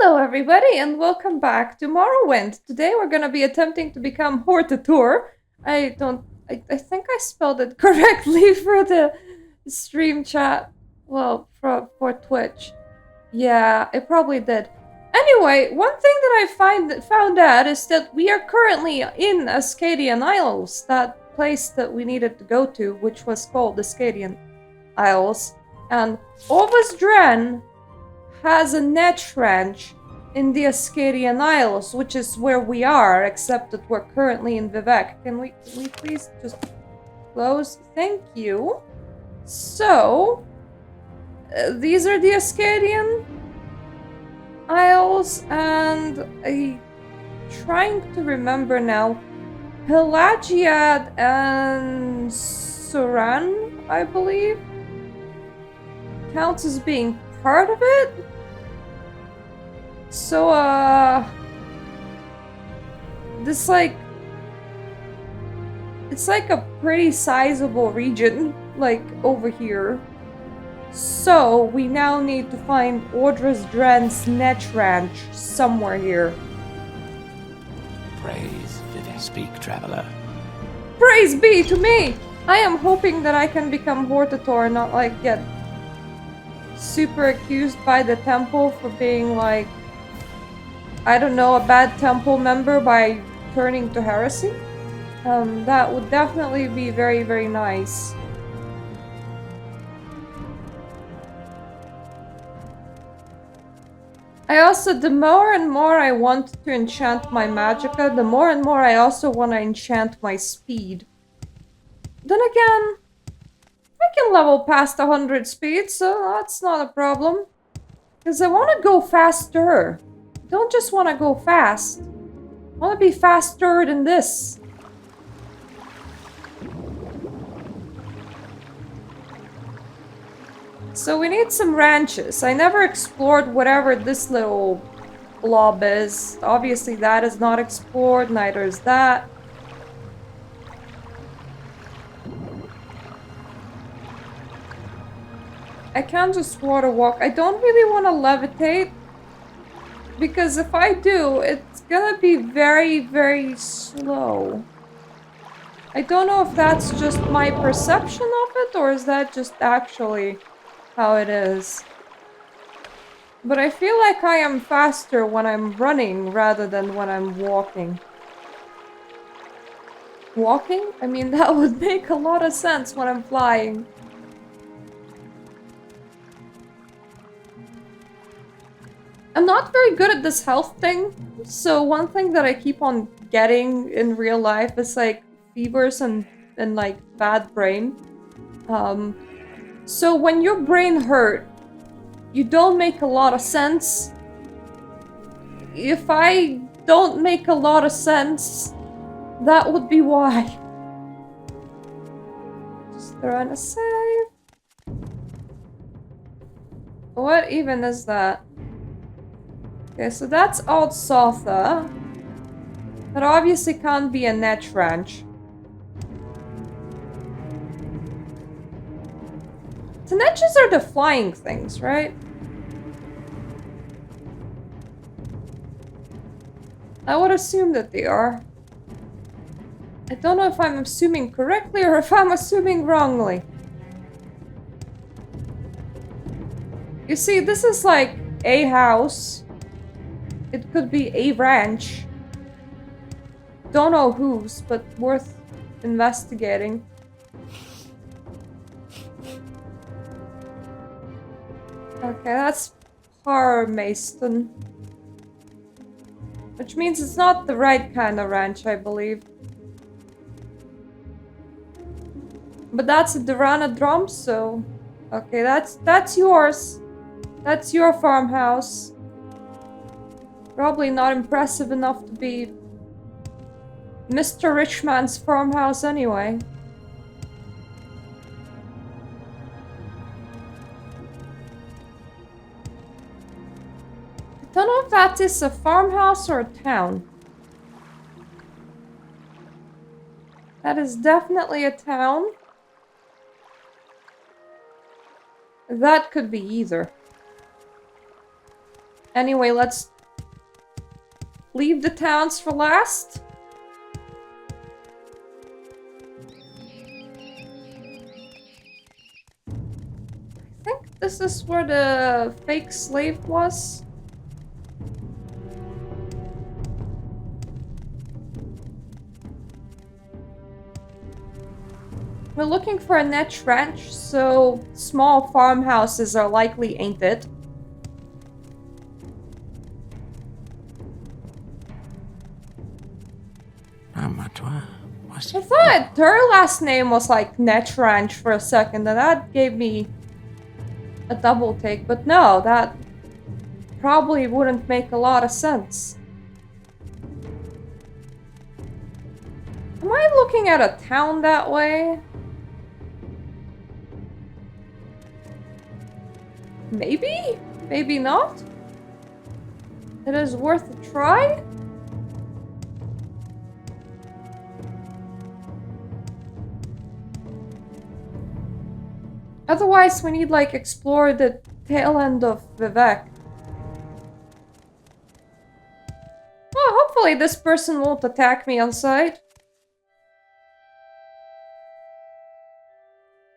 Hello everybody and welcome back to Morrowind. Today we're gonna be attempting to become Hortator. I think I spelled it correctly for the stream chat. Well, for Twitch. Yeah, I probably did. Anyway, one thing that I found out is that we are currently in Ascadian Isles, that place that we needed to go to, which was called Ascadian Isles. And Ovas Dren has a net ranch in the Ascadian Isles, which is where we are, except that we're currently in Vivek. Can we please just close? Thank you. So, these are the Ascadian Isles, and I'm trying to remember now. Pelagiad and Suran, I believe, counts as being part of it. So, this it's like a pretty sizable region, like over here. So, we now need to find Ordras Dren's net ranch somewhere here. Praise Vivek, speak, traveler. Praise be to me! I am hoping that I can become Hortator and not, like, get super accused by the temple for being, like, I don't know, a bad temple member by turning to heresy. That would definitely be very, very nice. I also, the more and more I want to enchant my magicka, the more and more I also want to enchant my speed. Then again, I can level past 100 speed, so that's not a problem. Because I want to go faster. I don't just want to go fast. I want to be faster than this. So we need some ranches. I never explored whatever this little blob is. Obviously that is not explored, neither is that. I can't just water walk. I don't really want to levitate. Because if I do, it's gonna be very, very slow. I don't know if that's just my perception of it, or is that just actually how it is. But I feel like I am faster when I'm running rather than when I'm walking. Walking? I mean, that would make a lot of sense when I'm flying. I'm not very good at this health thing, so one thing that I keep on getting in real life is like fevers and like bad brain. So when your brain hurt, you don't make a lot of sense. If I don't make a lot of sense, that would be why. Just throw in a save. What even is that? Okay, so that's Old Sotha. That obviously can't be a net ranch. The netches are the flying things, right? I would assume that they are. I don't know if I'm assuming correctly or if I'm assuming wrongly. You see, this is like a house. It could be a ranch. Don't know whose, but worth investigating. Okay, that's Parmaeston. Which means it's not the right kind of ranch, I believe. But that's a Durana drum, so... Okay, that's yours. That's your farmhouse. Probably not impressive enough to be Mr. Richman's farmhouse anyway. I don't know if that is a farmhouse or a town. That is definitely a town. That could be either. Anyway, let's leave the towns for last. I think this is where the fake slave was. We're looking for a niche ranch, so small farmhouses are likely, ain't it? I thought her last name was like Net Ranch for a second, and that gave me a double take, but no, that probably wouldn't make a lot of sense. Am I looking at a town that way? Maybe? Maybe not? It is worth a try? Otherwise, we need, like, explore the tail end of Vivek. Well, hopefully this person won't attack me on sight.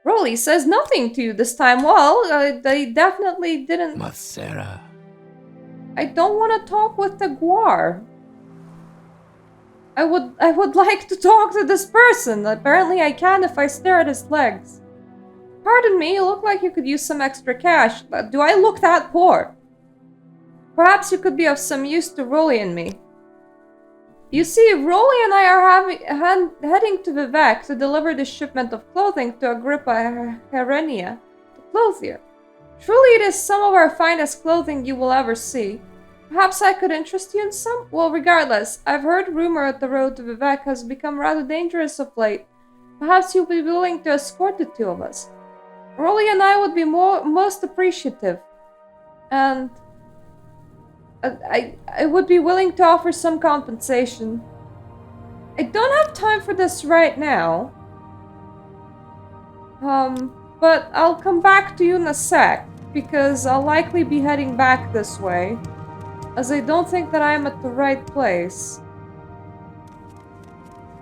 Rolly says nothing to you this time. Well, they definitely didn't... Sarah. I don't want to talk with the Guar. I would like to talk to this person. Apparently I can if I stare at his legs. Pardon me, you look like you could use some extra cash. Do I look that poor? Perhaps you could be of some use to Rolly and me. You see, Rolly and I are heading to Vivek to deliver the shipment of clothing to Agrippa Herenia, the clothier. Truly it is some of our finest clothing you will ever see. Perhaps I could interest you in some? Well, regardless, I've heard rumor that the road to Vivek has become rather dangerous of late. Perhaps you'll be willing to escort the two of us. Rolly and I would be most appreciative. And I would be willing to offer some compensation. I don't have time for this right now. But I'll come back to you in a sec, because I'll likely be heading back this way, as I don't think that I'm at the right place.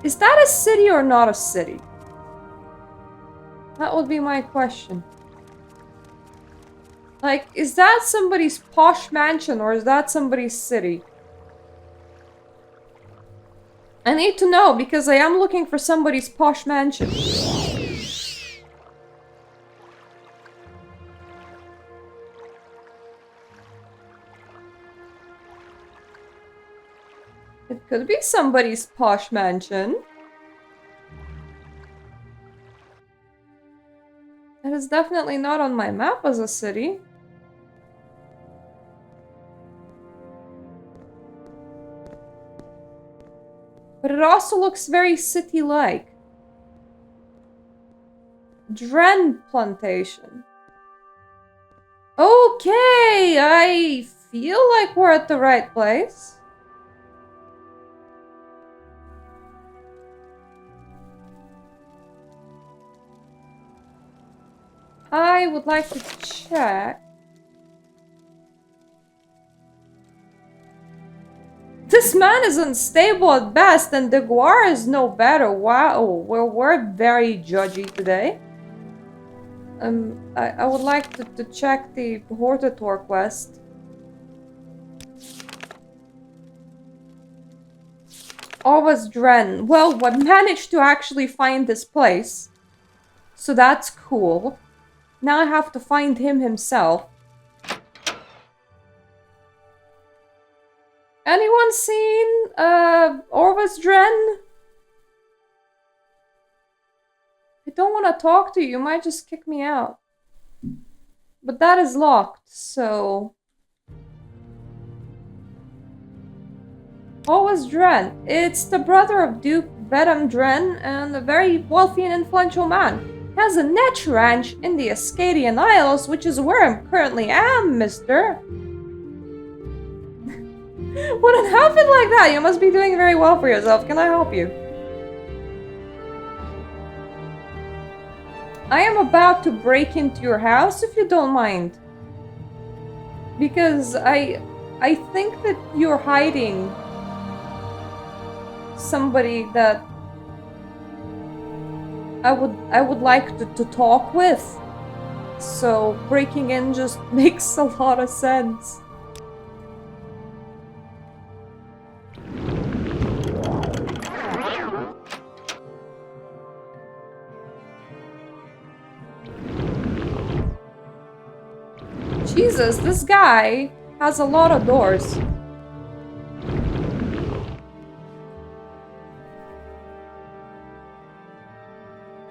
Is that a city or not a city? That would be my question. Like, is that somebody's posh mansion or is that somebody's city? I need to know because I am looking for somebody's posh mansion. It could be somebody's posh mansion. It is definitely not on my map as a city. But it also looks very city-like. Dren Plantation. Okay, I feel like we're at the right place. I would like to check. This man is unstable at best, and the Guar is no better. Wow, we're very judgy today. I would like to check the Hortator quest. Always Dren. Well, we managed to actually find this place. So that's cool. Now I have to find him himself. Anyone seen Orvas Dren? I don't want to talk to you. You might just kick me out. But that is locked, so... Orvas Dren. It's the brother of Duke Vedam Dren and a very wealthy and influential man. He has a net ranch in the Ascadian Isles, which is where I currently am, mister. Wouldn't happen like that. You must be doing very well for yourself. Can I help you? I am about to break into your house, if you don't mind. Because I think that you're hiding somebody that I would like to talk with. So breaking in just makes a lot of sense. Jesus, this guy has a lot of doors.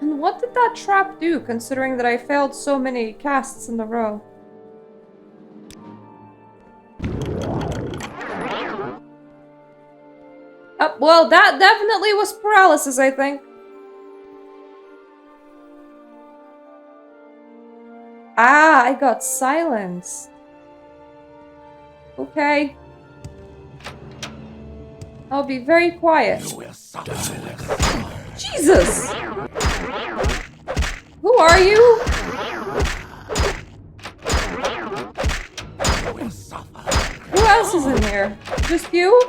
And what did that trap do, considering that I failed so many casts in a row? Well, that definitely was paralysis, I think. Ah, I got silenced. Okay. I'll be very quiet. Jesus! Who are you? Who else is in here? Just you?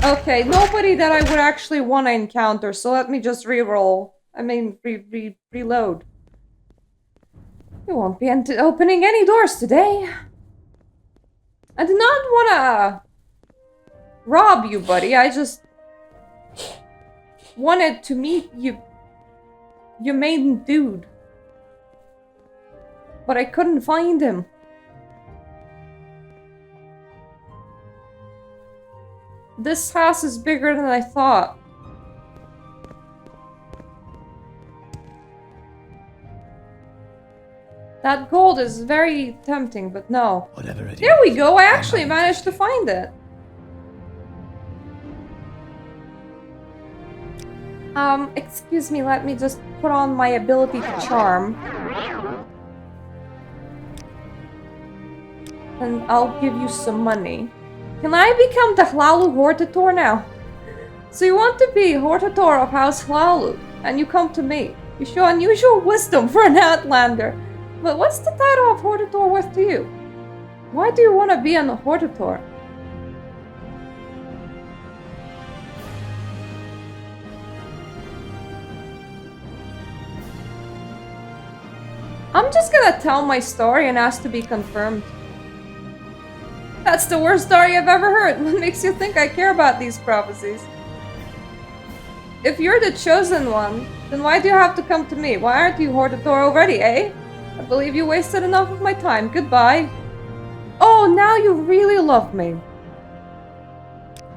Okay, nobody that I would actually want to encounter, so let me just re-roll. I mean, reload. You won't be opening any doors today. I do not want to rob you, buddy. I just wanted to meet you, your main dude. But I couldn't find him. This house is bigger than I thought. That gold is very tempting, but no. Whatever it is. There we go, I actually managed to find it. Excuse me, let me just put on my ability to charm. And I'll give you some money. Can I become the Hlalu Hortator now? So you want to be Hortator of House Hlalu, and you come to me. You show unusual wisdom for an Outlander. But what's the title of Hortator worth to you? Why do you want to be a Hortator? I'm just gonna tell my story and ask to be confirmed. That's the worst story I've ever heard. What makes you think I care about these prophecies? If you're the chosen one, then why do you have to come to me? Why aren't you Hortator already, eh? I believe you wasted enough of my time. Goodbye. Oh, now you really love me.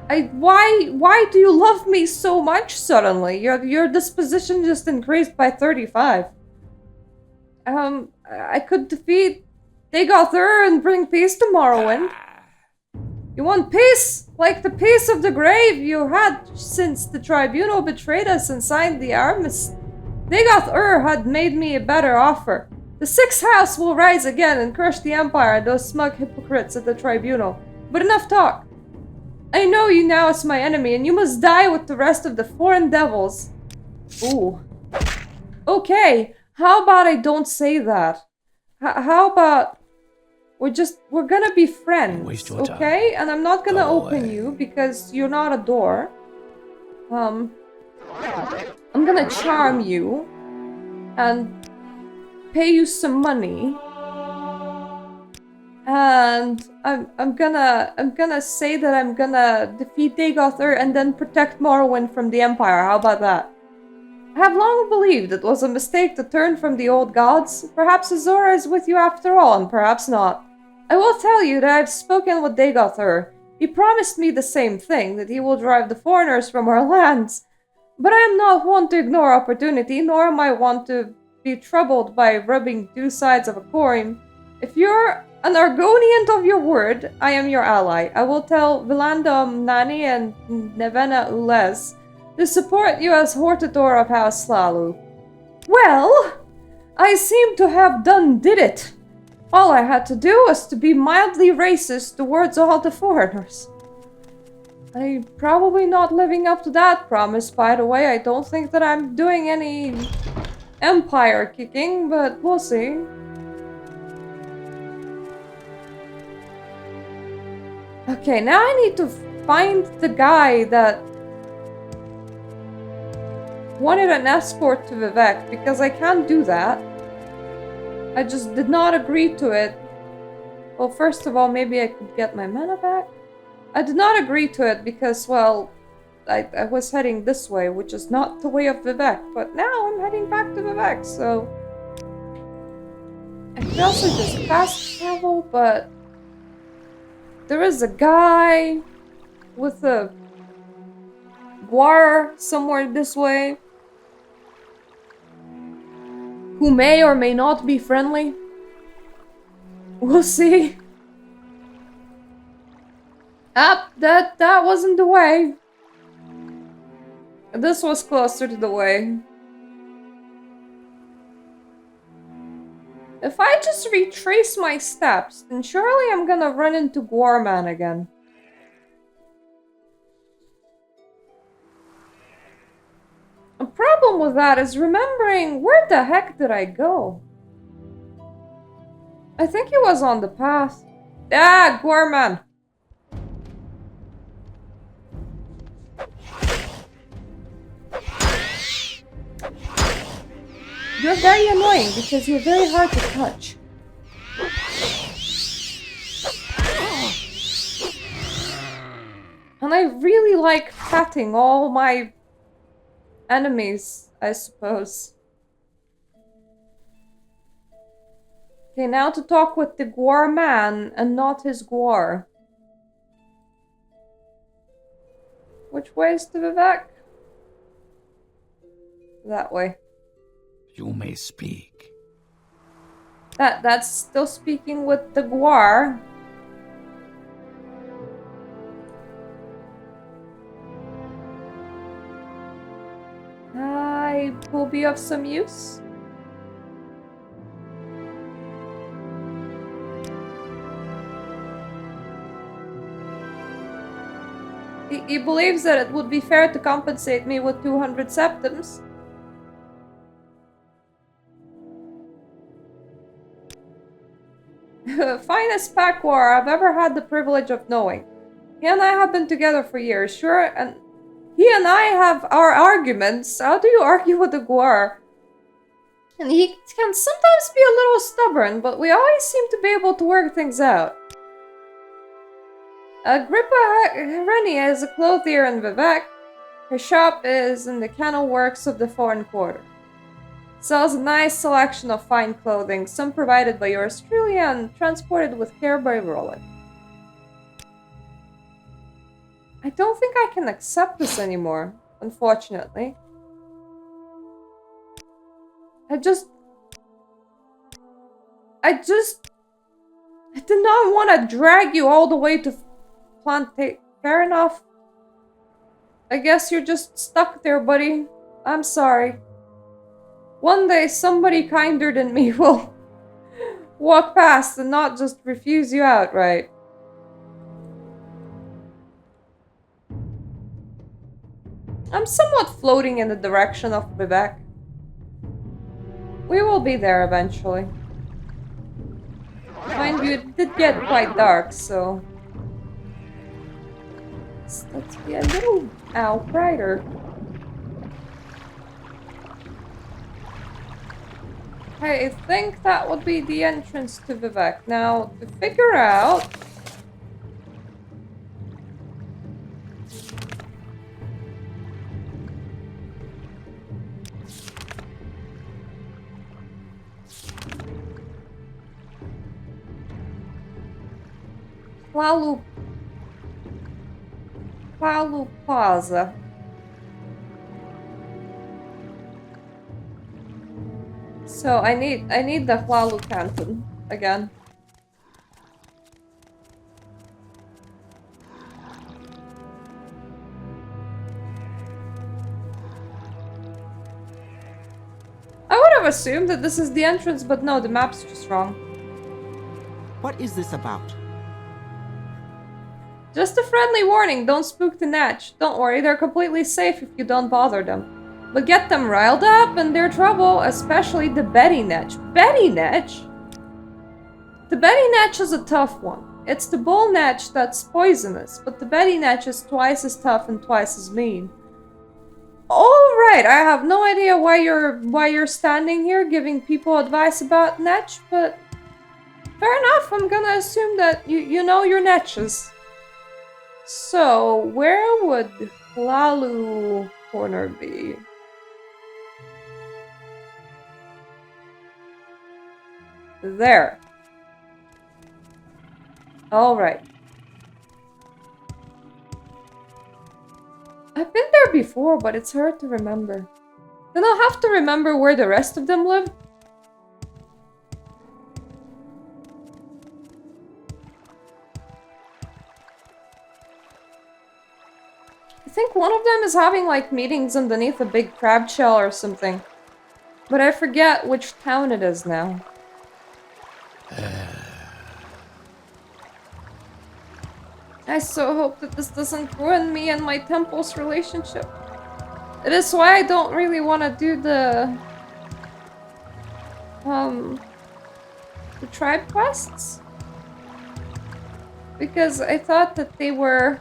Why do you love me so much suddenly? Your disposition just increased by 35. I could defeat Dagothur and bring peace to Morrowind. You want peace? Like the peace of the grave you had since the tribunal betrayed us and signed the armistice. Dagothur had made me a better offer. The Sixth House will rise again and crush the Empire and those smug hypocrites at the tribunal. But enough talk. I know you now as my enemy, and you must die with the rest of the foreign devils. Ooh. Okay, how about I don't say that? How about we're gonna be friends, okay? And I'm not gonna open you because you're not a door. I'm gonna charm you and pay you some money. And I'm gonna say that I'm gonna defeat Dagothur and then protect Morrowind from the Empire. How about that? I have long believed it was a mistake to turn from the old gods. Perhaps Azora is with you after all, and perhaps not. I will tell you that I've spoken with Dagothur. He promised me the same thing, that he will drive the foreigners from our lands. But I am not one to ignore opportunity, nor am I one to be troubled by rubbing two sides of a coin. If you're an Argonian of your word, I am your ally. I will tell Villandom Nani and Nevena Ules to support you as Hortator of House Hlalu. Well, I seem to have did it. All I had to do was to be mildly racist towards all the foreigners. I'm probably not living up to that promise, by the way. I don't think that I'm doing empire kicking, but we'll see. Okay, now I need to find the guy that wanted an escort to Vivek, because I can't do that. I just did not agree to it. Well, first of all, maybe I could get my mana back. I did not agree to it because, well, I was heading this way, which is not the way of Vivek, but now I'm heading back to Vivek, so... I could also just fast travel, but... There is a guy with a guar somewhere this way who may or may not be friendly. We'll see. That wasn't the way. This was closer to the way. If I just retrace my steps, then surely I'm gonna run into Guarman again. The problem with that is remembering where the heck did I go? I think he was on the path. Ah, Guarman! You're very annoying because you're very hard to touch. And I really like patting all my enemies, I suppose. Okay, now to talk with the Guar man and not his Guar. Which way is to Vivek? That way. You may speak. That's still speaking with the Guar. I will be of some use. He believes that it would be fair to compensate me with 200 septims. Finest pack war I've ever had the privilege of knowing. He and I have been together for years, sure, and he and I have our arguments. How do you argue with a Guar? And he can sometimes be a little stubborn, but we always seem to be able to work things out. Agrippa Reni is a clothier in Vivek. Her shop is in the canal works of the Foreign Quarter. Sells a nice selection of fine clothing, some provided by yours truly and transported with care by Roland. I don't think I can accept this anymore, unfortunately. I did not want to drag you all the way to Plantate. Fair enough. I guess you're just stuck there, buddy. I'm sorry. One day somebody kinder than me will walk past and not just refuse you outright. I'm somewhat floating in the direction of Vivek. We will be there eventually. Mind you, it did get quite dark, so... Let's be a little brighter. I think that would be the entrance to Vivek. Now, to figure out... Palu Plaza. So I need the Hualu Canton again. I would have assumed that this is the entrance, but no, the map's just wrong. What is this about? Just a friendly warning, don't spook the Natch. Don't worry, they're completely safe if you don't bother them. But get them riled up and they're trouble, especially the Betty Netch. Betty Netch? The Betty Netch is a tough one. It's the Bull Netch that's poisonous, but the Betty Netch is twice as tough and twice as mean. Alright, I have no idea why you're standing here giving people advice about Netch, but fair enough, I'm gonna assume that you know your Netches. So, where would Hlalu Corner be? There. Alright. I've been there before, but it's hard to remember. Then I'll have to remember where the rest of them live. I think one of them is having like meetings underneath a big crab shell or something. But I forget which town it is now. I so hope that this doesn't ruin me and my temple's relationship. It is why I don't really want to do the tribe quests. Because I thought that they were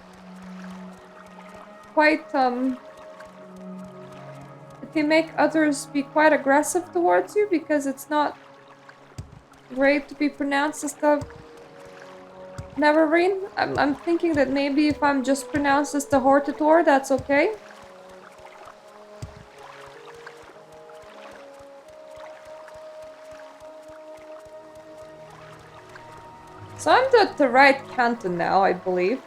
quite, that they make others be quite aggressive towards you because it's not great to be pronounced as the Nevergreen. I'm thinking that maybe if I'm just pronounced as the Hortator, that's okay. So I'm at the right canton now, I believe.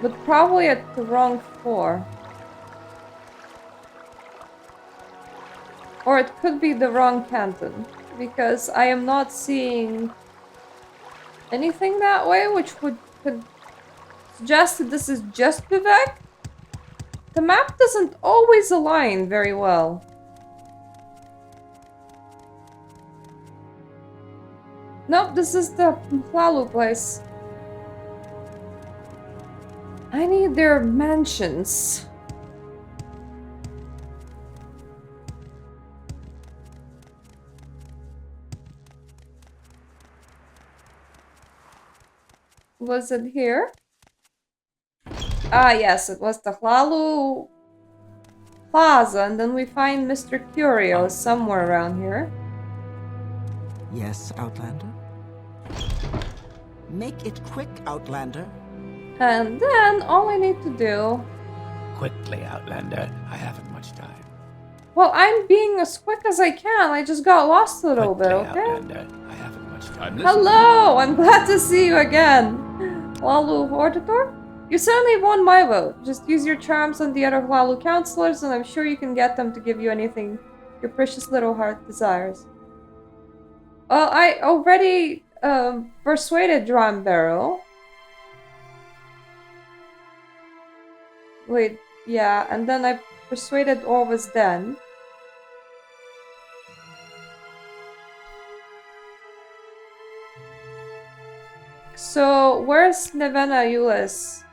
But probably at the wrong floor. Or it could be the wrong canton, because I am not seeing anything that way, which could suggest that this is just Vivek. The map doesn't always align very well. Nope, this is the Hlalu place. I need their mansions. Was it here? Ah, yes, it was the Hlalu Plaza, and then we find Mr. Curio somewhere around here. Yes, Outlander? Make it quick, Outlander. And then all I need to do... Quickly, Outlander. I haven't much time. Well, I'm being as quick as I can. I just got lost a little bit, okay? Outlander. I haven't much time. Hello! I'm glad to see you again. Hlalu Hortator? You certainly won my vote. Just use your charms on the other Hlalu counselors, and I'm sure you can get them to give you anything your precious little heart desires. Well, I already persuaded Drambarrow. Wait, yeah, and then I persuaded Orvis Den. So, where's Nevena Eulis?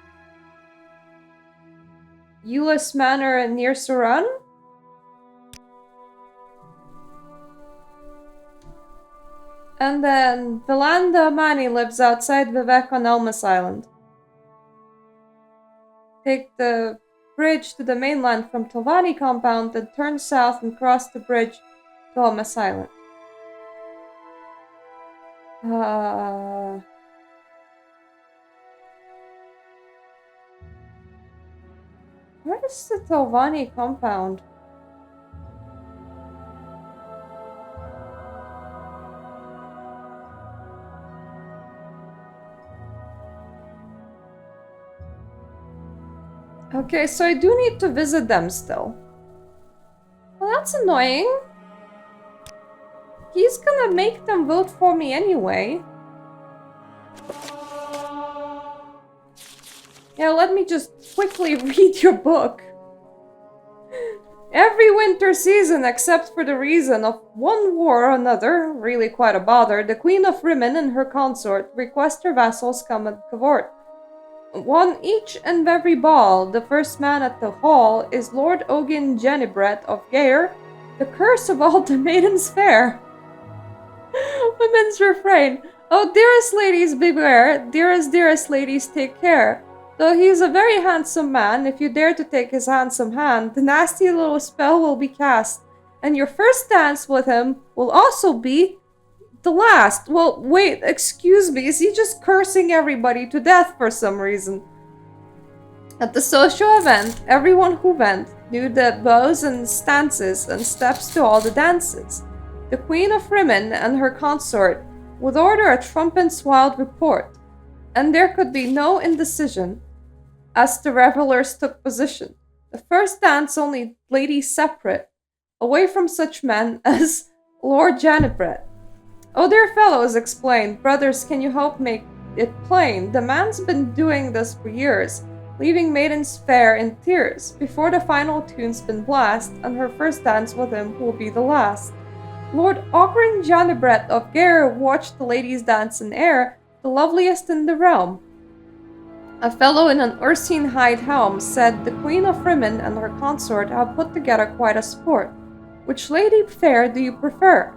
Eulis Manor near Suran? And then Velanda Mani lives outside Vivek on Elmas Island. Take the bridge to the mainland from Telvanni compound and turn south and cross the bridge to Elmas Island. Where is the Telvanni compound? Okay, so I do need to visit them still. Well, that's annoying. He's gonna make them vote for me anyway. Yeah, let me just quickly read your book. Every winter season, except for the reason of one war or another, really quite a bother, the Queen of Rimmon and her consort request her vassals come and cavort. One each and every ball, the first man at the hall is Lord Ogin Genibret of Geir, the curse of all the maidens fair. Women's refrain. Oh, dearest ladies, beware. Dearest ladies, take care. Though he is a very handsome man, if you dare to take his handsome hand, the nasty little spell will be cast, and your first dance with him will also be the last. Well, wait, excuse me, is he just cursing everybody to death for some reason? At the social event, everyone who went knew the bows and stances and steps to all the dances. The Queen of Rimmon and her consort would order a trumpet's wild report, and there could be no indecision as the revelers took position. The first dance only ladies separate, away from such men as Lord Janibret. Oh, dear fellows, explained, brothers, can you help make it plain? The man's been doing this for years, leaving maidens fair in tears, before the final tune's been blast, and her first dance with him will be the last. Lord Ogrin Janibret of Geir watched the ladies dance in air, the loveliest in the realm. A fellow in an Ursine hide helm said the Queen of Rimmon and her consort have put together quite a sport. Which lady fair do you prefer?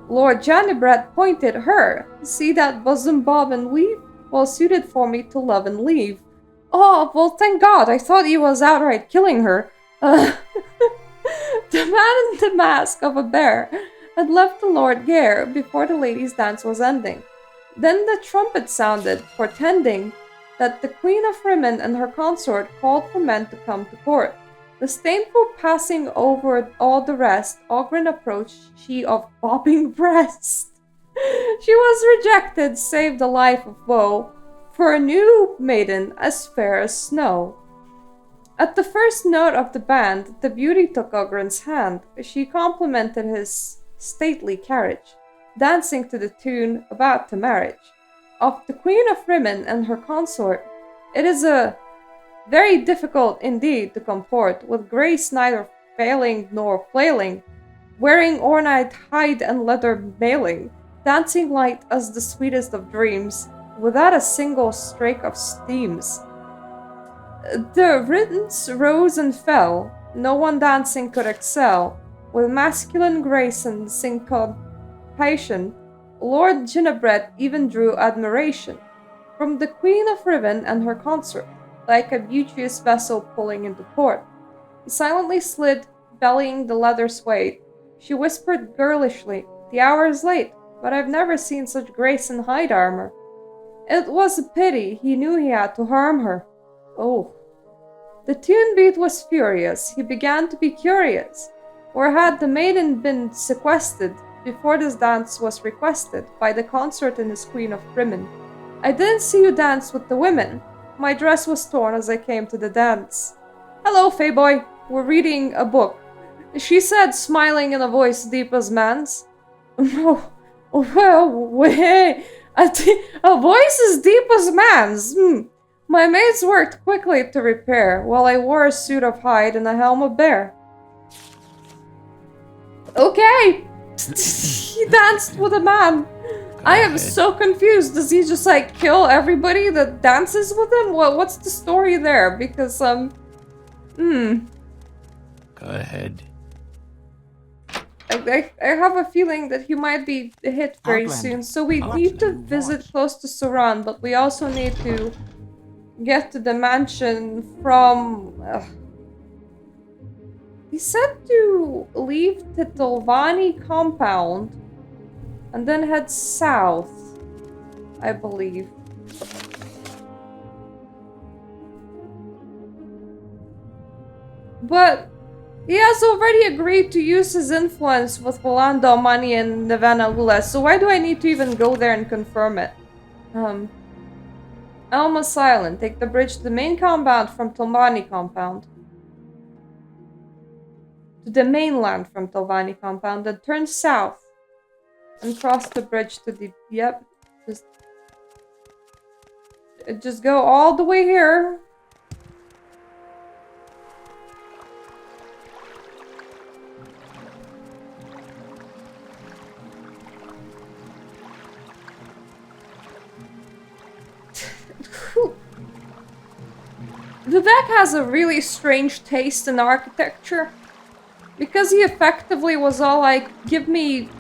Lord Janibret pointed her. See that bosom bob and weave? Well suited for me to love and leave. Oh, well thank God, I thought he was outright killing her. The man in the mask of a bear had left the Lord Geir before the ladies' dance was ending. Then the trumpet sounded, portending that the Queen of Rimmon and her consort called for men to come to court. Disdainful passing over all the rest, Ogrin approached she of bobbing breast. She was rejected, save the life of woe, for a new maiden as fair as snow. At the first note of the band, the beauty took Ogrin's hand. She complimented his stately carriage, dancing to the tune about the marriage of the Queen of Rimmon and her consort. It is a very difficult indeed to comport, with grace neither failing nor flailing, wearing ornate hide and leather mailing, dancing light as the sweetest of dreams, without a single streak of steams. The riddance rose and fell, no one dancing could excel, with masculine grace and syncopation. Lord Ginebret even drew admiration from the Queen of Rimmon and her consort, like a beauteous vessel pulling into port. He silently slid, bellying the leather suede. She whispered girlishly, "The hour is late, but I've never seen such grace in hide armor." It was a pity, he knew he had to harm her. Oh. The tune beat was furious, he began to be curious. Or had the maiden been sequestered before this dance was requested by the consort and his Queen of Rimmon? I didn't see you dance with the women. My dress was torn as I came to the dance. Hello, Fayboy. We're reading a book. She said, smiling in a voice deep as man's. Oh, well, wait. A voice as deep as man's. My maids worked quickly to repair, while I wore a suit of hide and a helm of bear. Okay. He danced with a man. I am so confused. Does he just like kill everybody that dances with him? What's the story there? Because Go ahead. I have a feeling that he might be hit very soon. So we need to visit close to Suran, but we also need to get to the mansion from... He said to leave the Telvanni compound and then head south, I believe. But he has already agreed to use his influence with Rolando Mani and Nevana Lula, so why do I need to even go there and confirm it? Alma's Island. Take the bridge to the main compound from Telvanni compound. To the mainland from Telvanni compound, then turn south and cross the bridge to the... Yep. Just go all the way here. Dubek has a really strange taste in architecture. Because he effectively was all like, give me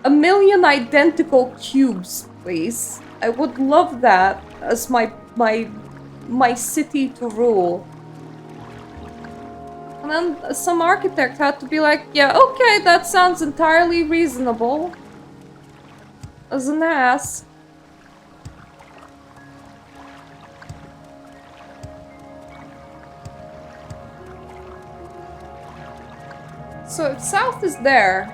1,000,000 identical cubes, please. I would love that as my city to rule. And then some architect had to be like, yeah, okay, that sounds entirely reasonable. As an ass. So if south is there,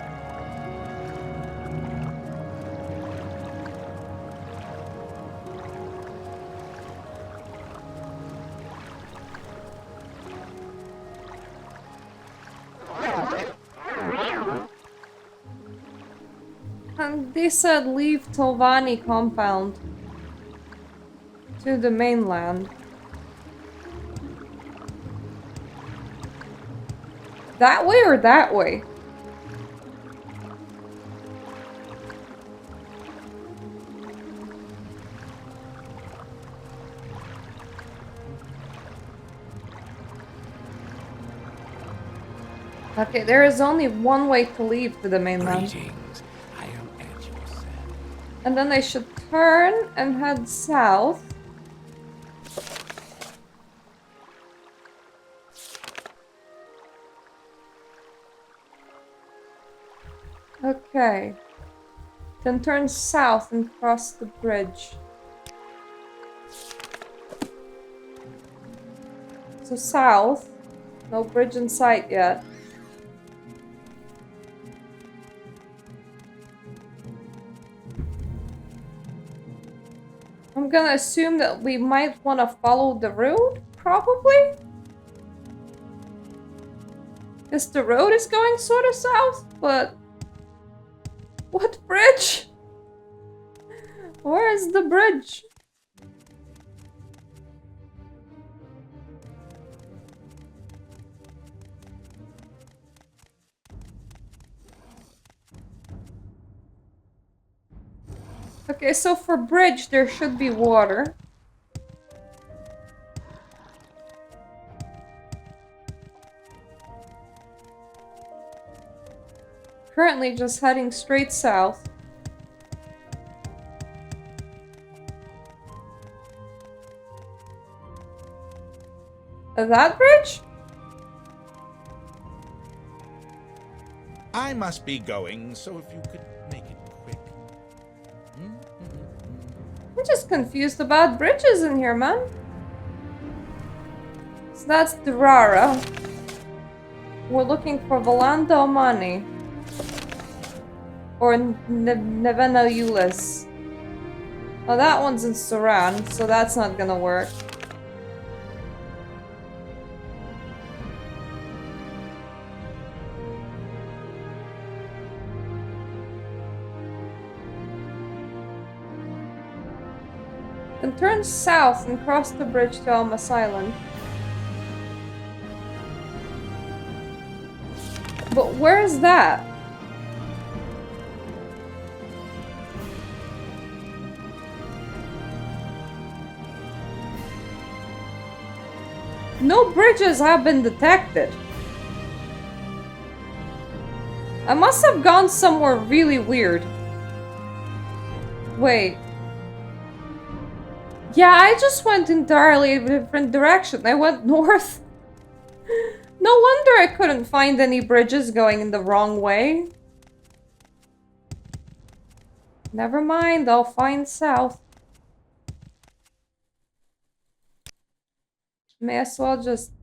and they said leave Telvanni compound to the mainland. That way or that way? Okay, there is only one way to leave to the mainland. Greetings. I am at your service. And then I should turn and head south. Okay. Then turn south and cross the bridge. So south. No bridge in sight yet. I'm gonna assume that we might want to follow the road, probably? Because the road is going sort of south, but... What bridge? Where is the bridge? Okay, so for bridge there should be water. Currently just heading straight south. That bridge? I must be going, so if you could make it quick. I'm just confused about bridges in here, man. So that's Durara. We're looking for Volanda Omani. Or Nevena Ulis. Oh, that one's in Suran, so that's not gonna work. Then turn south and cross the bridge to Almas Island. But where's that? No bridges have been detected. I must have gone somewhere really weird. Wait. Yeah, I just went entirely a different direction. I went north. No wonder I couldn't find any bridges going in the wrong way. Never mind, I'll find south. May as well just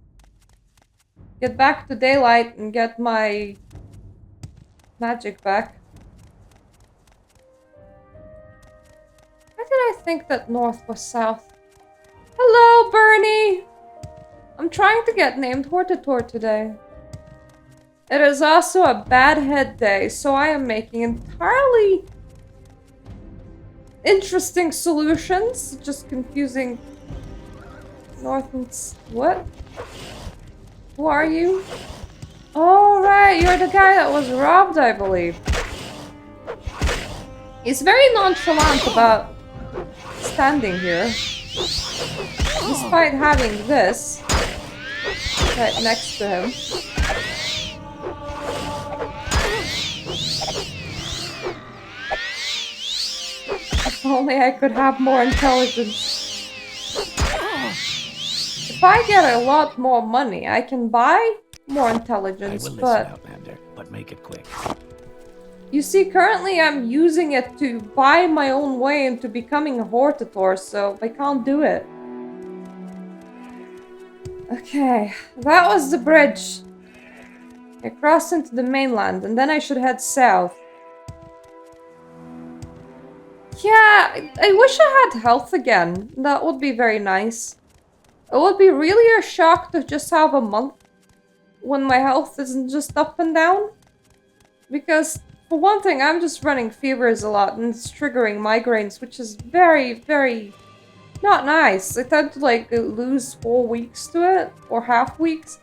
get back to daylight and get my magic back. Why did I think that north was south? Hello, Bernie! I'm trying to get named Hortator today. It is also a bad head day, so I am making entirely interesting solutions. Just confusing north and what? Who are you? Oh, right, you're the guy that was robbed, I believe. He's very nonchalant about standing here. Despite having this right next to him. If only I could have more intelligence. If I get a lot more money, I can buy more intelligence, I will but... listen, Outlander, but make it quick. You see, currently I'm using it to buy my own way into becoming a Hortator, so I can't do it. Okay, that was the bridge. I crossed into the mainland, and then I should head south. Yeah, I wish I had health again. That would be very nice. It would be really a shock to just have a month when my health isn't just up and down. Because, for one thing, I'm just running fevers a lot and it's triggering migraines, which is very, very not nice. I tend to, like, lose whole weeks to it, or half weeks.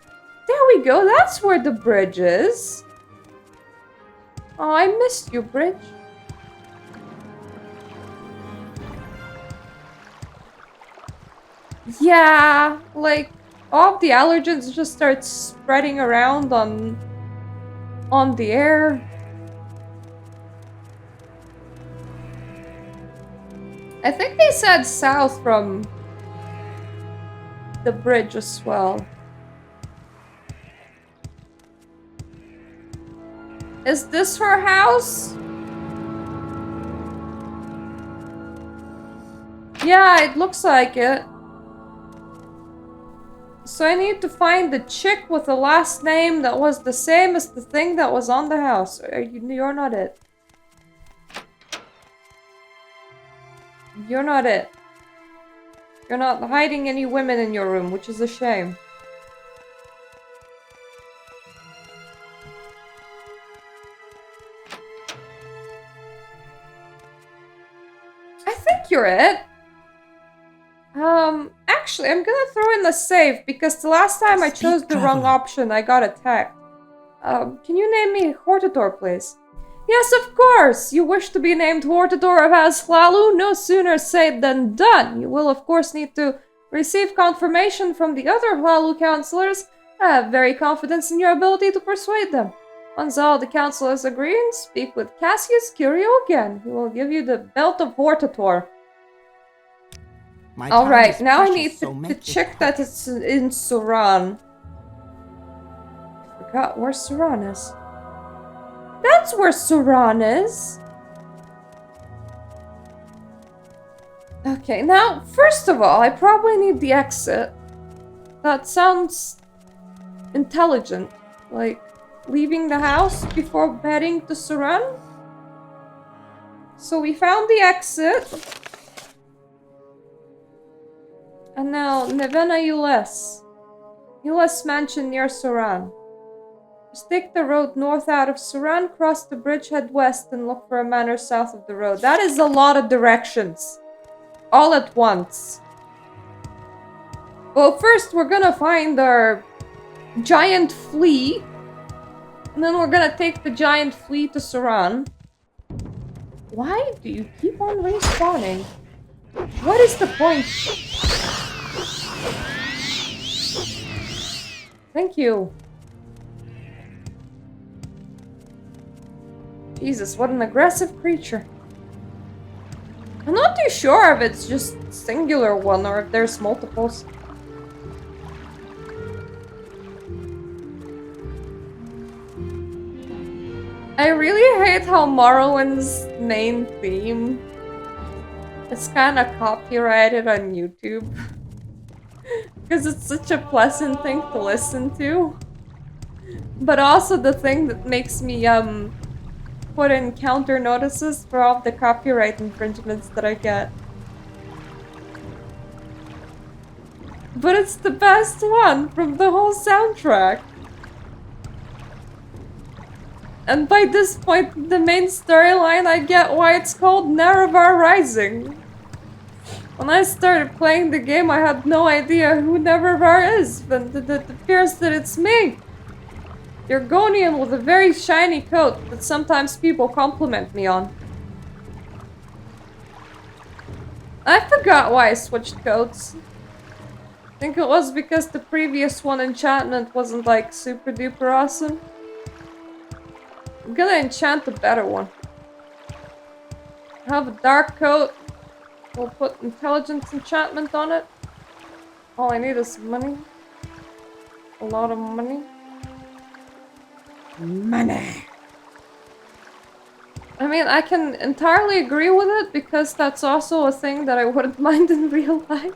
There we go, that's where the bridge is. Oh, I missed you, bridge. Yeah, like, all of the allergens just start spreading around on the air. I think they said south from the bridge as well. Is this her house? Yeah, it looks like it. So I need to find the chick with the last name that was the same as the thing that was on the house. You're not it. You're not it. You're not hiding any women in your room, which is a shame. I think you're it. Actually, I'm gonna throw in the save, because the last time I chose the wrong option, I got attacked. Can you name me Hortator, please? Yes, of course! You wish to be named Hortator of Azhlalu? No sooner said than done! You will, of course, need to receive confirmation from the other Hlalu counselors. I have very confidence in your ability to persuade them. Once all the counselors agree, speak with Cassius Curio again. He will give you the belt of Hortator. Alright, now I need to check that it's in Suran. I forgot where Suran is. That's where Suran is! Okay, now, first of all, I probably need the exit. That sounds intelligent. Like, leaving the house before heading to Suran? So we found the exit. And now, Nevena Ules. Ules mansion near Suran. Just take the road north out of Suran, cross the bridge, head west, and look for a manor south of the road. That is a lot of directions. All at once. Well, first we're gonna find our giant flea. And then we're gonna take the giant flea to Suran. Why do you keep on respawning? What is the point? Thank you. Jesus, what an aggressive creature. I'm not too sure if it's just singular one or if there's multiples. I really hate how Morrowind's main theme is kind of copyrighted on YouTube. Because it's such a pleasant thing to listen to. But also the thing that makes me put in counter notices for all the copyright infringements that I get. But it's the best one from the whole soundtrack. And by this point in the main storyline, I get why it's called Nerevar Rising. When I started playing the game, I had no idea who Nerevar is, but it appears that it's me. The Argonian with a very shiny coat that sometimes people compliment me on. I forgot why I switched coats. I think it was because the previous one enchantment wasn't like super duper awesome. I'm gonna enchant a better one. I have a dark coat. We'll put intelligence enchantment on it. All I need is money. A lot of money. Money! I mean, I can entirely agree with it because that's also a thing that I wouldn't mind in real life.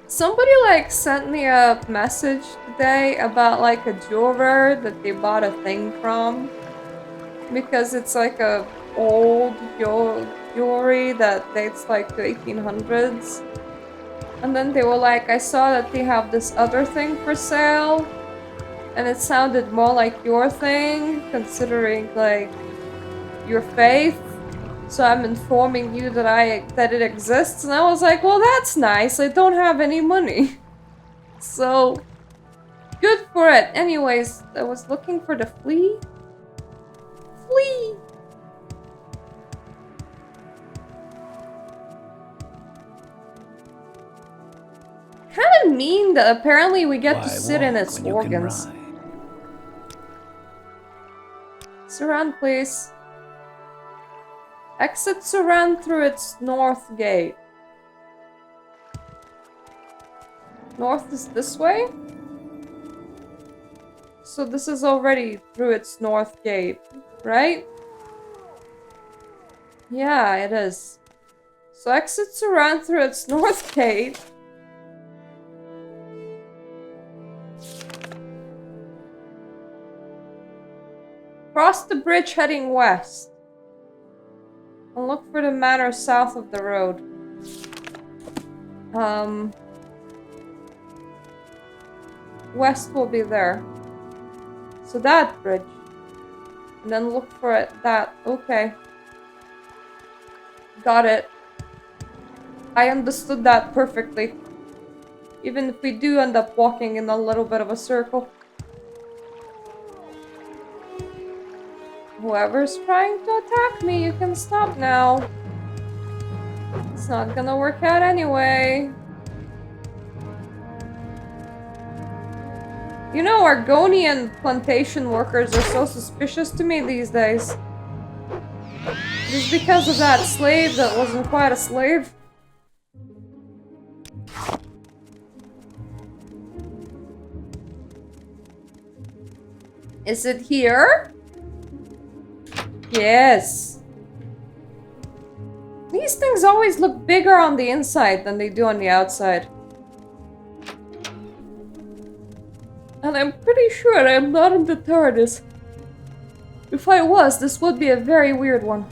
Somebody like sent me a message today about like a jeweler that they bought a thing from. Because it's like a old jewelry that dates like the 1800s. And then they were like, I saw that they have this other thing for sale. And it sounded more like your thing, considering like your faith. So I'm informing you that it exists. And I was like, well, that's nice. I don't have any money. So good for it. Anyways, I was looking for the flea. Flea! Kinda mean that apparently we get to sit in its organs. Surround, please. Exit surround through its north gate. North is this way? So this is already through its north gate, right? Yeah, it is. So exit surround through its north gate. Cross the bridge heading west. And look for the manor south of the road. West will be there. So that bridge. And then look for it. That. Okay. Got it. I understood that perfectly. Even if we do end up walking in a little bit of a circle. Whoever's trying to attack me, you can stop now. It's not gonna work out anyway. You know, Argonian plantation workers are so suspicious to me these days. Just because of that slave that wasn't quite a slave. Is it here? Yes. These things always look bigger on the inside than they do on the outside. And I'm pretty sure I'm not in the TARDIS. If I was, this would be a very weird one.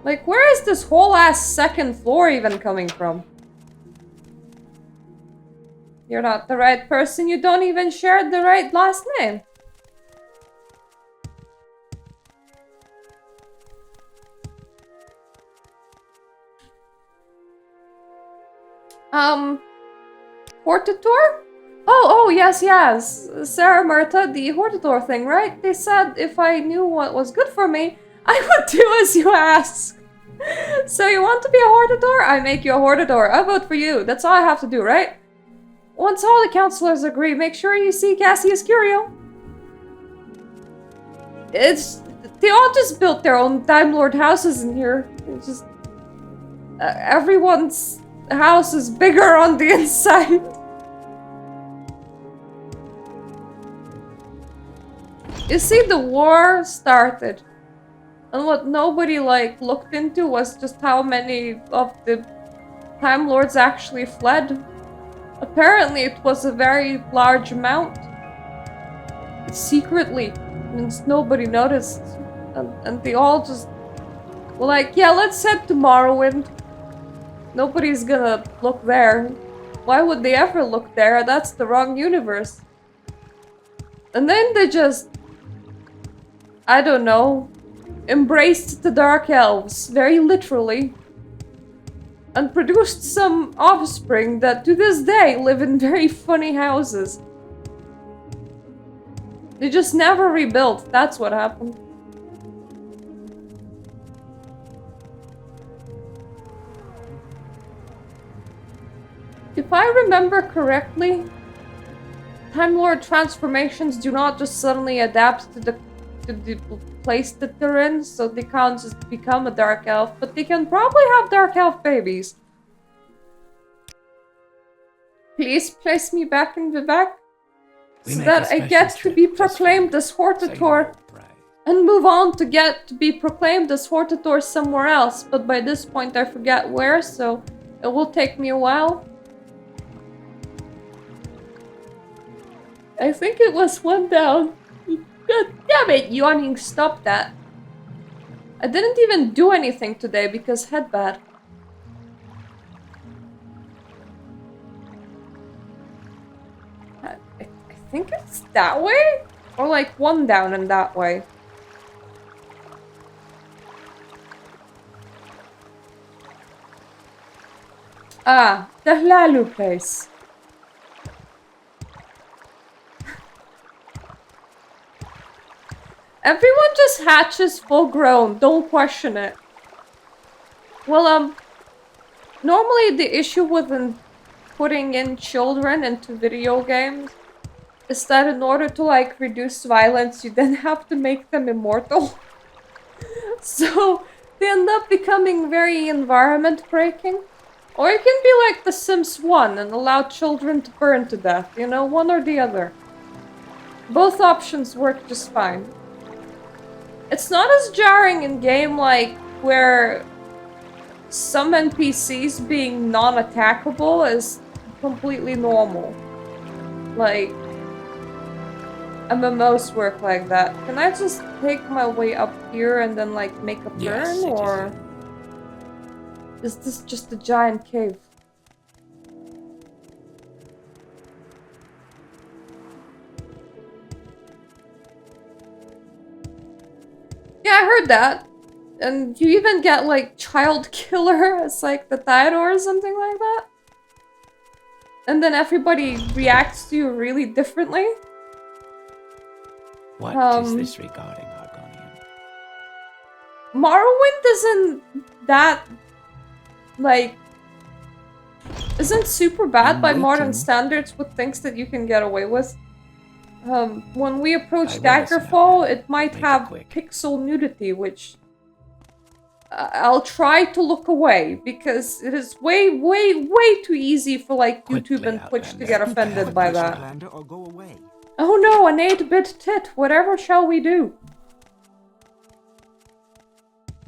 Like, where is this whole ass second floor even coming from? You're not the right person, you don't even share the right last name. Hortator? Oh, yes, Sarah Marta, the Hortator thing, right? They said if I knew what was good for me, I would do as you ask. So you want to be a Hortator? I make you a Hortator. I vote for you. That's all I have to do, right? Once all the counselors agree, make sure you see Cassius Curio. They all just built their own Time Lord houses in here. It's just... everyone's house is bigger on the inside. You see, the war started. And what nobody, like, looked into was just how many of the Time Lords actually fled. Apparently, it was a very large amount. Secretly. Means nobody noticed. And they all just were like, yeah, let's head to Morrowind. Nobody's gonna look there. Why would they ever look there? That's the wrong universe. And then they just... I don't know. Embraced the Dark Elves, very literally. And produced some offspring that to this day live in very funny houses. They just never rebuilt. That's what happened. If I remember correctly, Time Lord transformations do not just suddenly adapt to the place that they're in, so they can't just become a Dark Elf, but they can probably have Dark Elf babies. Please place me back in Vivek, so that I get to be proclaimed as Hortator, and move on to get to be proclaimed as Hortator somewhere else, but by this point I forget where, so it will take me a while. I think it was one down. God damn it, yawning, stop that. I didn't even do anything today because head bad. I think it's that way? Or like one down and that way. Ah, the Hlalu place. Everyone just hatches full grown, don't question it. Well, normally the issue with putting in children into video games is that in order to like reduce violence, you then have to make them immortal. So they end up becoming very environment breaking. Or it can be like The Sims 1 and allow children to burn to death, you know, one or the other. Both options work just fine. It's not as jarring in game like where some NPCs being non-attackable is completely normal. Like, MMOs work like that. Can I just take my way up here and then like make a turn, or is this just a giant cave? Yeah, I heard that. And you even get like Child Killer as like the title or something like that. And then everybody reacts to you really differently. What is this regarding Argonian? Morrowind isn't that, like, isn't super bad by modern standards with things that you can get away with. When we approach Daggerfall, it might have pixel nudity, which I'll try to look away, because it is way, way, way too easy for, like, YouTube and Twitch to get offended by that. Oh no, an 8-bit tit, whatever shall we do?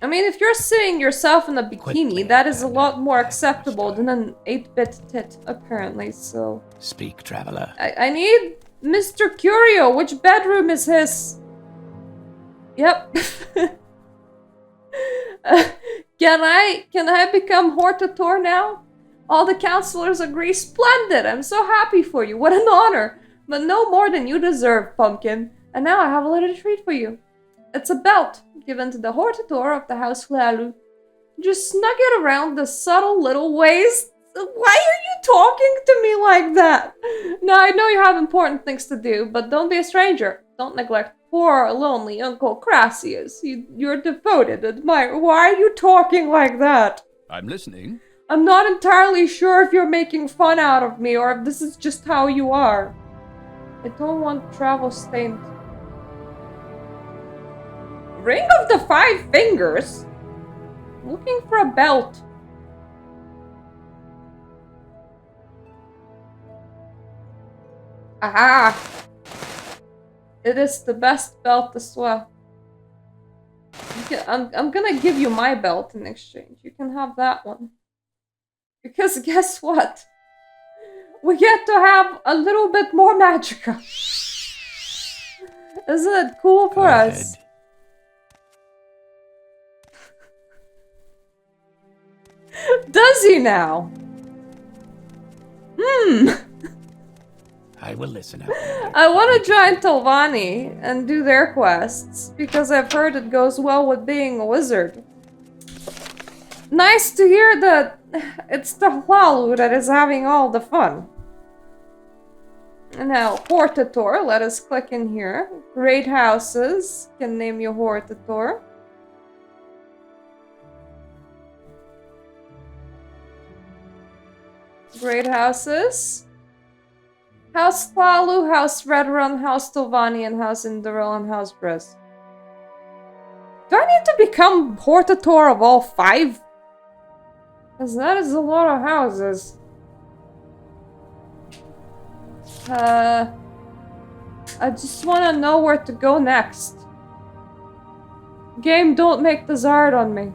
I mean, if you're seeing yourself in a bikini, that is a lot more acceptable than an 8-bit tit, apparently, so... Speak, traveler. I need Mr. Curio. Which bedroom is his? Yep. Can I become Hortator now? All the counselors agree. Splendid! I'm so happy for you. What an honor! But no more than you deserve, Pumpkin. And now I have a little treat for you. It's a belt given to the Hortator of the House Hlalu. Just snug it around the subtle little waist. Why are you talking to me like that? Now, I know you have important things to do, but don't be a stranger. Don't neglect poor, lonely Uncle Crassius. You're devoted admirer. Why are you talking like that? I'm listening. I'm not entirely sure if you're making fun out of me or if this is just how you are. I don't want travel stained. Ring of the 5 Fingers? I'm looking for a belt. Aha! It is the best belt as well. I'm gonna give you my belt in exchange. You can have that one. Because guess what? We get to have a little bit more magicka. Isn't it cool for us? Does he now? I will listen. I want to join Telvanni and do their quests, because I've heard it goes well with being a wizard. Nice to hear that it's the Hlalu that is having all the fun. And now, Hortator. Let us click in here. Great houses. Can name you Hortator. Great houses. House Thlalu, House Redrun, House Telvanni, and House Indoril, and House Briz. Do I need to become Hortator of all 5? Because that is a lot of houses. I just want to know where to go next. Game, don't make this hard on me.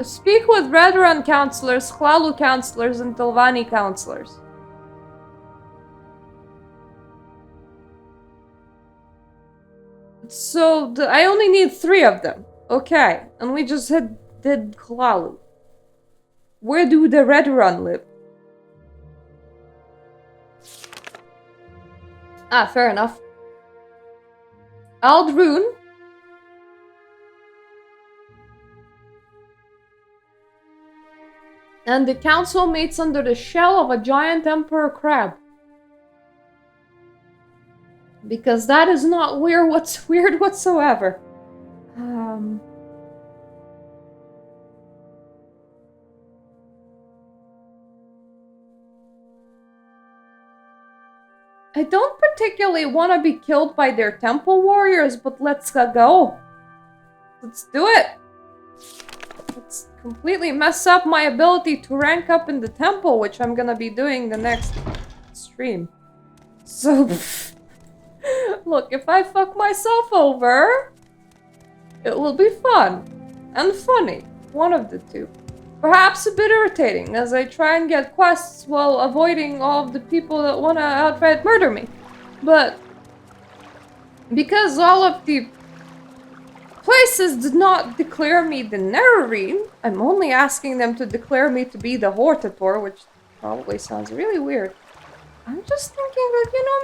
Speak with Redrun counselors, Thlalu counselors, and Telvanni counselors. So, I only need 3 of them. Okay, and we just did Thlalu. Where do the Redrun live? Ah, fair enough. Aldrun. And the council meets under the shell of a giant emperor crab. Because that is not weird whatsoever. I don't particularly want to be killed by their temple warriors, but let's go. Let's do it. Let's completely mess up my ability to rank up in the temple, which I'm gonna be doing the next stream. So, look, if I fuck myself over, it will be fun and funny. One of the two. Perhaps a bit irritating as I try and get quests while avoiding all of the people that want to outright murder me. But because all of the places did not declare me the Nerarine, I'm only asking them to declare me to be the Hortator, which probably sounds really weird. I'm just thinking that, you know,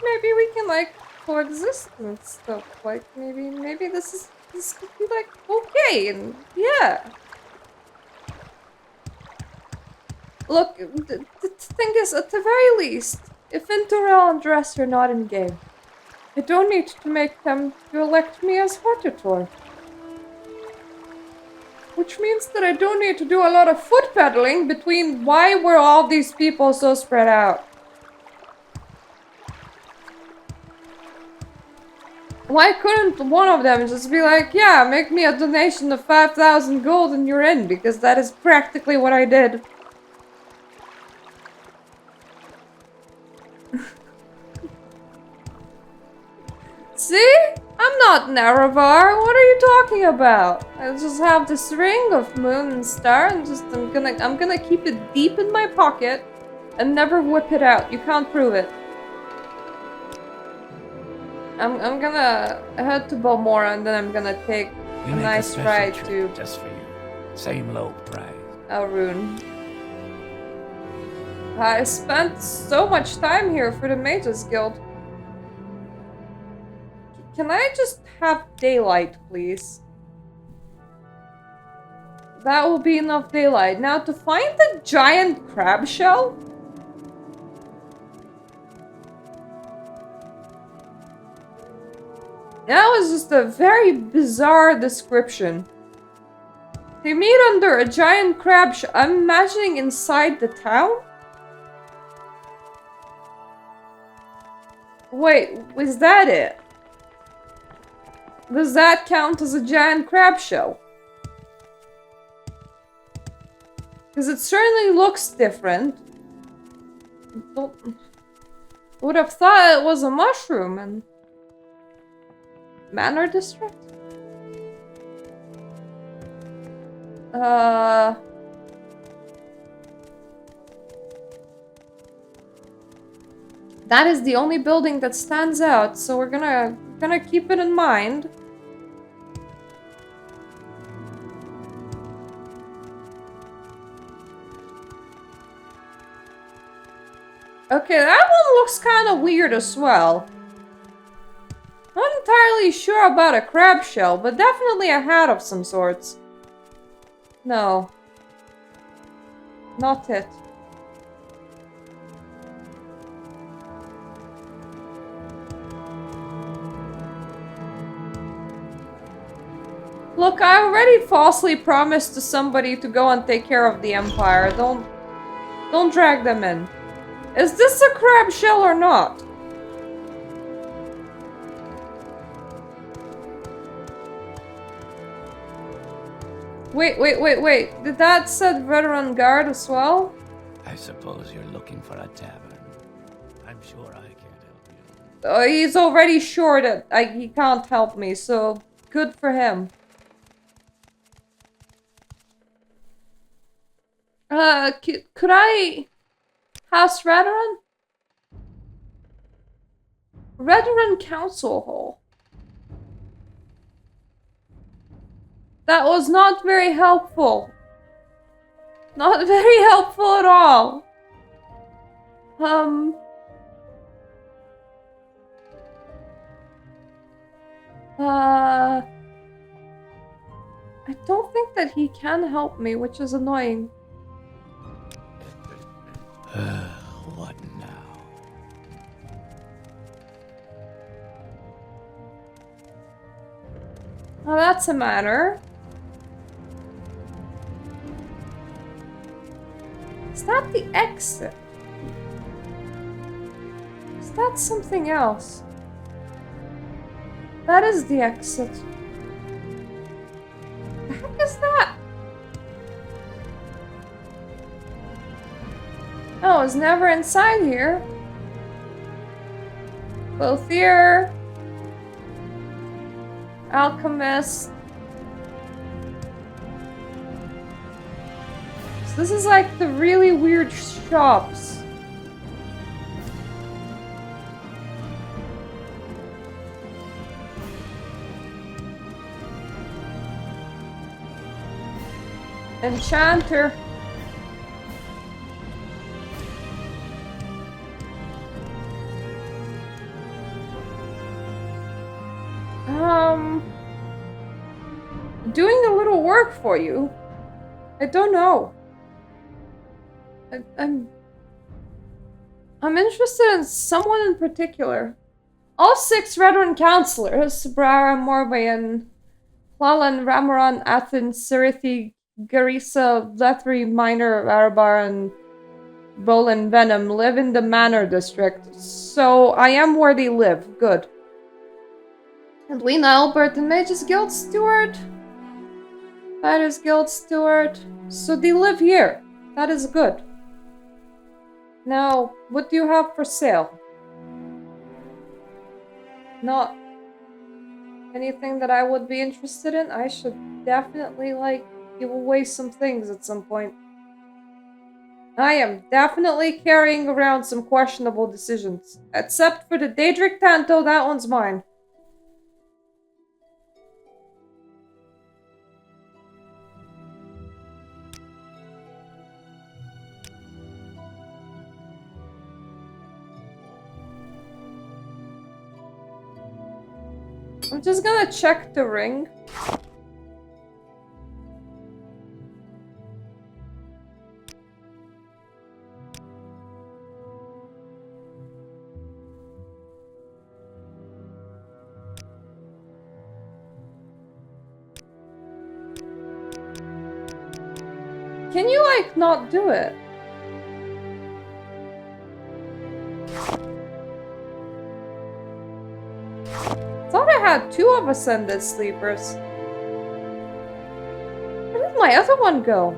maybe we can, like, coexist and stuff. Like, maybe this could be, like, okay, and yeah. Look, the thing is, at the very least, if Indoril and Dress are not in game, I don't need to make them to elect me as Hortator. Which means that I don't need to do a lot of foot pedaling between why were all these people so spread out. Why couldn't one of them just be like, yeah, make me a donation of 5,000 gold and you're in, because that is practically what I did. See? I'm not Naravar. What are you talking about? I just have this ring of moon and star and just I'm gonna keep it deep in my pocket and never whip it out. You can't prove it. I'm gonna head to Balmora and then I'm gonna take a nice ride to just for you. Same low price. Elrune. I spent so much time here for the Mages Guild. Can I just have daylight, please? That will be enough daylight. Now, to find the giant crab shell? That was just a very bizarre description. They meet under a giant crab shell. I'm imagining inside the town? Wait, was that it? Does that count as a giant crab shell? Because it certainly looks different. Would have thought it was a mushroom and... Manor District? That is the only building that stands out, so we're gonna keep it in mind. Okay, that one looks kind of weird as well. Not entirely sure about a crab shell, but definitely a hat of some sorts. No. Not it. Look, I already falsely promised to somebody to go and take care of the Empire. Don't drag them in. Is this a crab shell or not? Wait. Did that said veteran guard as well? I suppose you're looking for a tavern. I'm sure I can't help you. He's already sure that he can't help me, so good for him. Could I... House Veteran? Veteran Council Hall. That was not very helpful. Not very helpful at all. I don't think that he can help me, which is annoying. What now? Well, that's a matter. Is that the exit? Is that something else? That is the exit. The heck is that? Oh, I was never inside here. Clothier. Alchemist. So this is like the really weird shops. Enchanter. Doing a little work for you. I don't know. I'm interested in someone in particular. All 6 veteran counselors, Brara, Morvayan, Plalan, Ramaran, Athens, Sirithi, Garisa, Lethri, Minor, Arabar, and Bolin Venom live in the Manor District. So I am where they live. Good. And Lena Albert and Mage's Guild Steward. Fighter's Guild Steward. So they live here. That is good. Now, what do you have for sale? Not anything that I would be interested in. I should definitely, give away some things at some point. I am definitely carrying around some questionable decisions. Except for the Daedric Tanto, that one's mine. I'm just gonna check the ring. Can you, not do it? Thought I had 2 of Ascended Sleepers. Where did my other one go?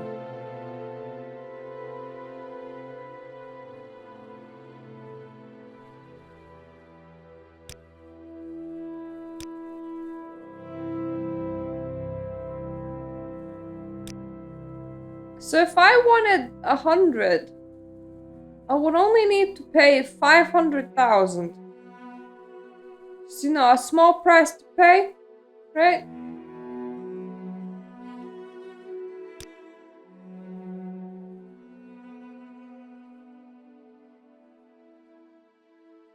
So if I wanted 100, I would only need to pay 500,000. Just, a small price to pay, right?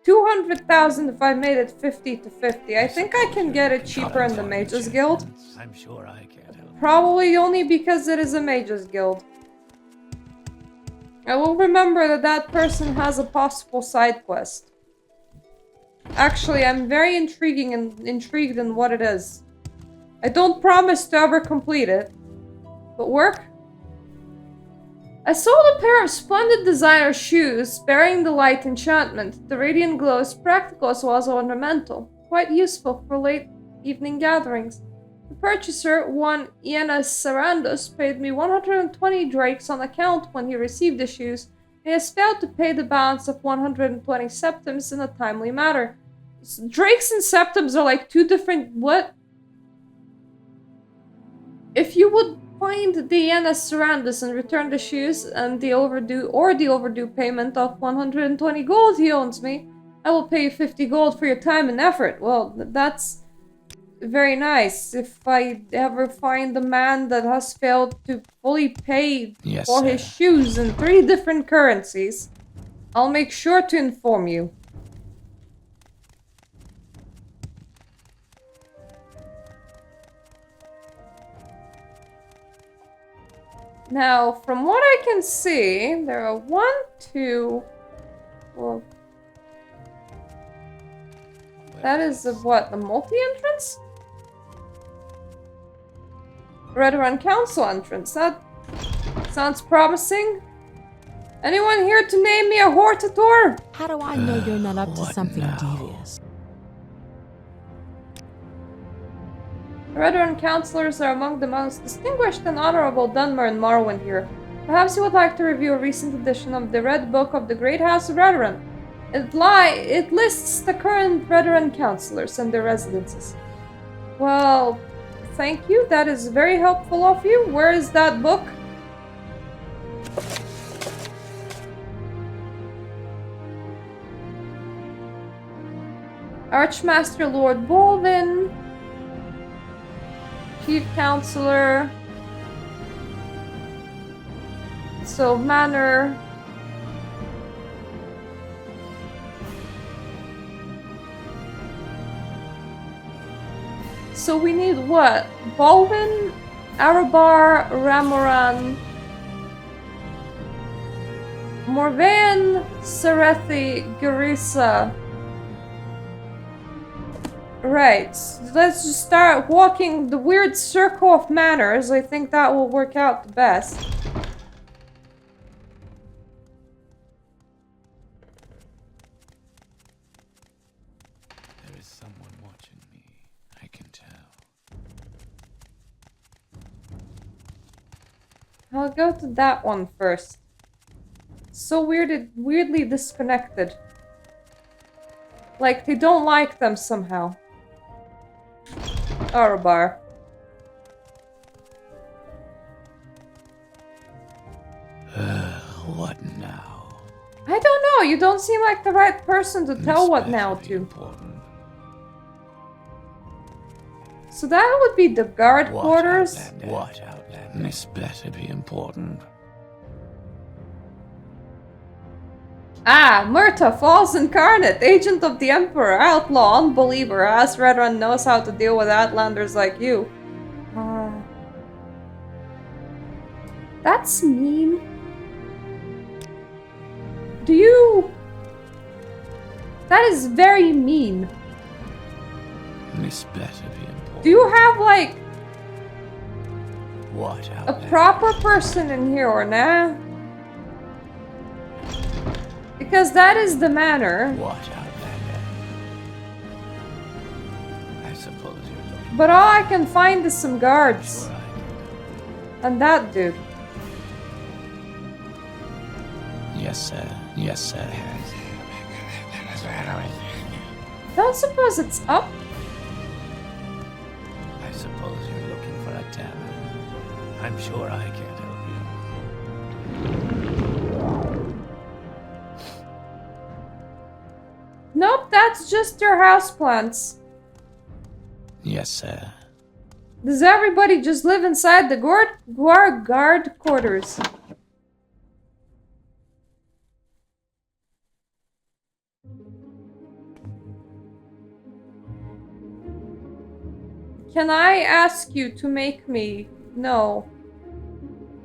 200,000 if I made it 50 to 50. I think I can get it cheaper in the Mages Guild. I'm sure I can't help. Probably only because it is a Mages Guild. I will remember that that person has a possible side quest. Actually, I'm very intrigued in what it is. I don't promise to ever complete it. But work? I sold a pair of splendid designer shoes, bearing the light enchantment. The radiant glow is practical as well as ornamental, quite useful for late evening gatherings. The purchaser, one Ienas Sarandus, paid me 120 drakes on account when he received the shoes, and has failed to pay the balance of 120 septims in a timely manner. Drakes and septims are like two different... what? If you would find the Ienas Sarandus and return the shoes and the overdue payment of 120 gold he owes me, I will pay you 50 gold for your time and effort. Well, that's very nice. If I ever find a man that has failed to fully pay for his shoes in 3 different currencies, I'll make sure to inform you. Now, from what I can see, there are 1, 2... Well... That is what, the multi-entrance? Red Run Council entrance. That sounds promising. Anyone here to name me a Hortator? How do I know you're not up to something now? devious? The Red Run Councilors are among the most distinguished and honorable Dunmer and Morrowind here. Perhaps you would like to review a recent edition of the Red Book of the Great House of Red Run. It lists the current Red Run Councilors and their residences. Well, thank you. That is very helpful of you. Where is that book? Archmaster Lord Bolvin. Chief Counselor. So, Manor. So we need what? Bolvin, Arabar, Ramoran, Morvain, Serethi, Garissa. Right, let's just start walking the weird circle of manors. I think that will work out the best. There is someone watching me. I can tell. I'll go to that one first. So weirdly disconnected. Like they don't like them somehow. Arabar. What now? I don't know, you don't seem like the right person to tell what now to. Important. So that would be the guard quarters. What Outlander? This better be important. Ah, Murta, false incarnate, agent of the Emperor, outlaw, unbeliever. As Redrun knows how to deal with Outlanders like you. That's mean. Do you... That is very mean. This better be important. Do you have, like, What a Outlander? proper person in here or nah? Because that is the manor. What Outlander? I suppose you're looking. But all I can find is some guards. Sure I can. And that dude. Yes, sir. Yes, sir. Don't suppose it's up? I suppose you're looking for a tavern. I'm sure I can't help you. Nope, that's just your houseplants. Yes, sir. Does everybody just live inside the guard quarters? Can I ask you to make me... No.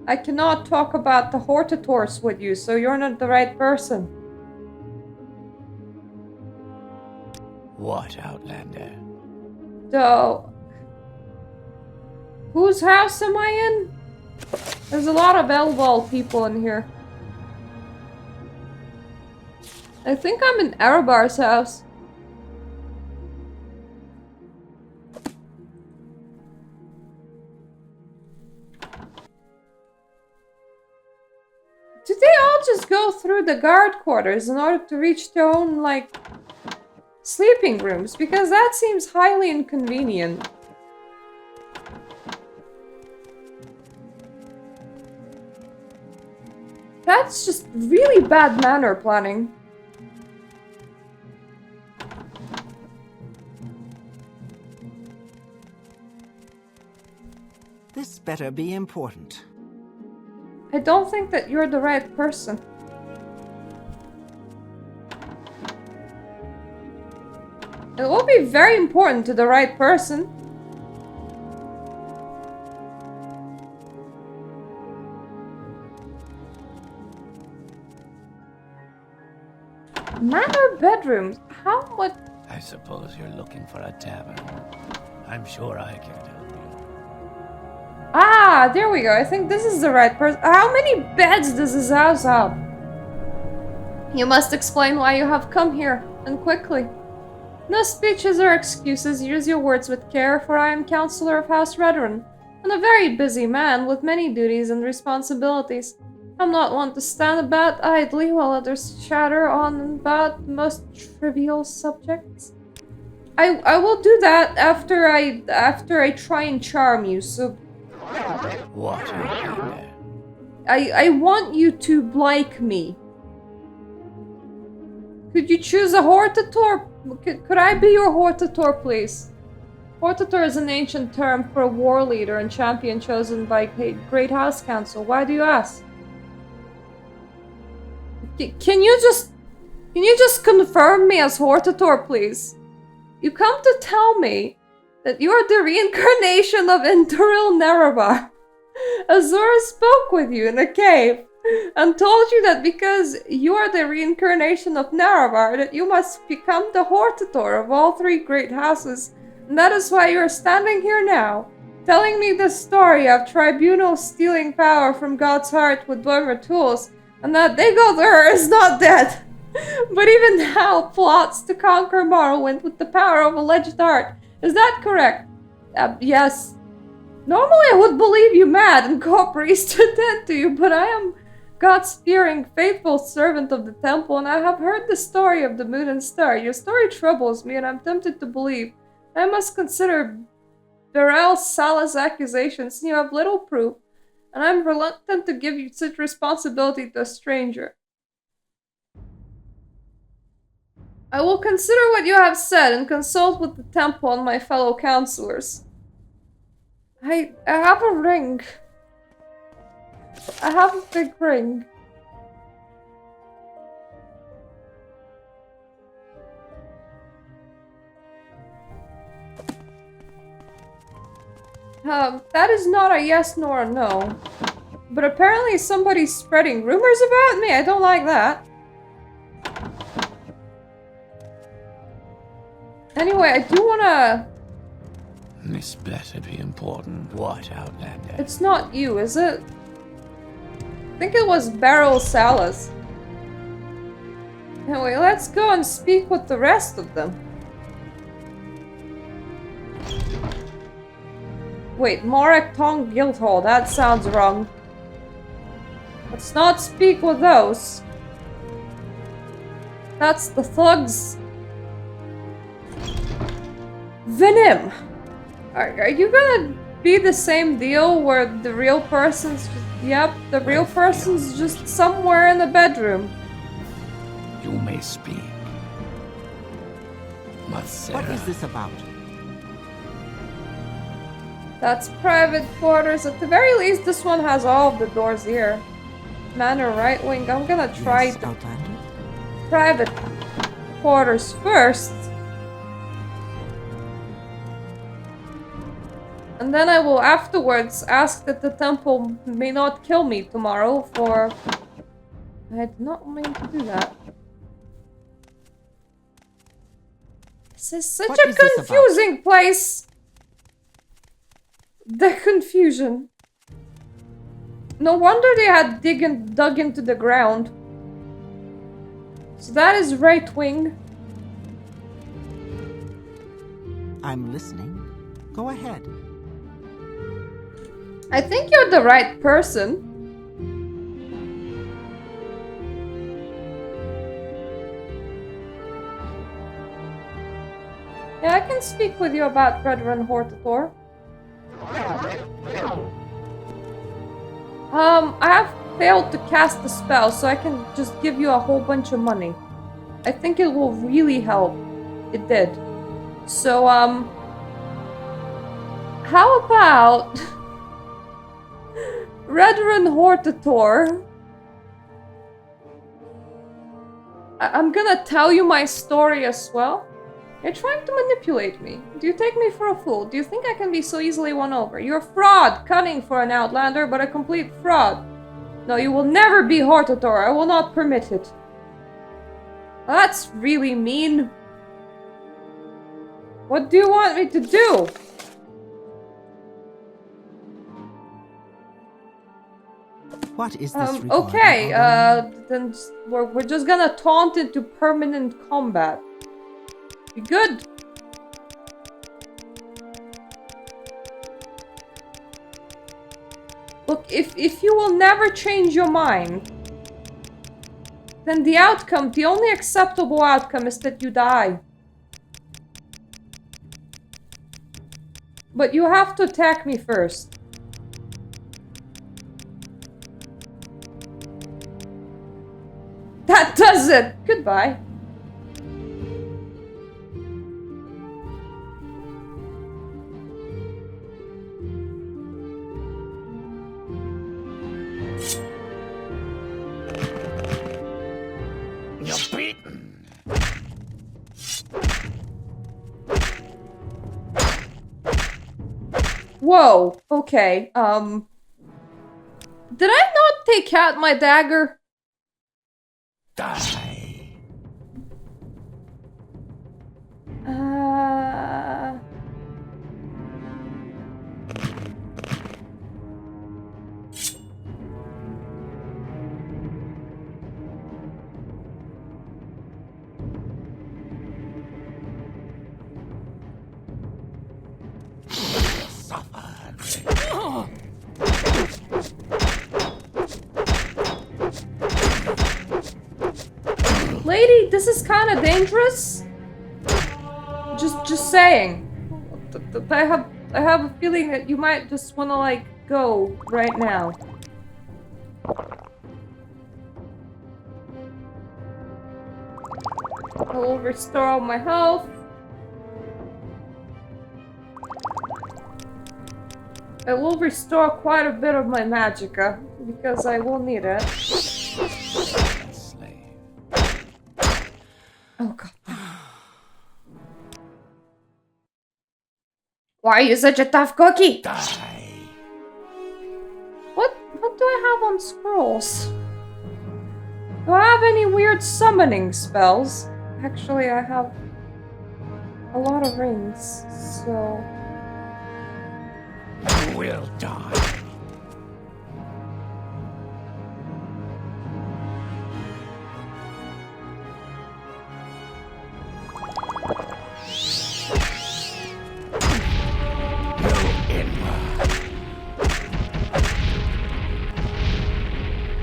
I cannot talk about the Hortators with you, so you're not the right person. What, Outlander? So... Whose house am I in? There's a lot of Elwall people in here. I think I'm in Arabar's house. Do they all just go through the guard quarters in order to reach their own, like, sleeping rooms? Because that seems highly inconvenient. That's just really bad manner planning. This better be important. I don't think that you're the right person. It will be very important to the right person. Manor bedrooms? How much? I suppose you're looking for a tavern. I'm sure I can't help you. Ah, there we go. I think this is the right person. How many beds does this house have? You must explain why you have come here, and quickly. No speeches or excuses. Use your words with care, for I am Counselor of House Redron, and a very busy man with many duties and responsibilities. I'm not one to stand about idly while others chatter on about the most trivial subjects. I will do that after I try and charm you. So What, Outlander? I want you to like me. Could you choose a Hortator? Could I be your Hortator, please? Hortator is an ancient term for a war leader and champion chosen by a great house council. Why do you ask? Can you just confirm me as Hortator, please? You come to tell me that you are the reincarnation of Intoril Nerevar. Azura spoke with you in a cave and told you that because you are the reincarnation of Nerevar, that you must become the Hortator of all three great houses, and that is why you are standing here now, telling me the story of tribunals stealing power from God's heart with clever tools, and that Digother is not dead, but even now plots to conquer Morrowind with the power of alleged art. Is that correct? Yes. Normally I would believe you mad and call priest to attend to you, but I am God's fearing, faithful servant of the temple, and I have heard the story of the moon and star. Your story troubles me, and I'm tempted to believe. I must consider Beryl Sala's accusations, and you have little proof, and I'm reluctant to give you such responsibility to a stranger. I will consider what you have said and consult with the temple and my fellow counselors. I have a ring. I have a big ring. That is not a yes nor a no. But apparently somebody's spreading rumors about me. I don't like that. Anyway, I do wanna... This better be important. What, Outlander? It's not you, is it? I think it was Beryl Salas. Anyway, let's go and speak with the rest of them. Wait, Morek Tong Guildhall, that sounds wrong. Let's not speak with those. That's the thugs. Venom! Are you gonna be the same deal where the real person's just... Yep, the real person's just somewhere in the bedroom. You may speak. Masera. What is this about? That's private quarters. At the very least, this one has all of the doors here. Manor right wing. I'm gonna try Yes, the Outlander? private quarters first. And then I will afterwards ask that the temple may not kill me tomorrow for... I did not mean to do that. This is such What a is this about? confusing place! The confusion. No wonder they had dug into the ground. So that is right wing. I'm listening. Go ahead. I think you're the right person. Yeah, I can speak with you about Brethren Hortator. I have failed to cast the spell, so I can just give you a whole bunch of money. I think it will really help. It did. So, how about Brethren Hortator? I'm gonna tell you my story as well. You're trying to manipulate me. Do you take me for a fool? Do you think I can be so easily won over? You're a fraud, cunning for an outlander, but a complete fraud. No, you will never be Hortator. I will not permit it. That's really mean. What do you want me to do? What is this regarding, okay, Elder? then we're just gonna taunt into permanent combat. Be good. Look, if you will never change your mind, then the outcome, the only acceptable outcome is that you die. But you have to attack me first. That does it! Goodbye. You're beaten. Whoa, okay, did I not take out my dagger? Die. Lady, this is kind of dangerous. Just saying. I have a feeling that you might just want to like go right now. I will restore all my health. I will restore quite a bit of my magicka because I will need it. Oh god. Why are you such a tough cookie? Die. What do I have on scrolls? Do I have any weird summoning spells? Actually, I have a lot of rings, so... You will die.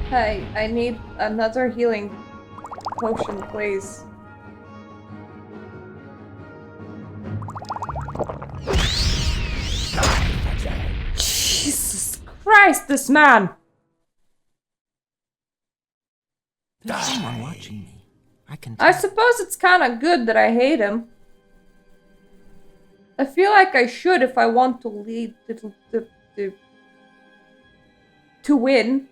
Hey, I need another healing potion, please. Jesus Christ, this man! There's someone watching me. I can I tell. suppose it's kind of good that I hate him. I feel like I should if I want to lead to win.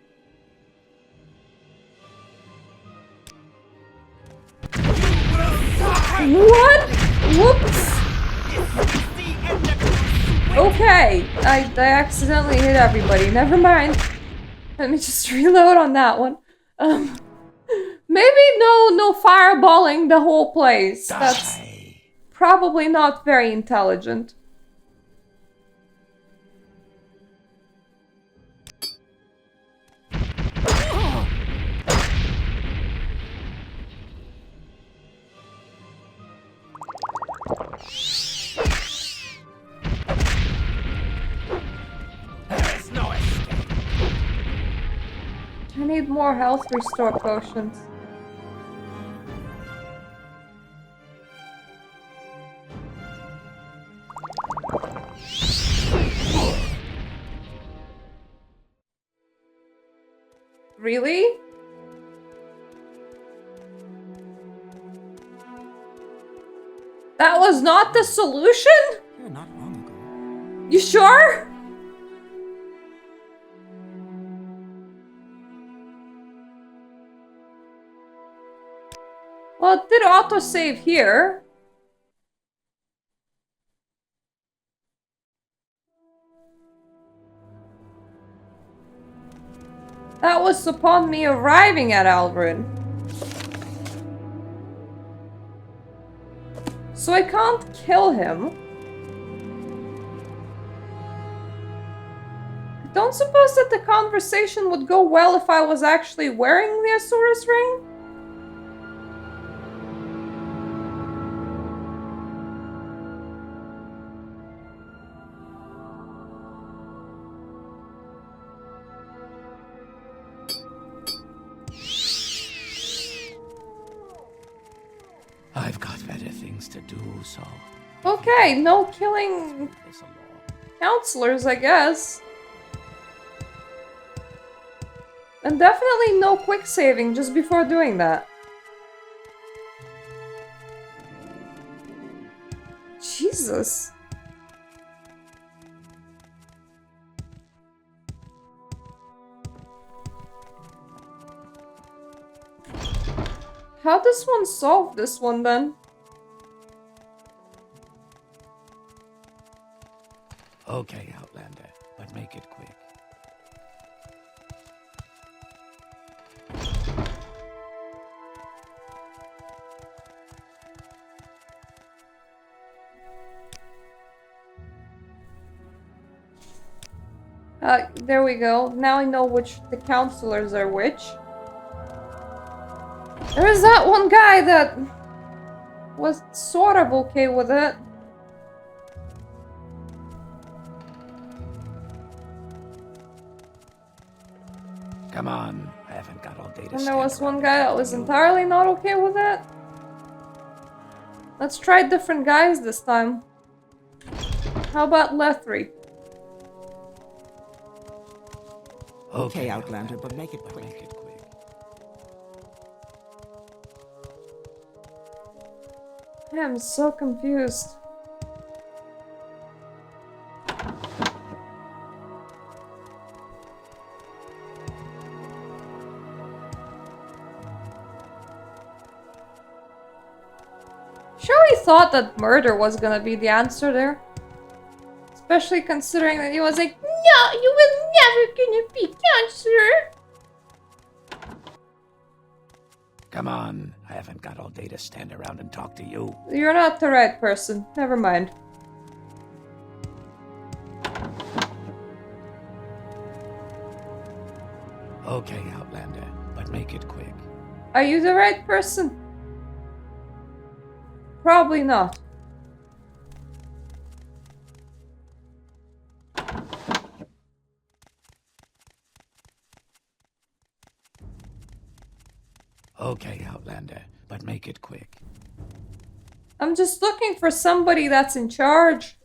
What? Whoops. Okay, I accidentally hit everybody. Never mind. Let me just reload on that one. Maybe no fireballing the whole place. That's probably not very intelligent. I need more health restore potions. Really? That was not the solution? Yeah, not long ago. You sure? Well, it did autosave here. That was upon me arriving at Alvrin. So I can't kill him. I don't suppose that the conversation would go well if I was actually wearing the Azura's ring? I've got better things to do, so Okay, no killing this along. counselors, I guess. And definitely no quick saving just before doing that. Jesus. How does one solve this one then? Okay, Outlander, but make it quick. There we go. Now I know which the counselors are which. There is that one guy that was sort of okay with it. Come on, I haven't got all day to And there stand was one around guy that and was talk to you. entirely not okay with it. Let's try different guys this time. How about Lethri? Okay, Outlander, but make it but quick. make it quick. I am so confused. Sure, he thought that murder was gonna be the answer there. Especially considering that he was like, no, you will never gonna be counselor. Come on, I haven't got all day to stand around and talk to you. You're not the right person. Never mind. Okay, Outlander, but make it quick. Are you the right person? Probably not. Okay, Outlander, but make it quick. I'm just looking for somebody that's in charge.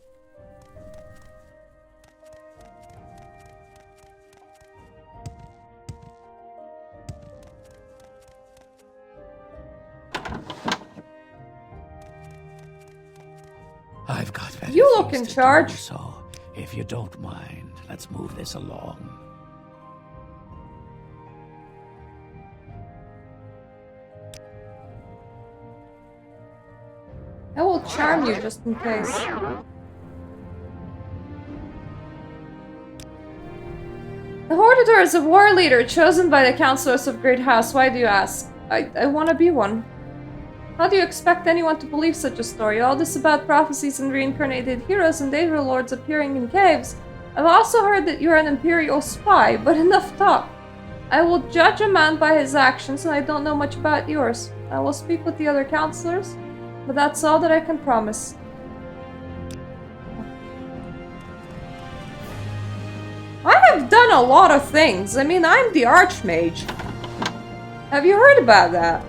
I've got better You look things in to charge. do, so if you don't mind, let's move this along. I will charm you just in case. is a war leader chosen by the councilors of Great House. Why do you ask? I want to be one. How do you expect anyone to believe such a story? All this about prophecies and reincarnated heroes and Daedra lords appearing in caves. I've also heard that you're an Imperial spy, but enough talk. I will judge a man by his actions, and I don't know much about yours. I will speak with the other counselors, but that's all that I can promise. I have done a lot of things. I mean, I'm the Archmage. Have you heard about that?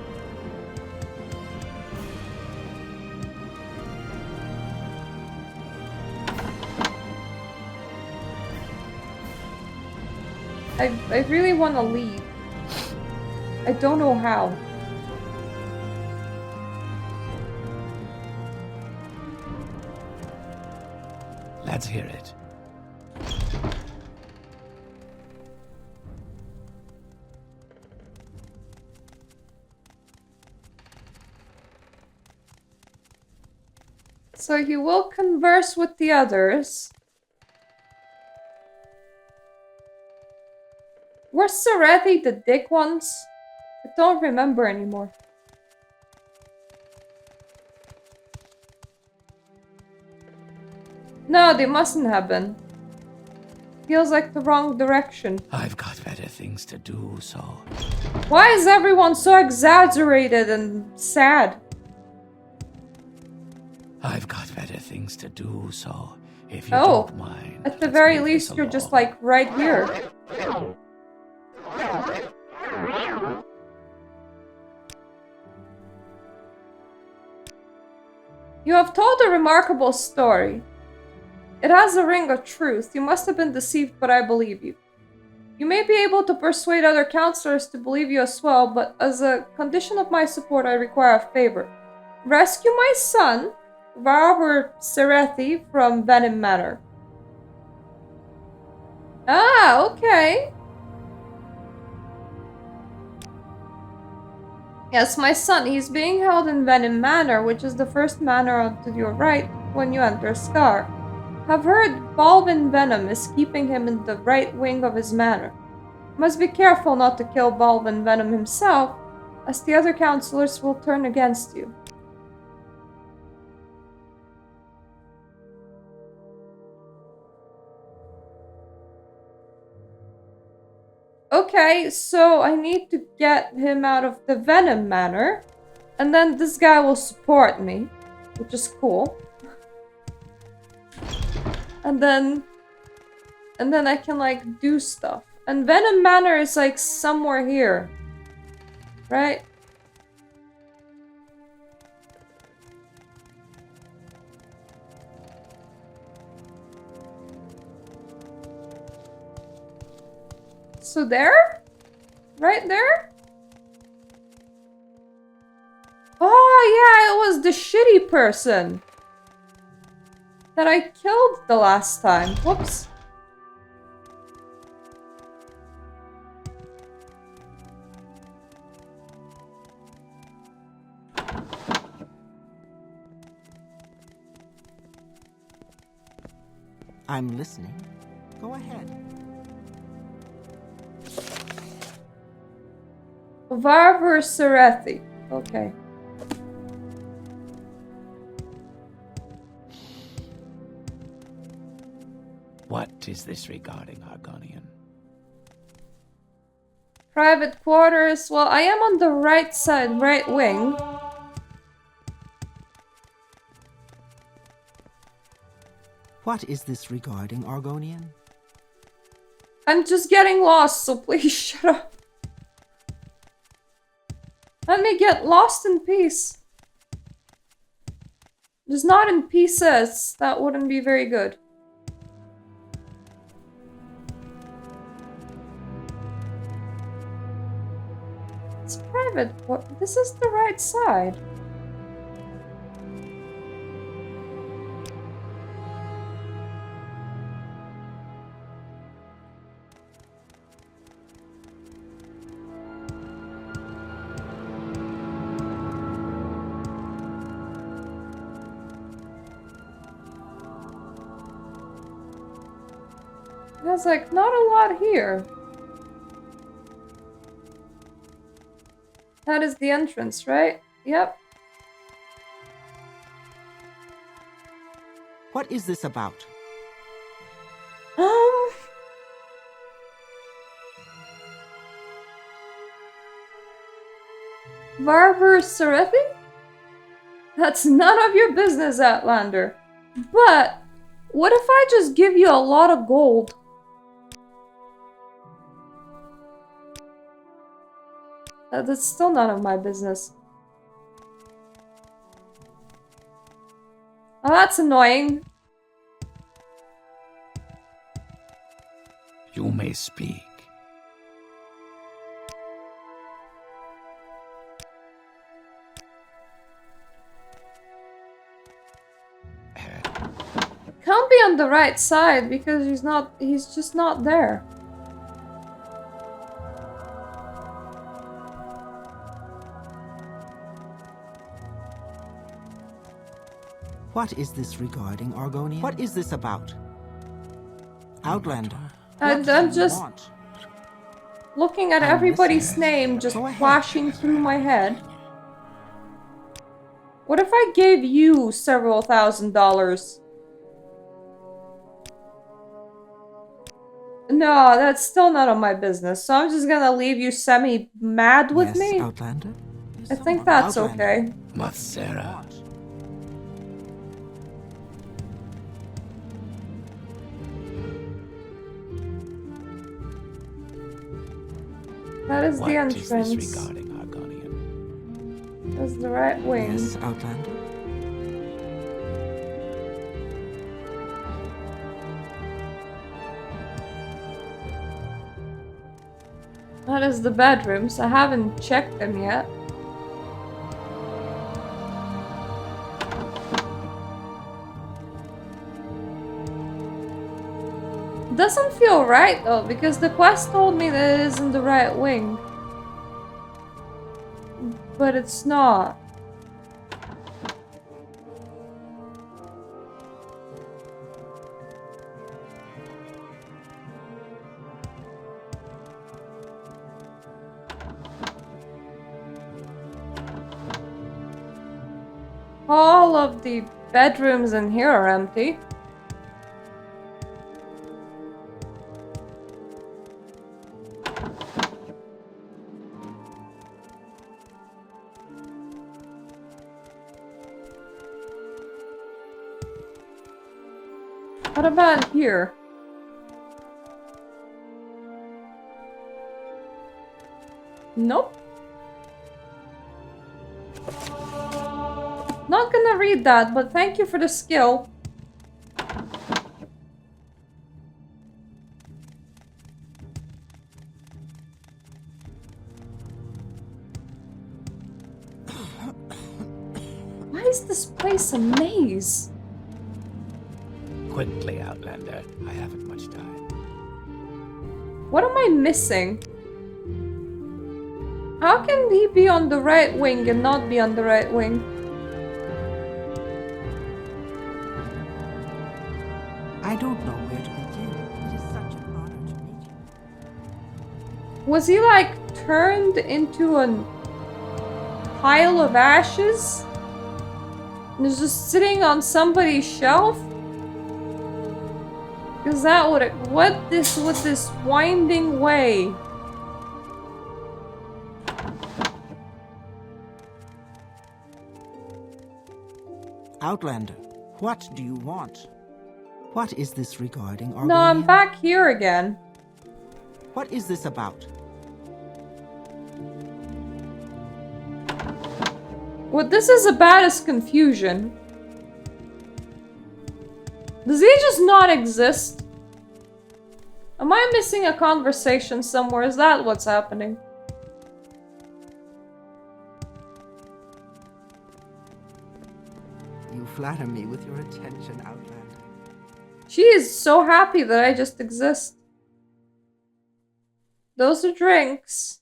I really want to leave. I don't know how. Let's hear it. So you will converse with the others. Were Serethi the dick ones? I don't remember anymore. No, they mustn't have been. Feels like the wrong direction. I've got better things to do, so... Why is everyone so exaggerated and sad? I've got better things to do, so if you Oh, don't mind... at the let's very move least, this you're just along. like right here. You have told a remarkable story. It has a ring of truth. You must have been deceived, but I believe you. You may be able to persuade other counselors to believe you as well, but as a condition of my support, I require a favor. Rescue my son, Varber Serethi, from Venom Manor. Ah, okay. Yes, my son. He's being held in Venom Manor, which is the first manor to your right when you enter Scar. I've heard Balvin Venom is keeping him in the right wing of his manor. Must be careful not to kill Balvin Venom himself, as the other counselors will turn against you. Okay, so I need to get him out of the Venom Manor, and then this guy will support me, which is cool. And then I can like do stuff. And Venom Manor is like somewhere here, right? So there? Right there? Oh yeah, it was the shitty person that I killed the last time. Whoops. I'm listening. Go ahead. Varver Serethi. Okay. What is this regarding, Argonian? Private quarters. Well, I am on the right side, right wing. What is this regarding, Argonian? I'm just getting lost, so please shut up. Let me get lost in peace. Just not in pieces. That wouldn't be very good. It's private. What? This is the right side. There's like not a lot here. That is the entrance, right? Yep. What is this about? Um... Barber Serethi? That's none of your business, Outlander. But, what if I just give you a lot of gold? That's still none of my business. Oh, that's annoying. You may speak. Can't be on the right side because he's just not there. What is this regarding, Argonian? What is this about? Outlander. And what I'm do you just want? looking at I'm everybody's listening. name just Go ahead. flashing through my head. What if I gave you several $1,000s? No, that's still none of my business, so I'm just gonna leave you semi-mad with Yes, me. Outlander? I think that's Outlander. okay. Mathera. That is the What is this entrance. regarding, Argonian? That's the right wing. Yes, Outlander? That is the bedrooms. I haven't checked them yet. Doesn't feel right though, because the quest told me that it is in the right wing. But it's not. All of the bedrooms in here are empty. What about here? Nope. Not gonna read that, but thank you for the skill. Why is this place a maze? Quickly, Outlander. I haven't much time. What am I missing? How can he be on the right wing and not be on the right wing? I don't know where to begin. It is such an honor to meet you. Was he like turned into a pile of ashes? And is just sitting on somebody's shelf? Is that what it... What this with this winding way? Outlander, what do you want? What is this regarding, Argonian? No, I'm back here again. What is this about? What this is about is confusion. Does he just not exist? Am I missing a conversation somewhere? Is that what's happening? You flatter me with your attention, Outlander. She is so happy that I just exist. Those are drinks.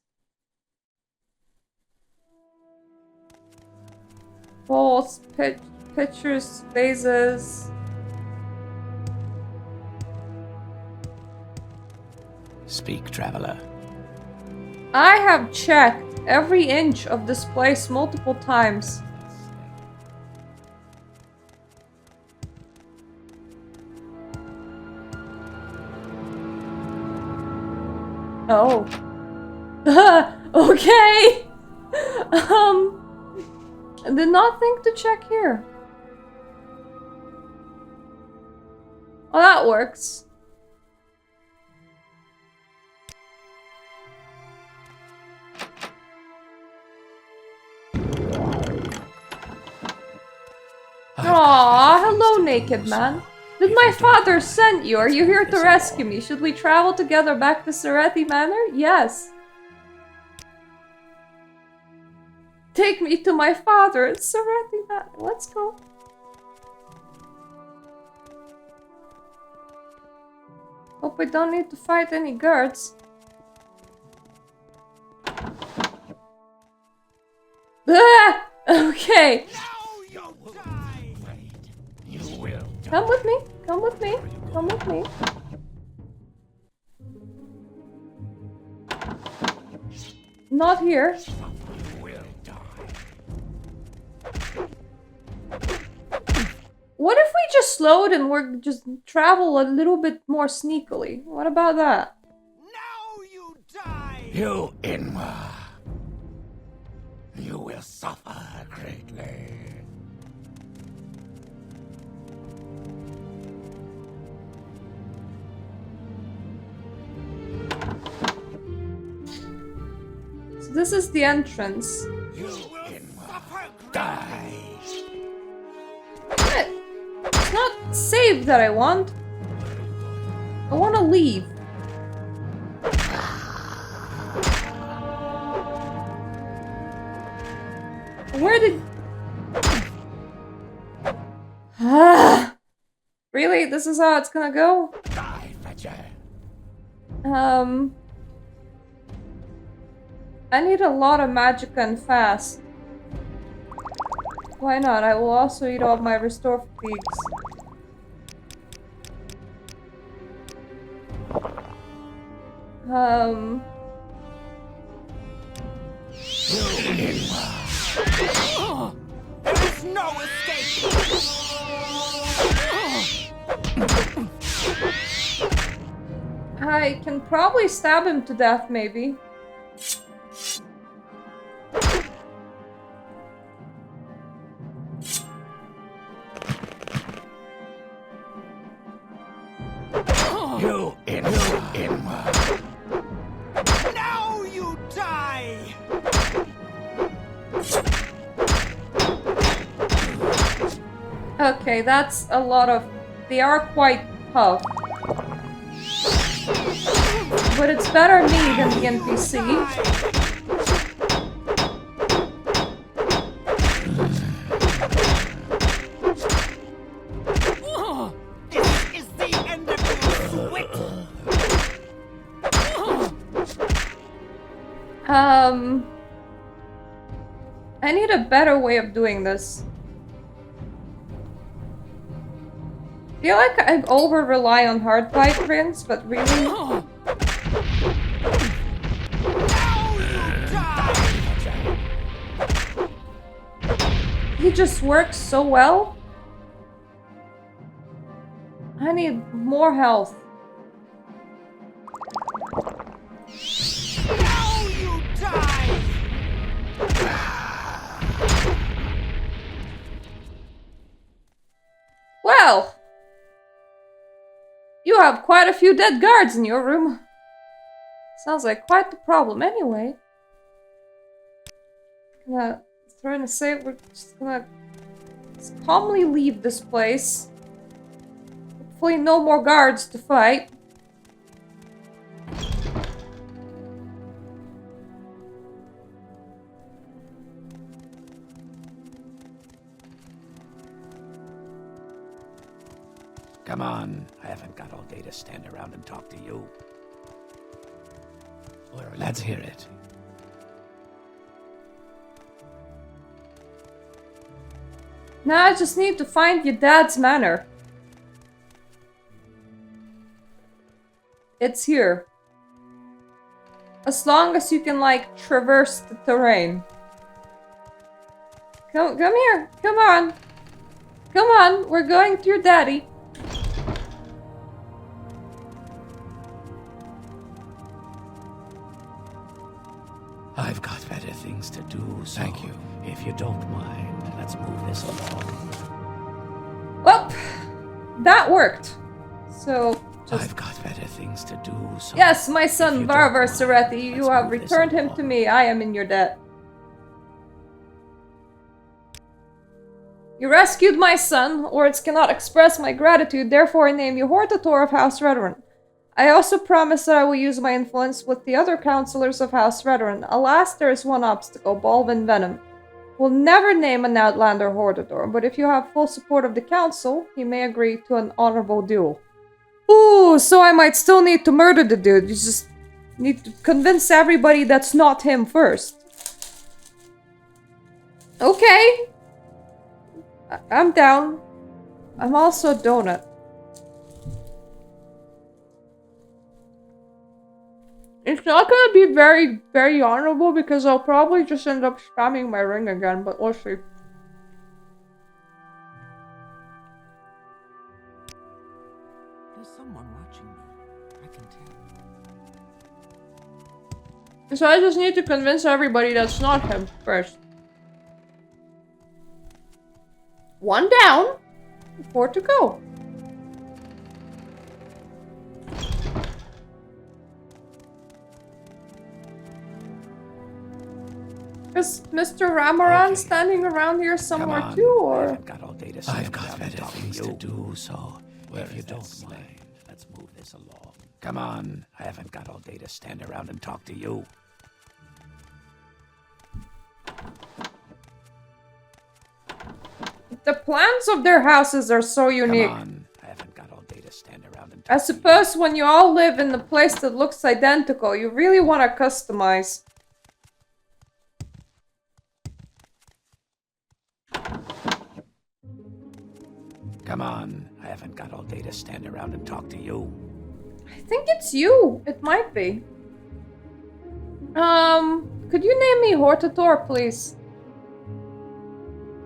Bowls, pitchers, vases. Speak, traveler. I have checked every inch of this place multiple times. Oh. Okay! I did not think to check here. Oh, that works. Aww, hello, naked man. Did my father send you? Are you here to rescue me? Should we travel together back to Serethi Manor? Yes. Take me to my father at Serethi Manor. Let's go. Hope I don't need to fight any guards. Ah! Okay. Come with me. Come with me. Come with me. Not here. What if we just slowed and we're just travel a little bit more sneakily? What about that? Now you die! You Inma! You will suffer greatly. So this is the entrance. You Inma! Die! What? It's not save that I want. I want to leave. Where did... Ah! Really? This is how it's gonna go? Die, Fetcher! I need a lot of magicka and fast. Why not? I will also eat all my restore fatigues. There is no escape! I can probably stab him to death, maybe. You Inma! Now you die! Okay, that's a lot of... They are quite tough. But it's better me than the NPC. This is the end of your wit! I need a better way of doing this. I feel like I over-rely on hardpipe prints, but really... He just works so well. I need more health. Now you die! Well, you have quite a few dead guards in your room. Sounds like quite the problem anyway. Gonna throw in a save. We're just gonna calmly leave this place. Hopefully no more guards to fight. Come on, I haven't got all day to stand around and talk to you. Let's hear it. Now I just need to find your dad's manor. It's here. As long as you can, like, traverse the terrain. Come here. Come on. Come on. We're going to your daddy. I've got better things to do, so thank you. If you don't mind, let's move this along. Well, that worked. So, I've got better things to do, so... Yes, my son, Varvar Serethi, you have returned him to me. I am in your debt. You rescued my son. Words cannot express my gratitude, therefore I name you Hortator of House Redoran. I also promise that I will use my influence with the other counselors of House Redoran. Alas, there is one obstacle, Balvin Venom. We'll never name an outlander Hortator, but if you have full support of the council, he may agree to an honorable duel. Ooh, so I might still need to murder the dude. You just need to convince everybody that's not him first. Okay. I'm down. I'm also a donut. It's not gonna be very, very honorable because I'll probably just end up spamming my ring again, but we'll see. There's someone watching me. I can tell. So I just need to convince everybody that's not him first. 1 down, 4 to go. Is Mr. Ramaran standing around here somewhere too, or? I've got better things to do, so if you don't mind, let's move this along. Come on, I haven't got all day to stand around and talk to you. The plans of their houses are so unique. Come on, I haven't got all day to stand around and talk I suppose when you all live in a place that looks identical, you really want to customize. Come on, I haven't got all day to stand around and talk to you. I think it's you. It might be. Could you name me Hortator, please?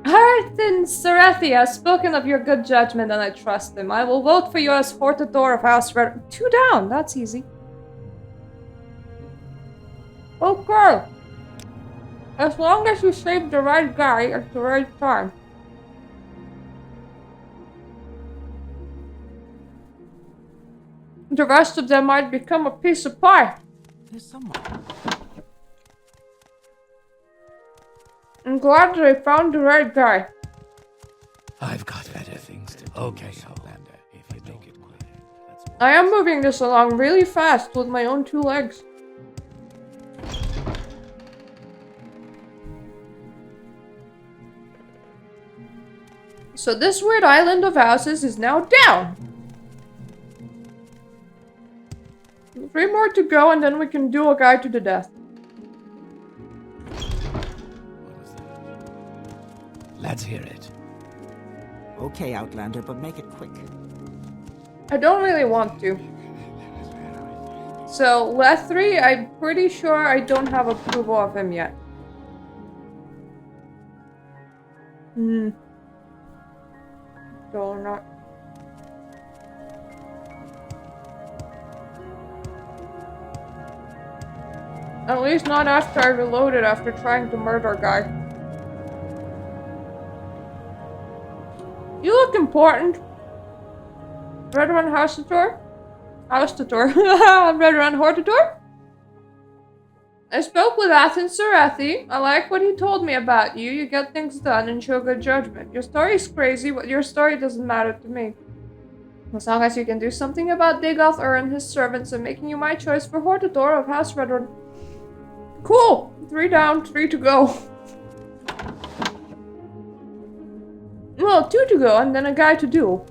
Harthin Serethi has spoken of your good judgment and I trust him. I will vote for you as Hortator of House Red. 2 down, that's easy. Okay. As long as you save the right guy at the right time. The rest of them might become a piece of pie. There's someone. I'm glad they found the right guy. I've got better things to do. Okay, Outlander, if you don't mind. I am moving this along really fast with my own 2 legs. So this weird island of houses is now down. 3 more to go and then we can duel a guy to the death. Let's hear it. Okay, Outlander, but make it quick. I don't really want to. So, Lethri, I'm pretty sure I don't have approval of him yet. Still not. At least not after I reloaded after trying to murder a guy. You look important. Red Run Hortator? Red Run Hortator? I spoke with Athen Serethi. I like what he told me about you. You get things done and show good judgment. Your story's crazy, but your story doesn't matter to me. As long as you can do something about Digoth and his servants, I'm making you my choice for Hortator of House Redwood. Cool! 3 down, 3 to go. Well, 2 to go, and then a guy to duel.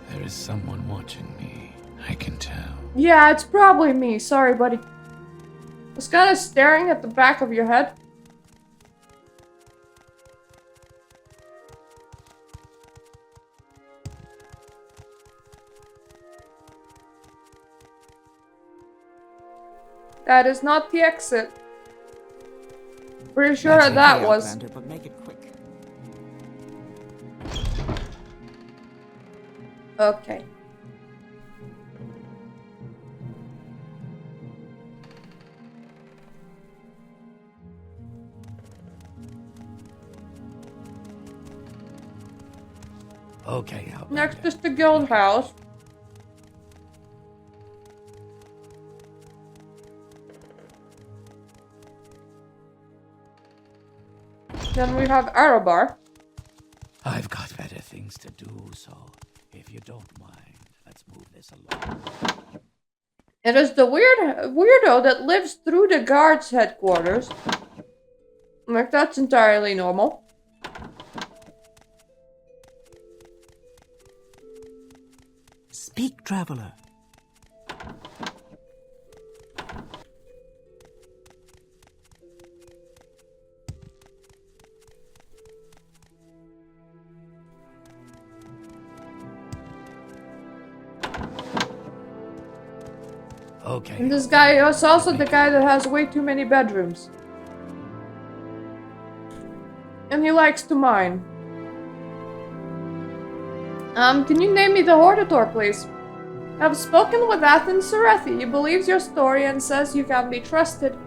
There is someone watching me. I can tell. Yeah, it's probably me. Sorry, buddy. I was kind of staring at the back of your head. That is not the exit. Pretty sure That's that okay, was. Outlander, but make it quick. Okay. Okay, Outlander. Next is the guild house. Then we have Arabar. I've got better things to do, so if you don't mind, let's move this along. It is the weirdo that lives through the guards' headquarters. Like, that's entirely normal. Speak, traveler. Okay. And this guy is also the guy that has way too many bedrooms. And he likes to mine. Can you name me the Hortator, please? I've spoken with Athens Serethi. He believes your story and says you can be trusted.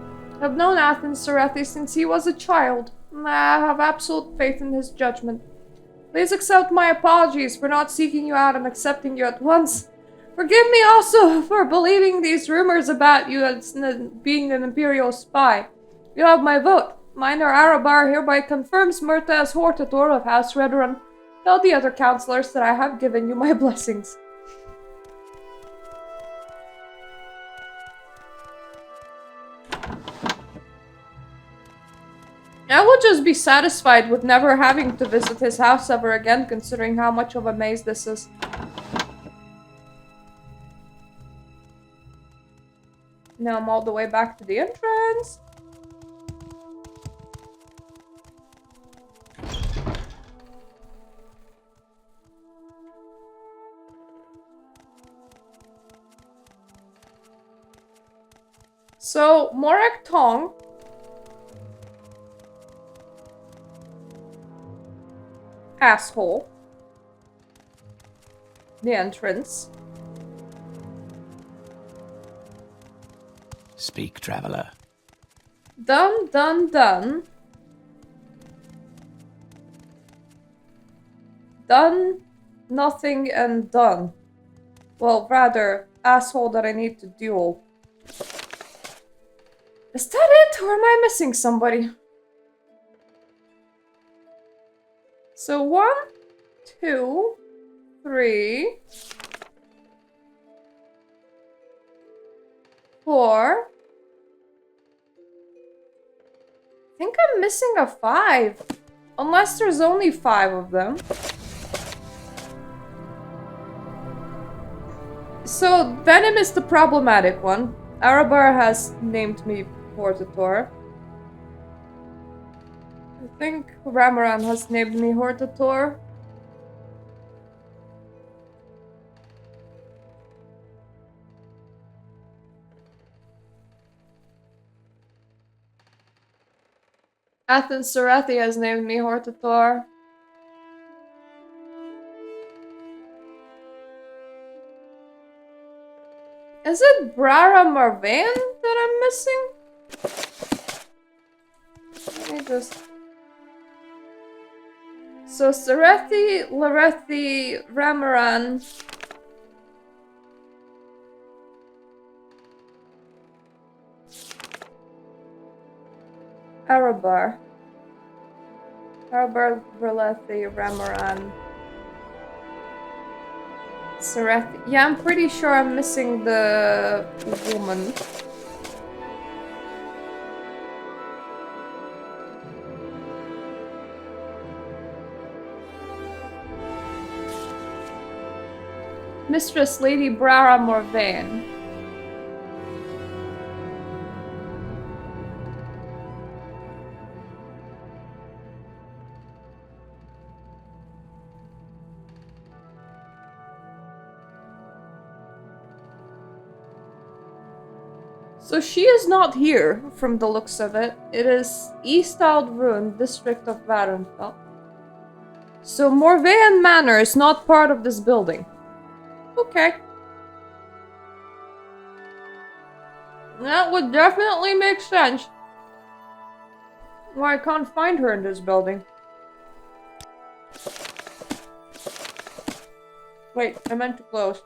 I've known Athens Serethi since he was a child. I have absolute faith in his judgment. Please accept my apologies for not seeking you out and accepting you at once. Forgive me also for believing these rumors about you as being an Imperial spy. You have my vote. Minor Arabar hereby confirms Myrta as Hortator of House Redrun. Tell the other counselors that I have given you my blessings. I will just be satisfied with never having to visit his house ever again, considering how much of a maze this is. Now I'm all the way back to the entrance. So, Morak Tong asshole. The entrance. Speak, traveler. Done, done, done. Done, nothing, and done. Well, rather, asshole that I need to duel. Is that it, or am I missing somebody? So 1, 2, 3, 4. I think I'm missing a 5. Unless there's only 5 of them. So, Venom is the problematic one. Arabar has named me Hortator. I think Ramaran has named me Hortator. Athens Serethi has named me Hortator. Is it Brara Marvan that I'm missing? Let me just... So Serethi, Larethi, Ramaran... Arabar. Arabar, Ralethi, Ramaran... Serethi. Yeah, I'm pretty sure I'm missing the woman. Mistress Lady Brara Morvain. So she is not here, from the looks of it. It is East Aldrun, district of Varenfell. So Morvean Manor is not part of this building. Okay. That would definitely make sense. Why I can't find her in this building. Wait, I meant to close.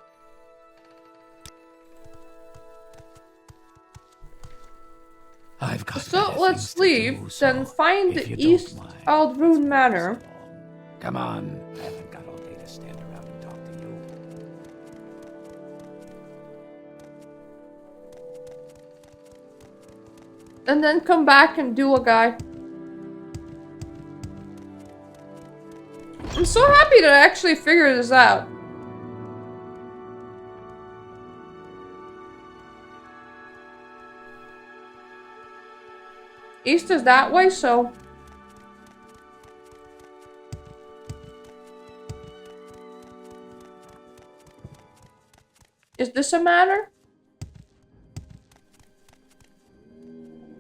I've got So better let's things to leave, do, so then find if you East don't mind, Aldrun let's Manor. move this along. Come on, I haven't got all day to stand around and talk to you. And then come back and do a guy. I'm so happy that I actually figured this out. East is that way, so... Is this a manor?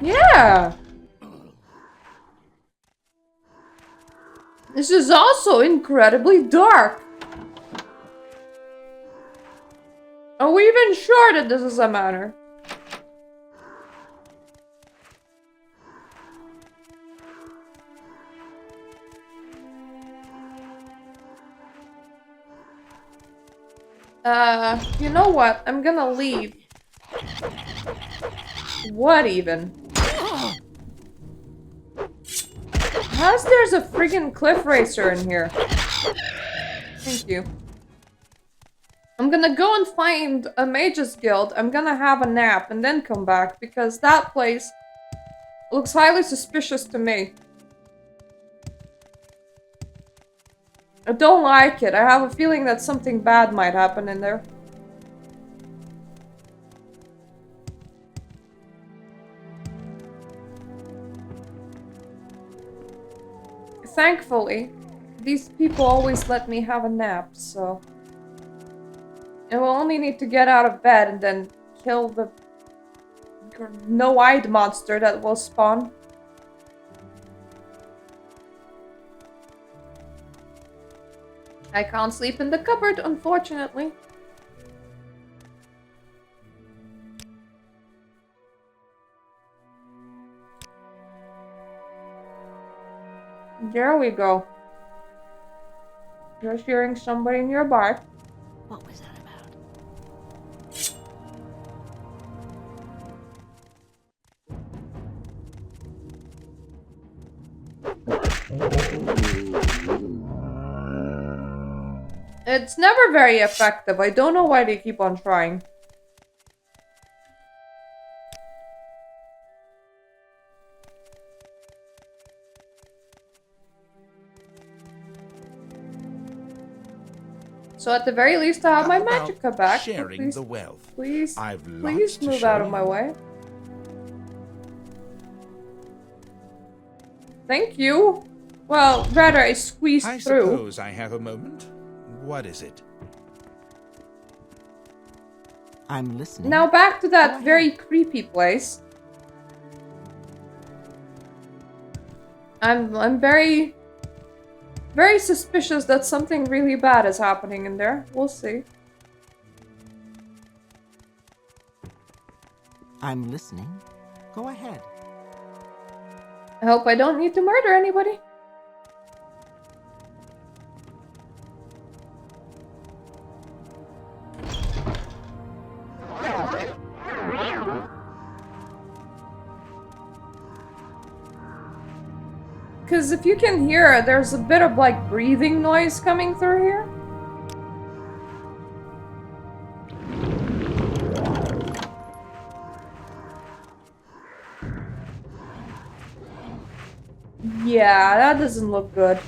Yeah! This is also incredibly dark. Are we even sure that this is a manor? You know what? I'm gonna leave. What even? How's there's a friggin' cliff racer in here? Thank you. I'm gonna go and find a mage's guild. I'm gonna have a nap and then come back because that place looks highly suspicious to me. I don't like it. I have a feeling that something bad might happen in there. Thankfully, these people always let me have a nap, so... I will only need to get out of bed and then kill the... no-eyed monster that will spawn. I can't sleep in the cupboard, unfortunately. There we go. Just hearing somebody nearby. What was that about? It's never very effective. I don't know why they keep on trying. So at the very least, I have my How about magicka back. sharing Please, the wealth. please, I've lots please to move show out of you. my way. Thank you. Well, rather, I squeezed I through. suppose I have a moment. What is it? I'm listening. Now back to that ahead. very creepy place. I'm very suspicious that something really bad is happening in there. We'll see. I'm listening. Go ahead. I hope I don't need to murder anybody. Because if you can hear, there's a bit of like breathing noise coming through here. Yeah, that doesn't look good.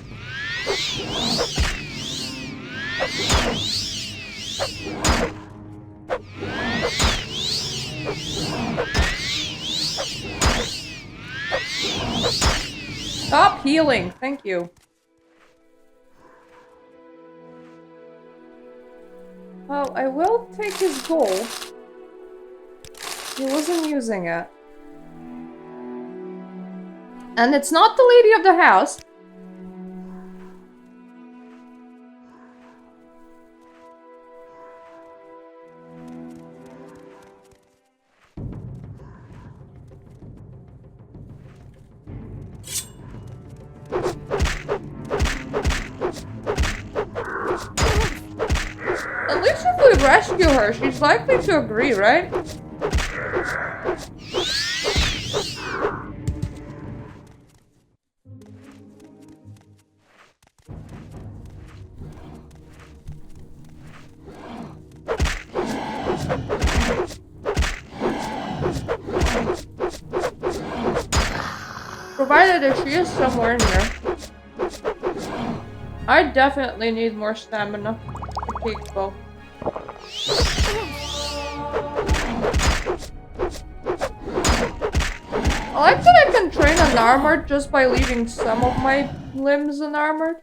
Stop healing, thank you. Well, I will take his gold. He wasn't using it. And it's not the lady of the house. At least if we rescue her, she's likely to agree, right? Provided that she is somewhere in here. I definitely need more stamina to keep both. I like that I can train unarmored just by leaving some of my limbs unarmored.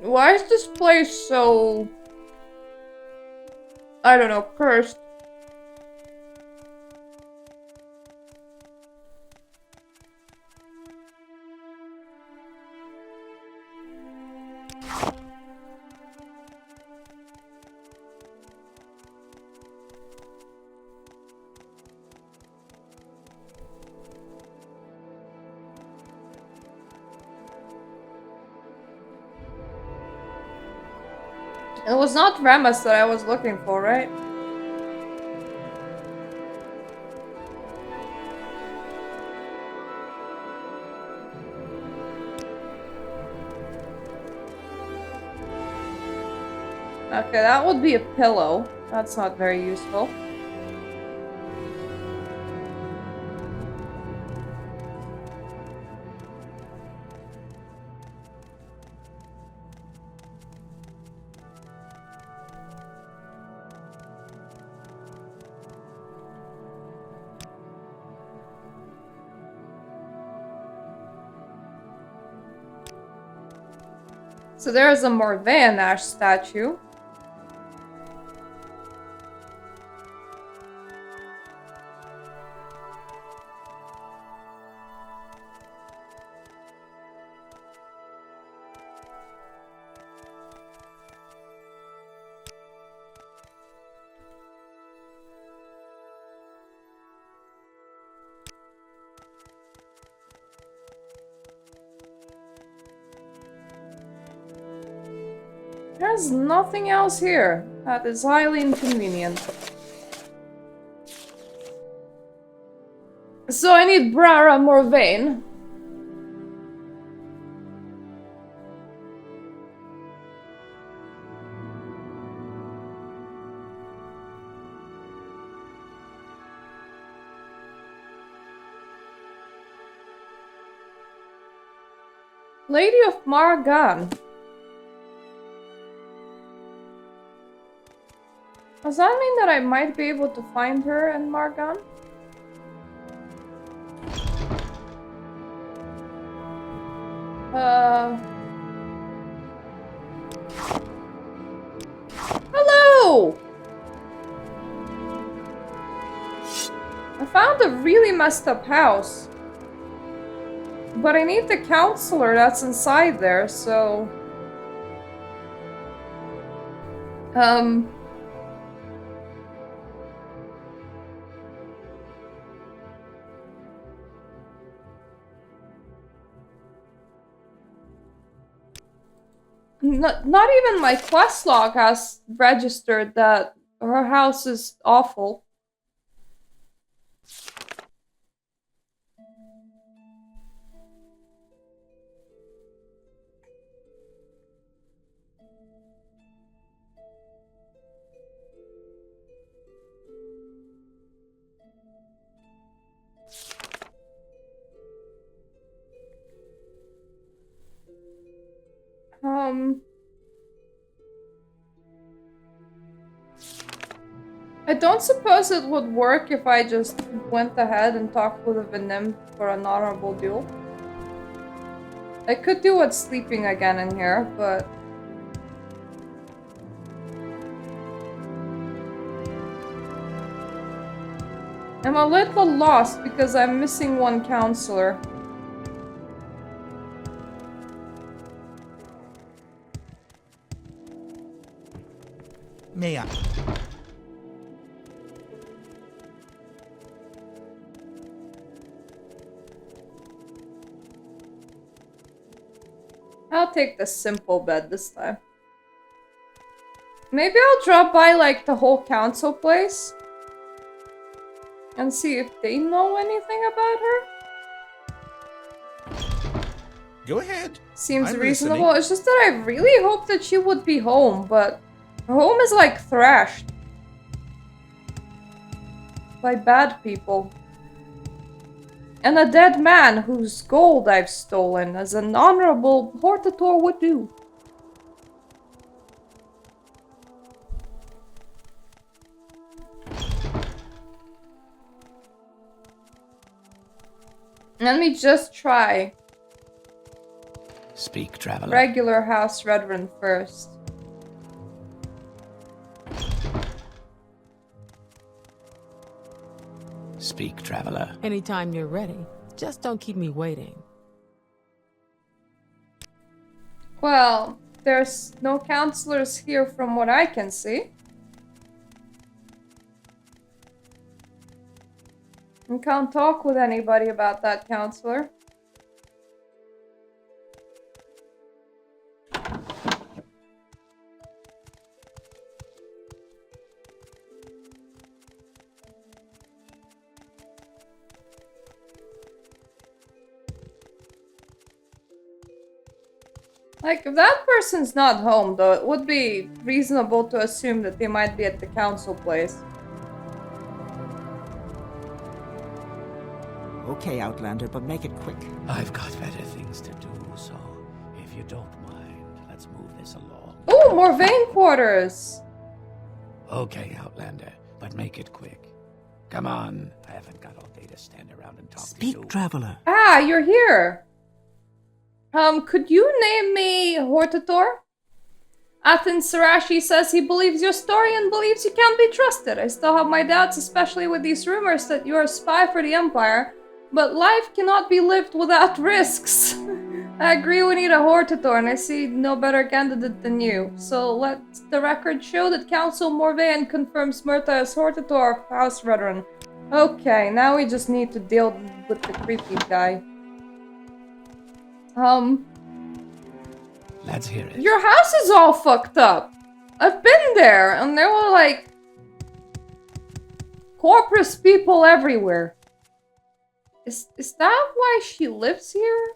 Why is this place so... I don't know, cursed? It was not Remus that I was looking for, right? Okay, that would be a pillow. That's not very useful. So there's a Morvain Ash statue. There's nothing else here. That is highly inconvenient. So I need Brara Morvain. Lady of Margan. Does that mean that I might be able to find her in Margan? Hello! I found a really messed up house. But I need the counselor that's inside there, so... Not even my quest log has registered that her house is awful. I don't suppose it would work if I just went ahead and talked with a Venim for an honorable duel. I could do with sleeping again in here, but... I'm a little lost because I'm missing one counselor. May I? I'll take the simple bed this time. Maybe I'll drop by, like, the whole council place and see if they know anything about her. Go ahead. Seems I'm reasonable. listening. It's just that I really hope that she would be home, but her home is, like, thrashed by bad people. And a dead man whose gold I've stolen, as an honorable Hortator would do. Let me just try Speak, traveler. regular house Redrun first. Speak, traveler. Anytime you're ready. Just don't keep me waiting. Well, there's no counselors here from what I can see. I can't talk with anybody about that counselor. Like, if that person's not home, though, it would be reasonable to assume that they might be at the council place. Okay, Outlander, but make it quick. I've got better things to do, so if you don't mind, let's move this along. Ooh, more vein quarters! Okay, Outlander, but make it quick. Come on, I haven't got all day to stand around and talk to Speak, you. traveler. Ah, you're here! Could you name me Hortator? Athens Sarashi says he believes your story and believes you can't be trusted. I still have my doubts, especially with these rumors that you're a spy for the Empire. But life cannot be lived without risks. I agree we need a Hortator, and I see no better candidate than you. So let the record show that Council Morvain confirms Myrta as Hortator of House Redrun. Okay, now we just need to deal with the creepy guy. Let's hear it. Your house is all fucked up. I've been there, and there were, like, corpus people everywhere. Is that why she lives here?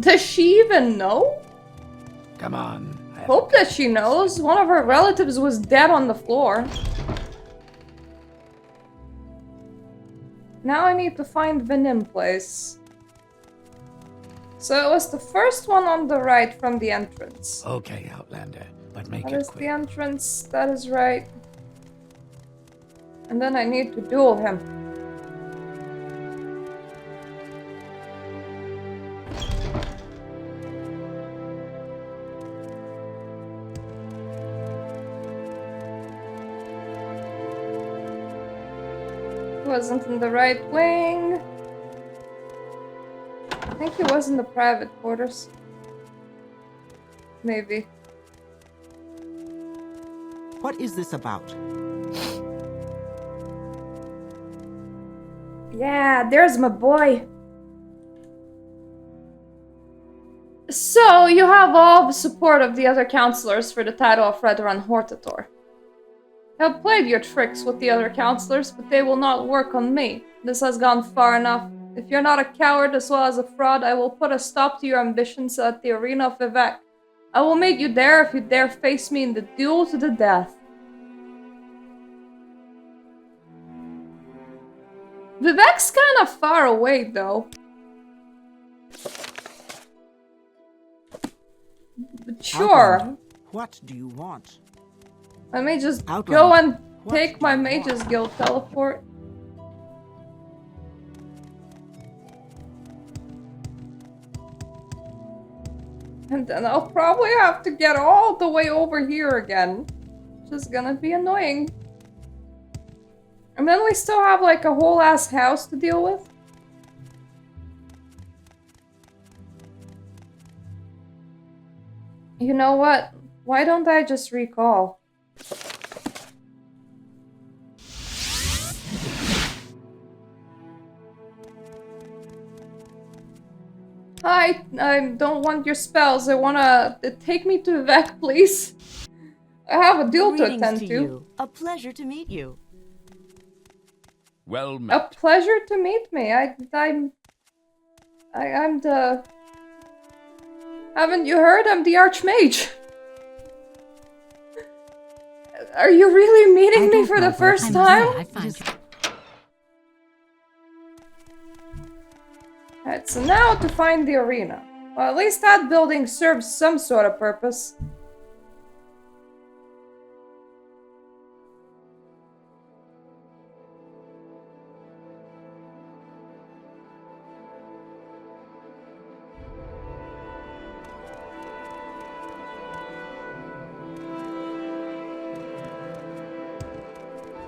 Does she even know? Come on. I Hope that she knows. One of her relatives was dead on the floor. Now I need to find Venim Place. So it was the first one on the right from the entrance. Okay, Outlander, but make That it is quick. the entrance, that is right. And then I need to duel him. Wasn't in the right wing. I think he was in the private quarters. Maybe. What is this about? Yeah, there's my boy. So, you have all the support of the other counselors for the title of Redrun Hortator. You have played your tricks with the other counselors, but they will not work on me. This has gone far enough. If you're not a coward as well as a fraud, I will put a stop to your ambitions at the arena of Vivek. I will make you dare if you dare face me in the duel to the death. Vivek's kind of far away, though. Sure. Outlander, what do you want? Let me just Outlander, go and what take do my you Mage's want? Guild teleport. And then I'll probably have to get all the way over here again. Which is gonna be annoying. And then we still have like a whole ass house to deal with. You know what? Why don't I just recall? Hi, I don't want your spells. I wanna take me to Vec, please. I have a deal to Greetings attend to to. you. A pleasure to meet you. Well A met. pleasure to meet me. I'm the... Haven't you heard? I'm the Archmage. Are you really meeting I me don't for know, the but first I'm time? I find Alright, so now to find the arena. Well, at least that building serves some sort of purpose.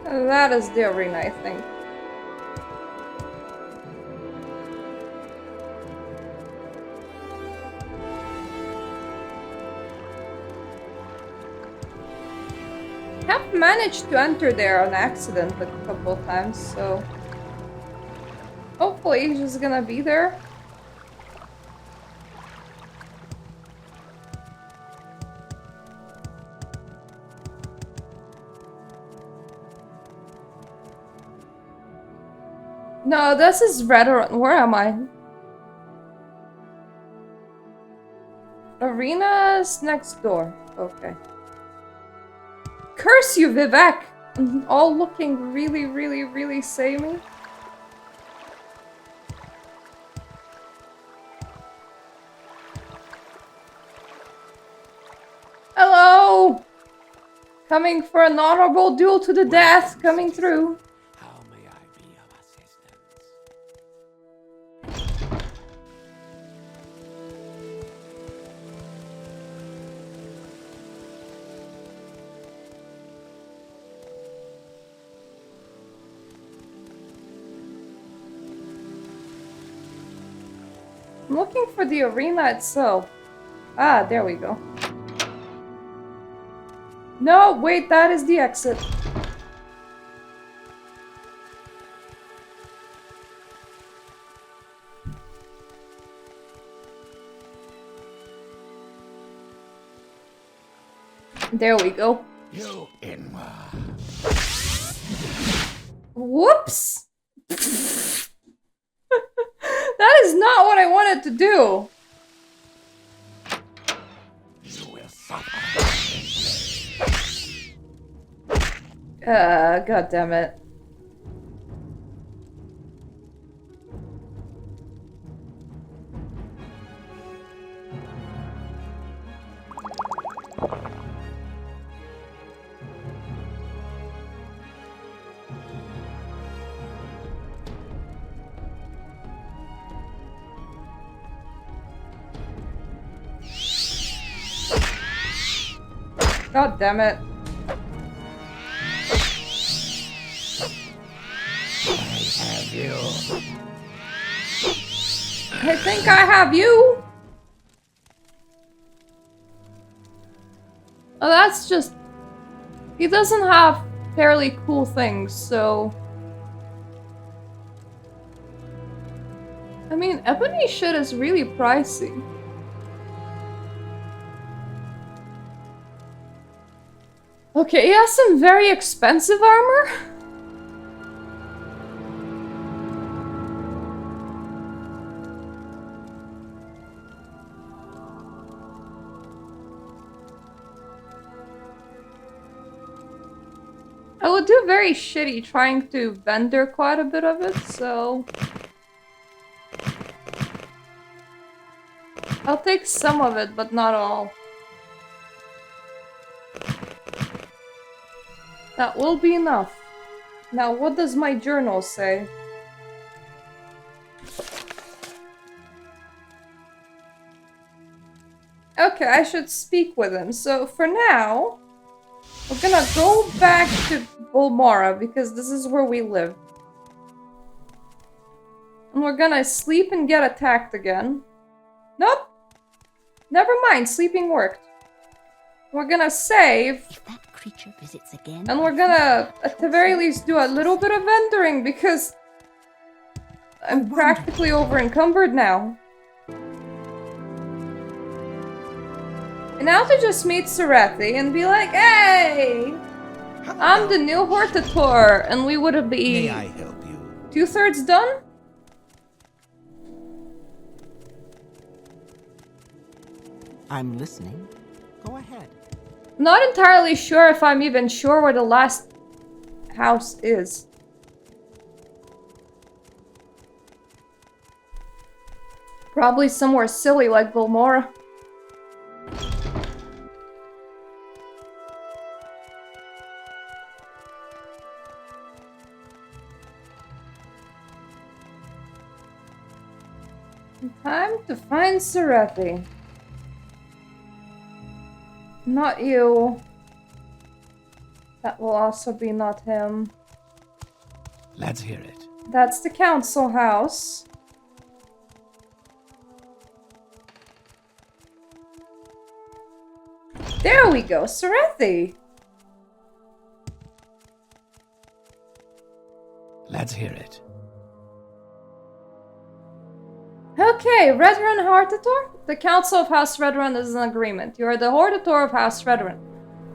That is the arena, I think. Have managed to enter there on accident a couple of times, so hopefully he's just gonna be there. No, this is Red. Where am I? Arena's next door. Okay. Curse you, Vivek! All looking really, really, really samey. Hello! Coming for an honorable duel to the death, coming through. How may I be of assistance? I'm looking for the arena itself. Ah, there we go. No, wait, that is the exit. There we go. You inward. Whoops! That is not what I wanted to do. You will suffer. God damn it. God damn it. Have you? I think I have you. Oh, that's just... He doesn't have fairly cool things, so... I mean, ebony shit is really pricey. Okay, he has some very expensive armor. I would do very shitty trying to vendor quite a bit of it, so... I'll take some of it, but not all. That will be enough. Now, what does my journal say? Okay, I should speak with him. So, for now, we're gonna go back to Bulmara, because this is where we live. And we're gonna sleep and get attacked again. Nope! Never mind, sleeping worked. We're gonna save. If that creature visits again, And we're gonna, at the very least, do a little bit of vendoring, because I'm practically over encumbered now. And now to just meet Serethi and be like, hey! I'm the new Hortator, and we would be May I help you? 2/3 done? I'm listening. Go ahead. Not entirely sure if I'm even sure where the last house is. Probably somewhere silly like Bulmora. Time to find Serethi. Not you. That will also be not him. Let's hear it. That's the council house. There we go, Serethi. Let's hear it. Okay, Redrun Hortator? The Council of House Redrun is in agreement. You are the Hortator of House Redrun.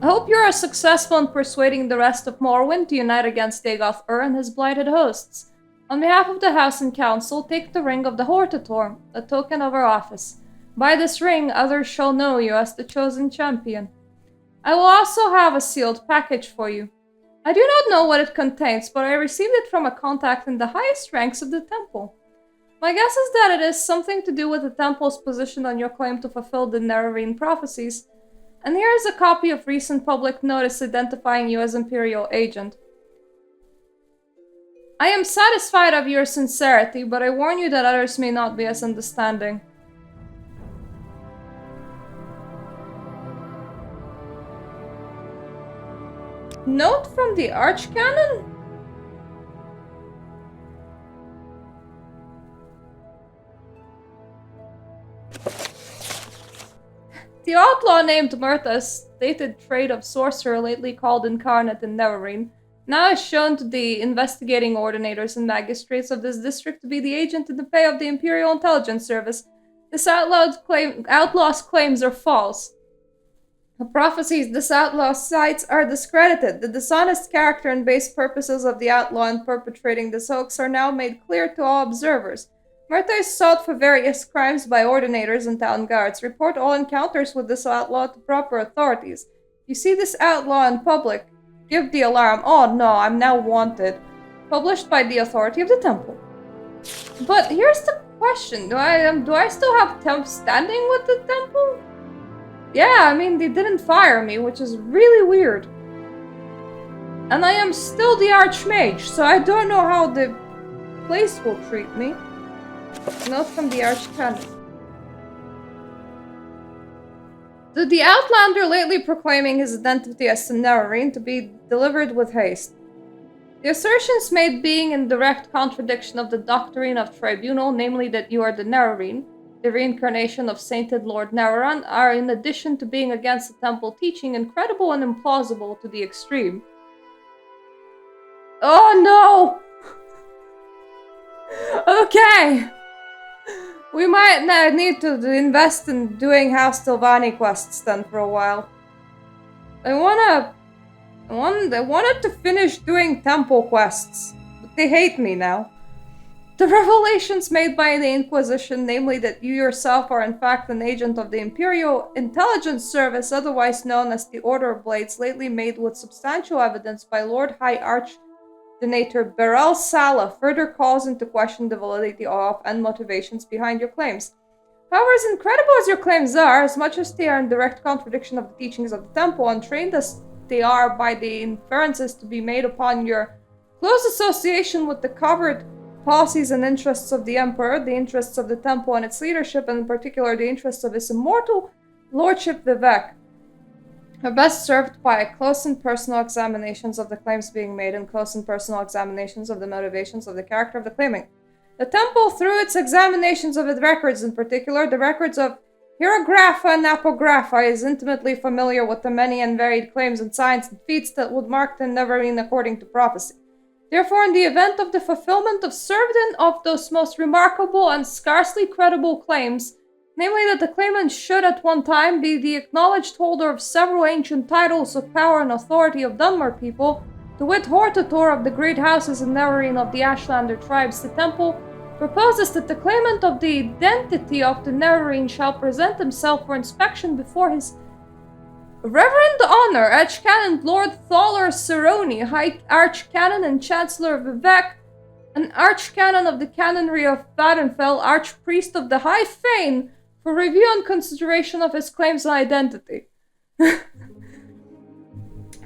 I hope you are successful in persuading the rest of Morrowind to unite against Dagoth-Ur and his blighted hosts. On behalf of the House and Council, take the Ring of the Hortator, a token of our office. By this ring, others shall know you as the chosen champion. I will also have a sealed package for you. I do not know what it contains, but I received it from a contact in the highest ranks of the temple. My guess is that it is something to do with the temple's position on your claim to fulfill the Nerevarine prophecies. And here is a copy of recent public notice identifying you as Imperial Agent. I am satisfied of your sincerity, but I warn you that others may not be as understanding. Note from the Archcanon? The outlaw named Murtha, stated trait of sorcerer lately called incarnate in Nerevarine, now is shown to the investigating ordinators and magistrates of this district to be the agent in the pay of the Imperial Intelligence Service. This outlaw's claims are false. The prophecies this outlaw cites are discredited. The dishonest character and base purposes of the outlaw in perpetrating this hoax are now made clear to all observers. Murtha is sought for various crimes by ordinators and town guards. Report all encounters with this outlaw to proper authorities. You see this outlaw in public, give the alarm. Oh no, I'm now wanted. Published by the authority of the temple. But here's the question. Do I still have temp standing with the temple? Yeah, I mean, they didn't fire me, which is really weird. And I am still the Archmage, so I don't know how the place will treat me. Note from the Archcanon. The Outlander lately proclaiming his identity as Nerevarine to be delivered with haste. The assertions made being in direct contradiction of the doctrine of Tribunal, namely that you are the Nerevarine, the reincarnation of sainted Lord Nereran, are in addition to being against the temple teaching incredible and implausible to the extreme. Oh no! Okay! We might now need to invest in doing House Telvanni quests then for a while. I wanted to finish doing temple quests, but they hate me now. The revelations made by the Inquisition, namely that you yourself are in fact an agent of the Imperial Intelligence Service, otherwise known as the Order of Blades, lately made with substantial evidence by Lord High Archdonator Beryl Sala, further calls into question the validity of and motivations behind your claims. However, as incredible as your claims are, as much as they are in direct contradiction of the teachings of the temple, and trained as they are by the inferences to be made upon your close association with the covered policies and interests of the Emperor, the interests of the temple and its leadership, and in particular the interests of his immortal lordship Vivek, are best served by close and personal examinations of the claims being made and close and personal examinations of the motivations of the character of the claimant. The temple, through its examinations of its records, in particular the records of hieroglypha and apographa, is intimately familiar with the many and varied claims and signs and feats that would mark the Neverine according to prophecy. Therefore, in the event of the fulfillment of certain of those most remarkable and scarcely credible claims, namely that the claimant should at one time be the acknowledged holder of several ancient titles of power and authority of Dunmer people, to wit Hortator of the great houses and Neverine of the Ashlander tribes, the temple proposes that the claimant of the identity of the Neverine shall present himself for inspection before his Reverend Honor, Archcanon Lord Thaler Cerrone, High Archcanon and Chancellor Vivek, an Archcanon of the Canonry of Badenfell, Archpriest of the High Fane, for review and consideration of his claims and identity.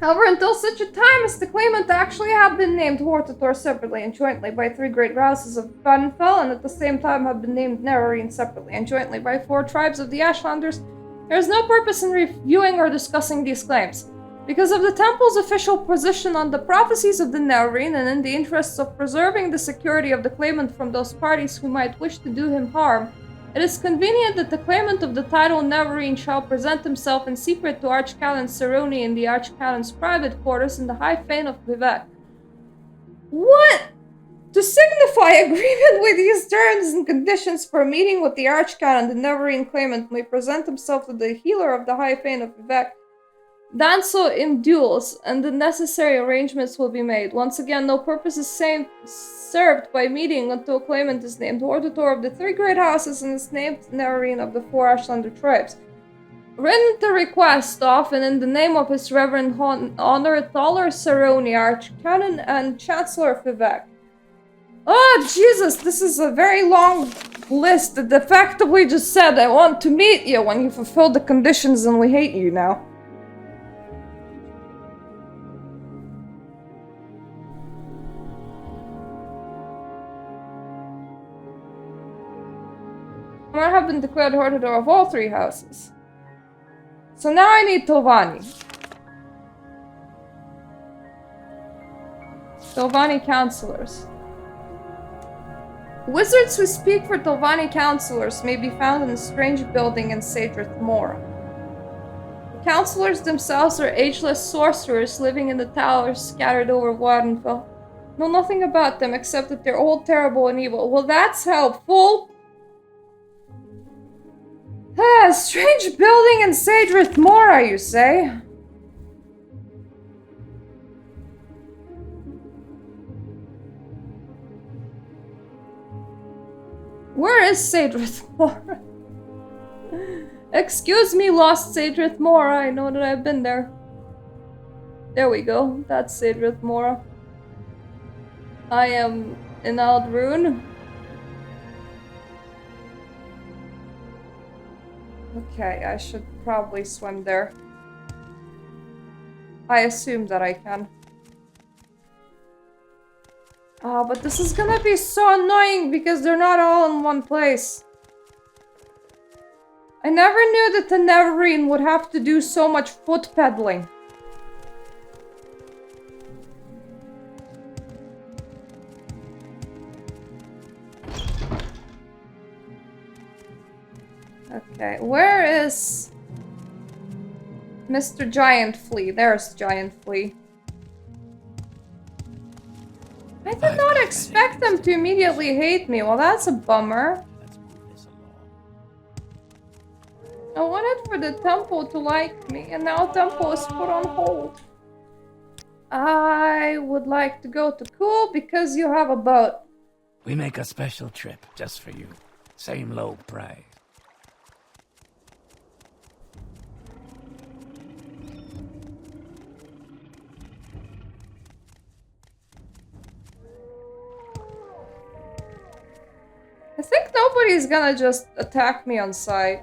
However, until such a time as the claimant actually have been named Hortator separately and jointly by 3 great houses of Badenfell, and at the same time have been named Neverine separately and jointly by 4 tribes of the Ashlanders, there is no purpose in reviewing or discussing these claims. Because of the temple's official position on the prophecies of the Neverine, and in the interests of preserving the security of the claimant from those parties who might wish to do him harm, it is convenient that the claimant of the title Neverine shall present himself in secret to Archcanon Cerrone in the Archcanon's private quarters in the High Fane of Vivek. What? To signify agreement with these terms and conditions for a meeting with the Archcanon, the Neverine claimant may present himself to the healer of the High Fane of Vivek. Danso in duels, and the necessary arrangements will be made. Once again, no purpose is served by meeting until a claimant is named Hortator of the 3 great houses and is named Neverine of the 4 Ashlander tribes. Written the request of and in the name of his Reverend Honor Thaler Cerrone, Archcanon and Chancellor of Vivek. Oh, Jesus, this is a very long list that effectively just said, I want to meet you when you fulfill the conditions and we hate you now. I have been declared Hortator of all 3 houses. So now I need Telvanni. Telvanni counselors. Wizards who speak for Telvanni counselors may be found in a strange building in Sadrith Mora. The counselors themselves are ageless sorcerers living in the towers scattered over Wadenfell. Know nothing about them except that they're old, terrible, and evil. Well, that's helpful! Ah, strange building in Sadrith Mora, you say? Where is Sadrith Mora? Excuse me, lost Sadrith Mora. I know that I've been there. There we go. That's Sadrith Mora. I am in Aldrune. Okay, I should probably swim there. I assume that I can. Oh, but this is gonna be so annoying because they're not all in one place. I never knew that the Neverine would have to do so much foot pedaling. Okay, where is Mr. Giant Flea? There's Giant Flea. I did not expect them to immediately hate me. Well, that's a bummer. I wanted for the temple to like me, and now temple is put on hold. I would like to go to Cool because you have a boat. We make a special trip just for you. Same low price. I think no nobody's gonna just attack me on sight.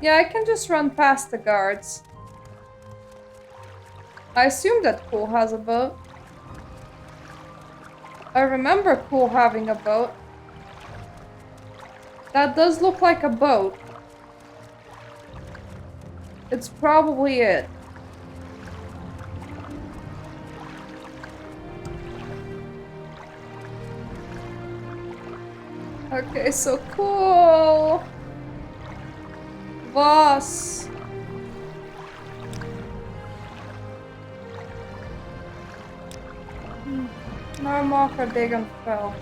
Yeah, I can just run past the guards. I assume that Cool has a boat. I remember Cool having a boat. That does look like a boat. It's probably it. Okay, so Cool. Boss. Narmak or Dagon fell.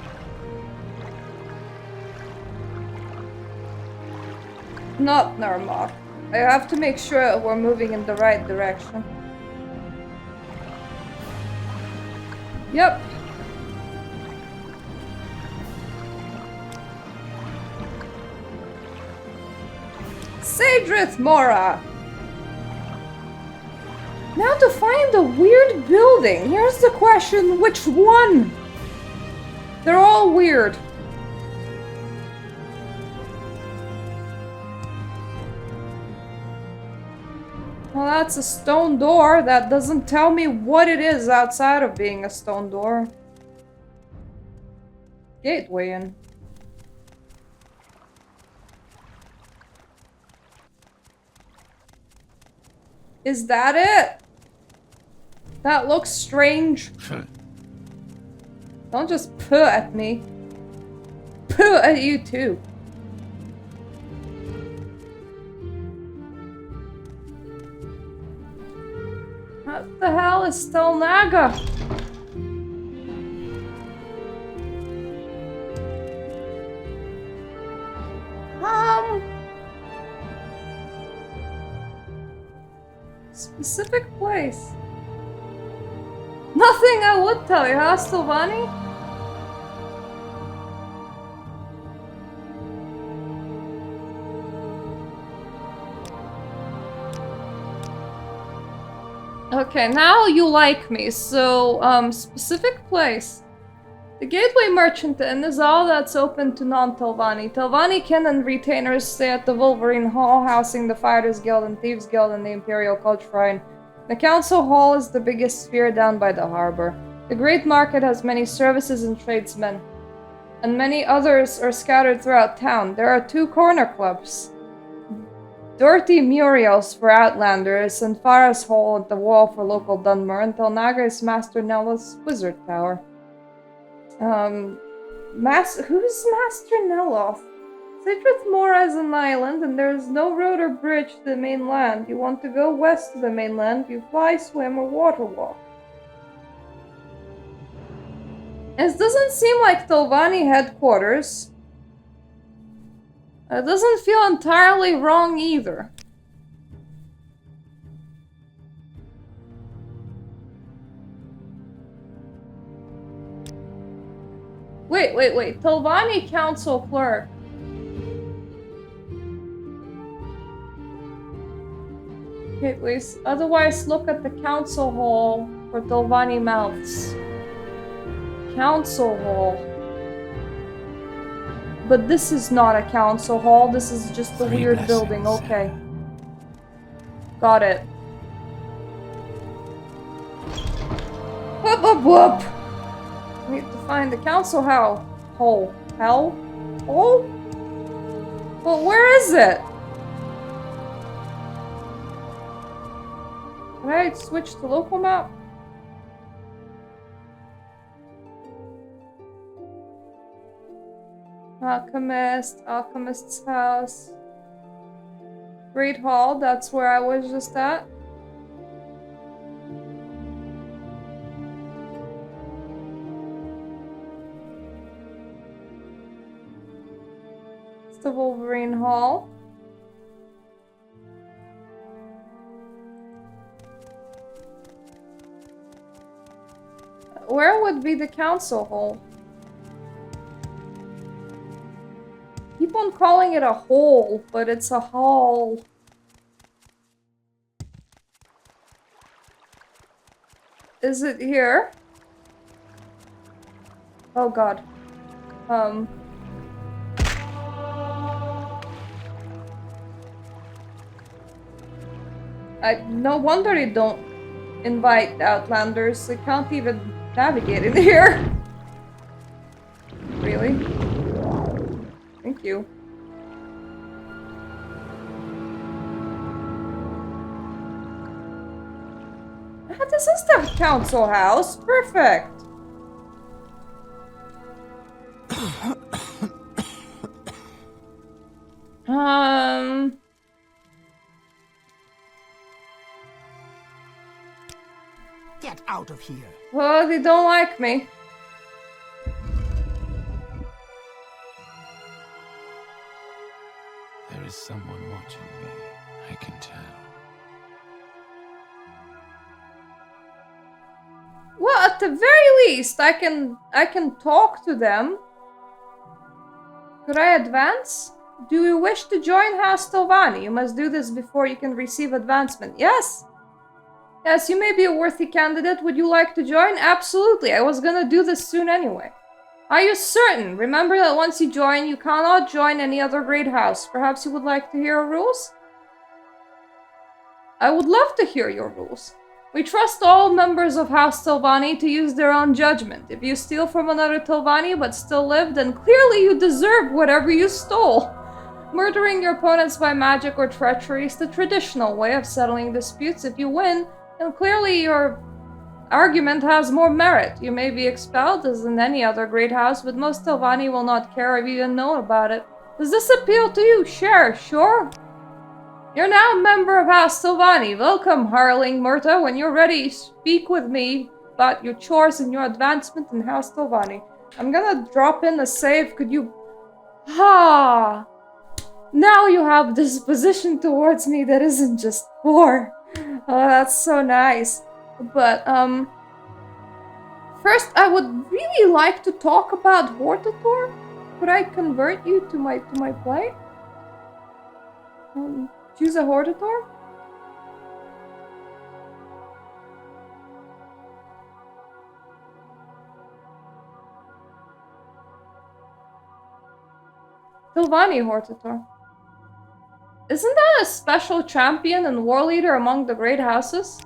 Not Narmak. I have to make sure we're moving in the right direction. Yep. Sadrith Mora! Now to find a weird building. Here's the question, which one? They're all weird. Well, that's a stone door. That doesn't tell me what it is outside of being a stone door. Gateway in. Is that it? That looks strange. Don't just put at me. Put at you too. What the hell is Stelnaga? Specific place. Nothing I would tell you, huh, Telvanni? Okay, now you like me, so, specific place. The Gateway Merchant Inn is all that's open to non-Telvanni. Telvanni kin and retainers stay at the Wolverine Hall, housing the Fighters Guild and Thieves Guild and the Imperial Coach Shrine. The Council Hall is the biggest sphere down by the harbor. The Great Market has many services and tradesmen, and many others are scattered throughout town. There are 2 corner clubs. Dirty Muriel's for Outlanders, and Farah's Hall at the Wall for local Dunmer, and Telnaga is Master Nella's Wizard Tower. Who's Master Neloth? Sidrith Mora is an island, and there is no road or bridge to the mainland. You want to go west to the mainland, you fly, swim, or water walk. It doesn't seem like Telvanni headquarters. It doesn't feel entirely wrong either. Wait. Telvanni Council Clerk. Okay, otherwise look at the Council Hall for Telvanni Mouths. Council Hall. But this is not a Council Hall, this is just a weird building, okay. Got it. Whoop whoop whoop! We need to find the Council Hall. Hole. Hell? Hole? Well, where is it? Can I switch to local map? Alchemist's house. Great Hall, that's where I was just at. It's the Wolverine Hall. Where would be the Council Hall? Keep on calling it a hole, but it's a hall. Is it here? Oh god. No wonder they don't invite Outlanders. They can't even navigate in here. Really? Thank you. This is the council house. Perfect. Get out of here. Well, they don't like me. There is someone watching me. I can tell. Well, at the very least, I can talk to them. Could I advance? Do you wish to join House Telvanni? You must do this before you can receive advancement. Yes! Yes, you may be a worthy candidate. Would you like to join? Absolutely. I was gonna do this soon anyway. Are you certain? Remember that once you join, you cannot join any other great house. Perhaps you would like to hear our rules? I would love to hear your rules. We trust all members of House Telvanni to use their own judgment. If you steal from another Telvanni but still live, then clearly you deserve whatever you stole. Murdering your opponents by magic or treachery is the traditional way of settling disputes. If you win, then clearly your argument has more merit. You may be expelled, as in any other great house, but most Telvanni will not care if you didn't know about it. Does this appeal to you? Sure. You're now a member of House Telvanni. Welcome, Harling Murta. When you're ready, speak with me about your chores and your advancement in House Telvanni. I'm gonna drop in a save. Could you... Now you have disposition towards me that isn't just poor. Oh, that's so nice. But, first I would really like to talk about Hortator. Could I convert you to my play? Choose a Hortator? Telvanni Hortator. Isn't that a special champion and war leader among the great houses?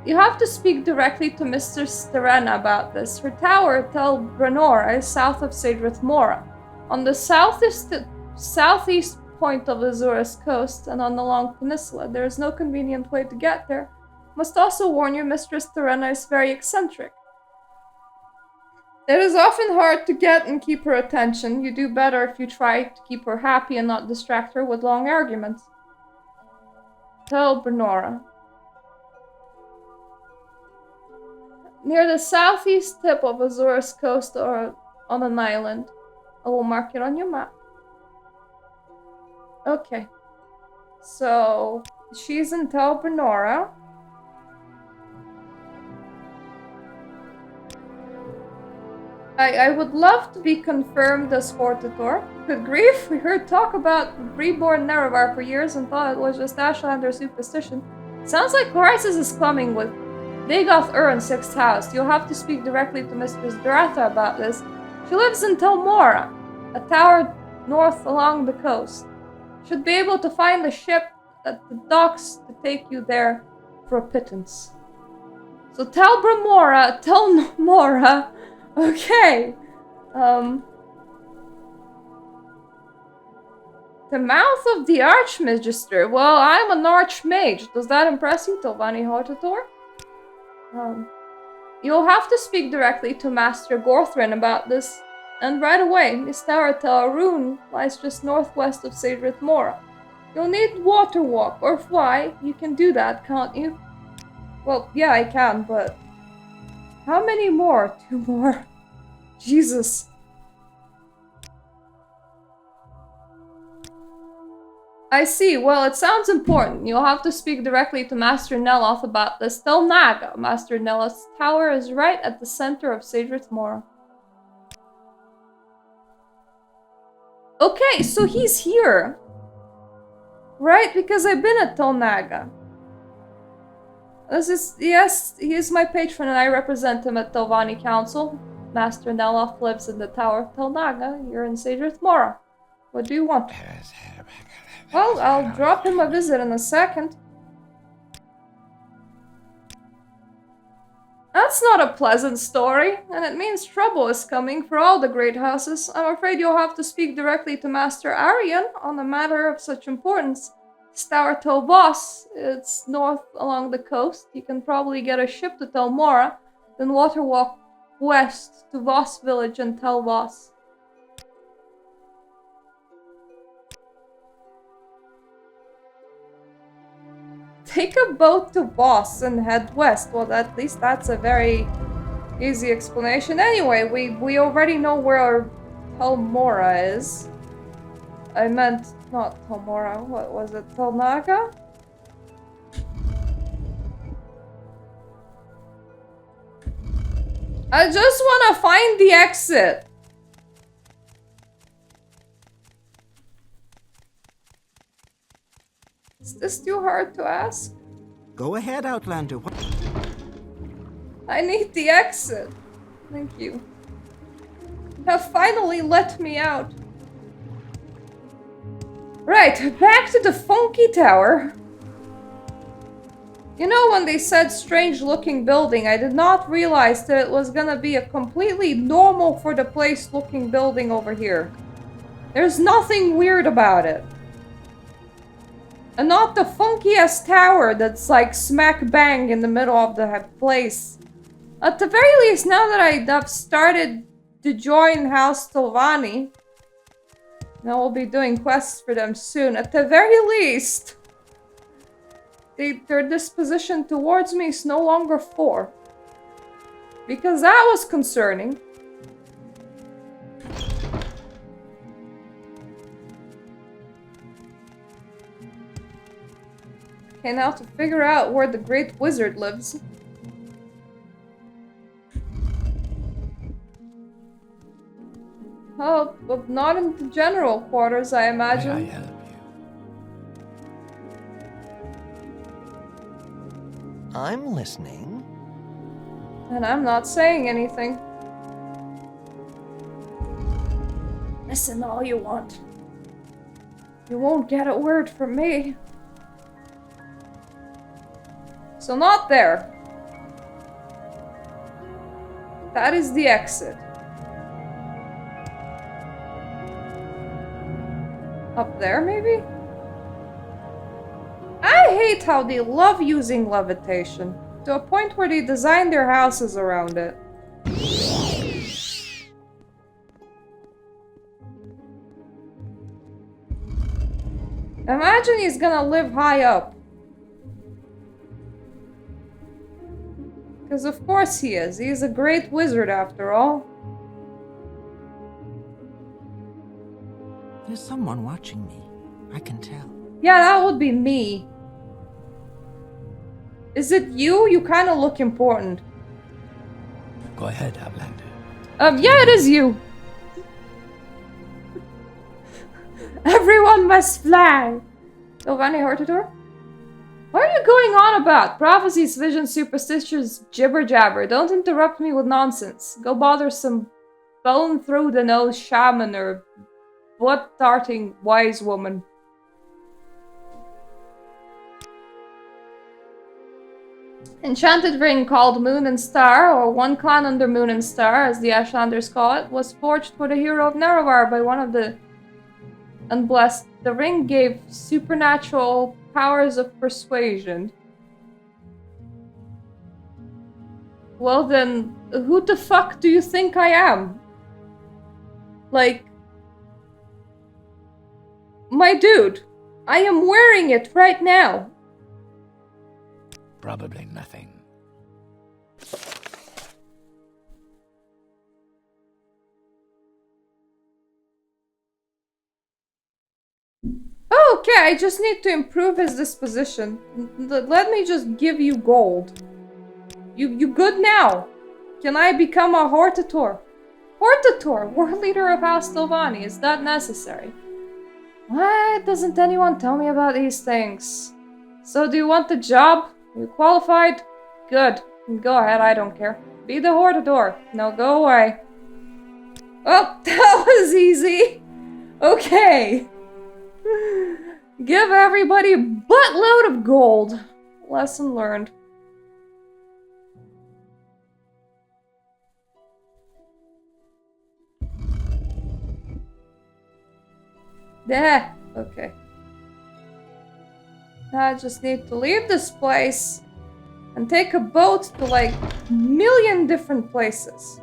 You have to speak directly to Mr. Sterena about this. Her tower, Tel Brenora, is south of Cedrith Mora, on the southeast point of Azura's coast and on the long peninsula. There is no convenient way to get there. Must also warn you, Mistress Sterena is very eccentric. It is often hard to get and keep her attention. You do better if you try to keep her happy and not distract her with long arguments. Tel Brenora. Near the southeast tip of Azura's coast or on an island. I will mark it on your map. Okay. So, she's in Tel Brenora. I would love to be confirmed as Hortator. Good grief, we heard talk about reborn Nerevar for years and thought it was just Ashlander superstition. Sounds like crisis is coming with Dagoth in 6th house. You'll have to speak directly to Mistress Duratha about this. She lives in Tel Mora, a tower north along the coast. Should be able to find a ship at the docks to take you there for a pittance. So Tel Mora, okay. The mouth of the Archmagister. Well, I'm an Archmage. Does that impress you, Telvanni Hortator? You'll have to speak directly to Master Gorthrin about this. And right away, Miss Tower Tel Arun lies just northwest of Cedrith Mora. You'll need water walk or fly. You can do that, can't you? Well, yeah, I can, but... How many more? 2 more. Jesus. I see. Well, it sounds important. You'll have to speak directly to Master Neloth about this. Tel Naga. Master Neloth's tower is right at the center of Cedrith Mora. Okay, so he's here. Right? Because I've been at Tel Naga. Yes, he is my patron and I represent him at Telvanni Council. Master Neloth lives in the Tower of Telnaga. You're in Sadrith Mora. What do you want? Well, I'll drop him a visit in a second. That's not a pleasant story, and it means trouble is coming for all the great houses. I'm afraid you'll have to speak directly to Master Arian on a matter of such importance. Tower Telvos, it's north along the coast. You can probably get a ship to Telmora, then waterwalk west to Voss village and Telvos. Take a boat to Voss and head west. Well, at least that's a very easy explanation. Anyway, we already know where Telmora is. I meant not Telmora. What was it? Telnaga? I just want to find the exit. Is this too hard to ask? Go ahead, Outlander. I need the exit. Thank you. You have finally let me out. Right, back to the funky tower. You know, when they said strange-looking building, I did not realize that it was gonna be a completely normal for the place-looking building over here. There's nothing weird about it. And not the funkiest tower that's like smack bang in the middle of the place. At the very least, now that I've started to join House Telvanni, now we'll be doing quests for them soon. At the very least, their disposition towards me is no longer 4. Because that was concerning. Okay, now to figure out where the Great Wizard lives. Oh, but not in the general quarters, I imagine. May I help you? I'm listening. And I'm not saying anything. Listen all you want. You won't get a word from me. So not there. That is the exit. Up there, maybe? I hate how they love using levitation, to a point where they design their houses around it. Imagine he's gonna live high up. Because of course he is. He's a great wizard after all. There's someone watching me. I can tell. Yeah, that would be me. Is it you? You kind of look important. Go ahead, Outlander. Yeah, it is you. Everyone must fly. Telvanni Hortator? What are you going on about? Prophecies, visions, superstitions, jibber jabber. Don't interrupt me with nonsense. Go bother some bone through the nose shaman or blood darting wise woman. Enchanted ring called Moon and Star, or one clan under Moon and Star, as the Ashlanders call it, was forged for the hero of Nerevar by one of the Unblessed. The ring gave supernatural powers of persuasion. Well then, who the fuck do you think I am? Like... My dude, I am wearing it right now. Probably nothing. Oh, okay, I just need to improve his disposition. Let me just give you gold. You good now? Can I become a Hortator? Hortator, war leader of House Telvanni, is that necessary? Why doesn't anyone tell me about these things? So do you want the job? You qualified? Good. Go ahead, I don't care. Be the Hortator. Now go away. Oh, that was easy. Okay. Give everybody a buttload of gold. Lesson learned. There. Okay. Now I just need to leave this place and take a boat to like a million different places.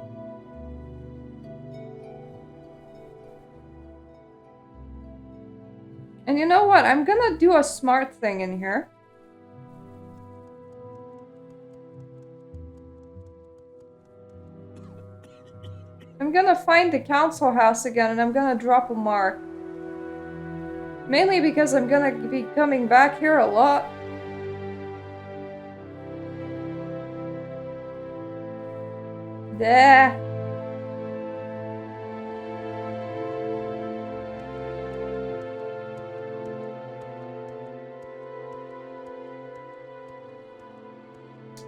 And you know what? I'm gonna do a smart thing in here. I'm gonna find the council house again and I'm gonna drop a mark. Mainly because I'm gonna be coming back here a lot. There.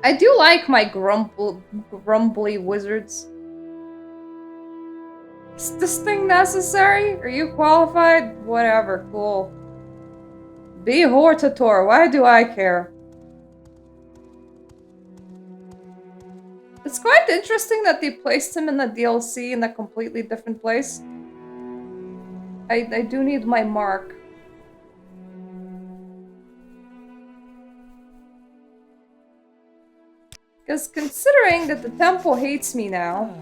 I do like my grumbly wizards. Is this thing necessary? Are you qualified? Whatever, cool. Be Hortator, why do I care? It's quite interesting that they placed him in the DLC in a completely different place. I do need my mark. Because considering that the temple hates me now,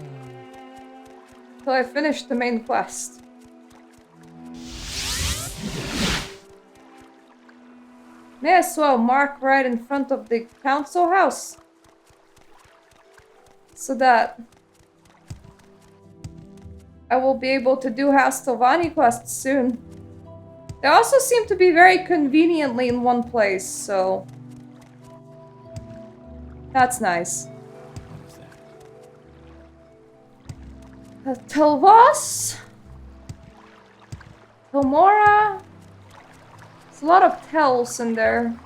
until I finish the main quest. May as well mark right in front of the council house. So that I will be able to do House Telvanni quests soon. They also seem to be very conveniently in one place, so that's nice. Telvos, Telmora. There's a lot of tells in there.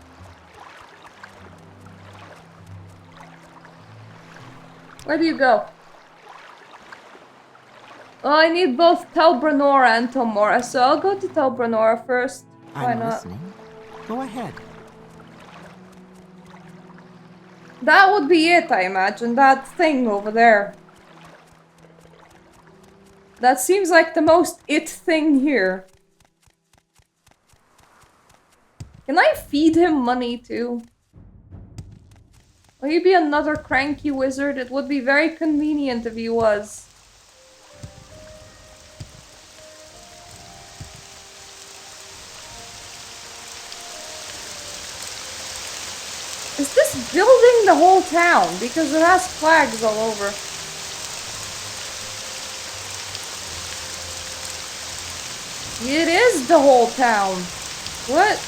Where do you go? Oh, I need both Telbranora and Telmora, so I'll go to Telbranora first. Why I'm not? listening. Go ahead. That would be it, I imagine. That thing over there. That seems like the most it thing here. Can I feed him money too? Will he be another cranky wizard? It would be very convenient if he was. Is this building the whole town? Because it has flags all over. It is the whole town. What?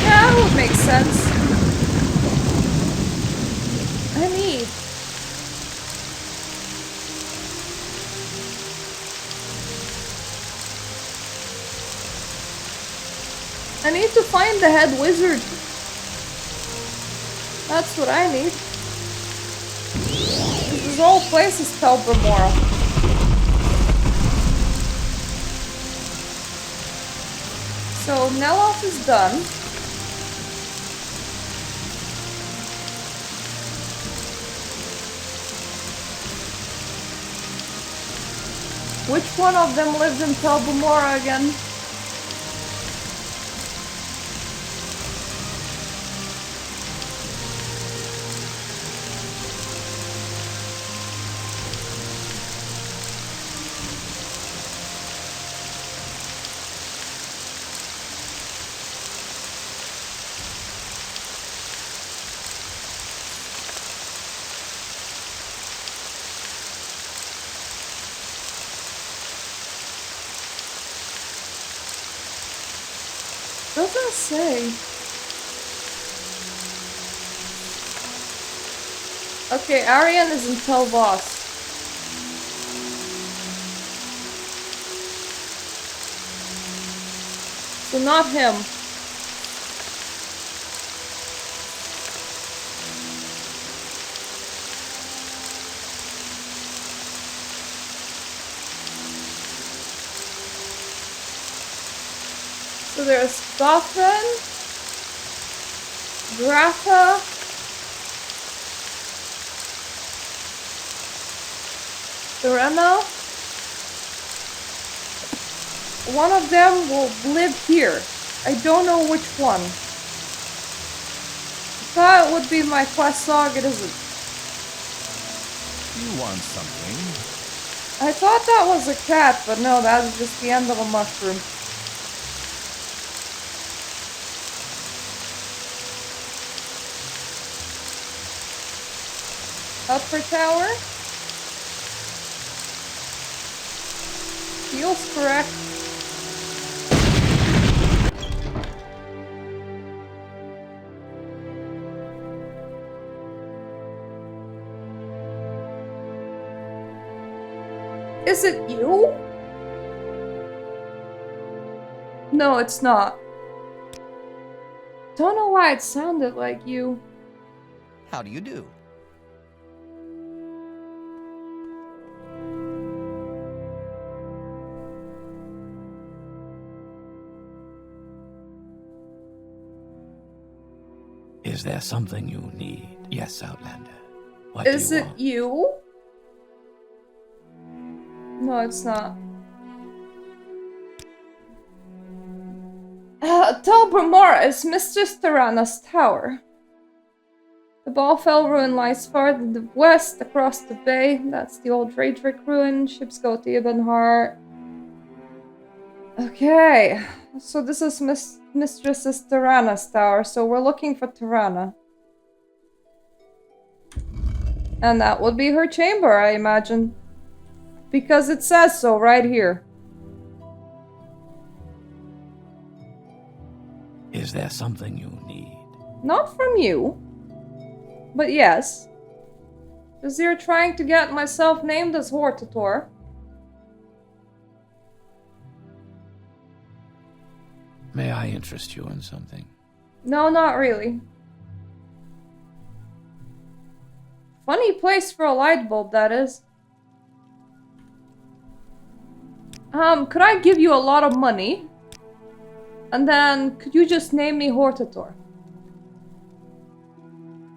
Yeah, that would make sense. I need to find the head wizard. That's what I need. This whole place is Telbramora. So Neloth is done. Which one of them lives in Telbramora again? Doesn't say. Okay, Arian is in Telvos. So not him. So there's Gothran, Gratha, Sereno. One of them will live here. I don't know which one. I thought it would be my quest log, it isn't. You want something? I thought that was a cat, but no, that is just the end of a mushroom. Upper tower? Feels correct. Is it you? No, it's not. Don't know why it sounded like you. How do you do? Is there something you need? Yes, Outlander. What Is do you it want? you? No, it's not. Telbramora is Mistress Tirana's tower. The Balfell ruin lies far in the west, across the bay. That's the old Raedric ruin. Ships go to Ibnhart. Okay, so this is Mistress Tirana's tower, so we're looking for Tirana. And that would be her chamber, I imagine. Because it says so right here. Is there something you need? Not from you. But yes. Because you're trying to get myself named as Hortator. May I interest you in something? No, not really. Funny place for a light bulb, that is. Could I give you a lot of money? And then, could you just name me Hortator?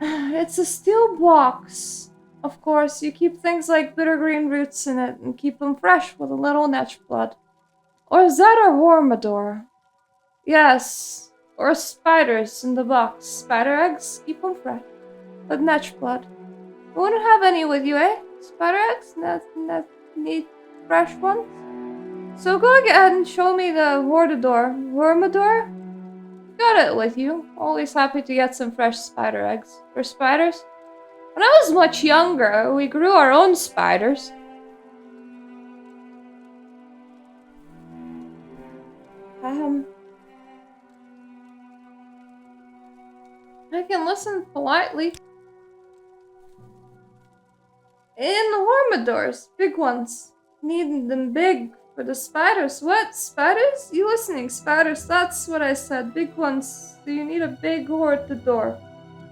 It's a steel box. Of course, you keep things like bitter green roots in it and keep them fresh with a little netch blood. Or is that a Hormador? Yes. Or spiders in the box. Spider eggs? Keep them fresh. With netch blood. You wouldn't have any with you, eh? Spider eggs? Not need fresh ones? So go ahead and show me the Hormador? Got it with you. Always happy to get some fresh spider eggs. For spiders? When I was much younger, we grew our own spiders. I can listen politely. In Hormadors, big ones. Needing them big for the spiders. What? Spiders? You listening? Spiders, that's what I said. Big ones. So you need a big Hortador.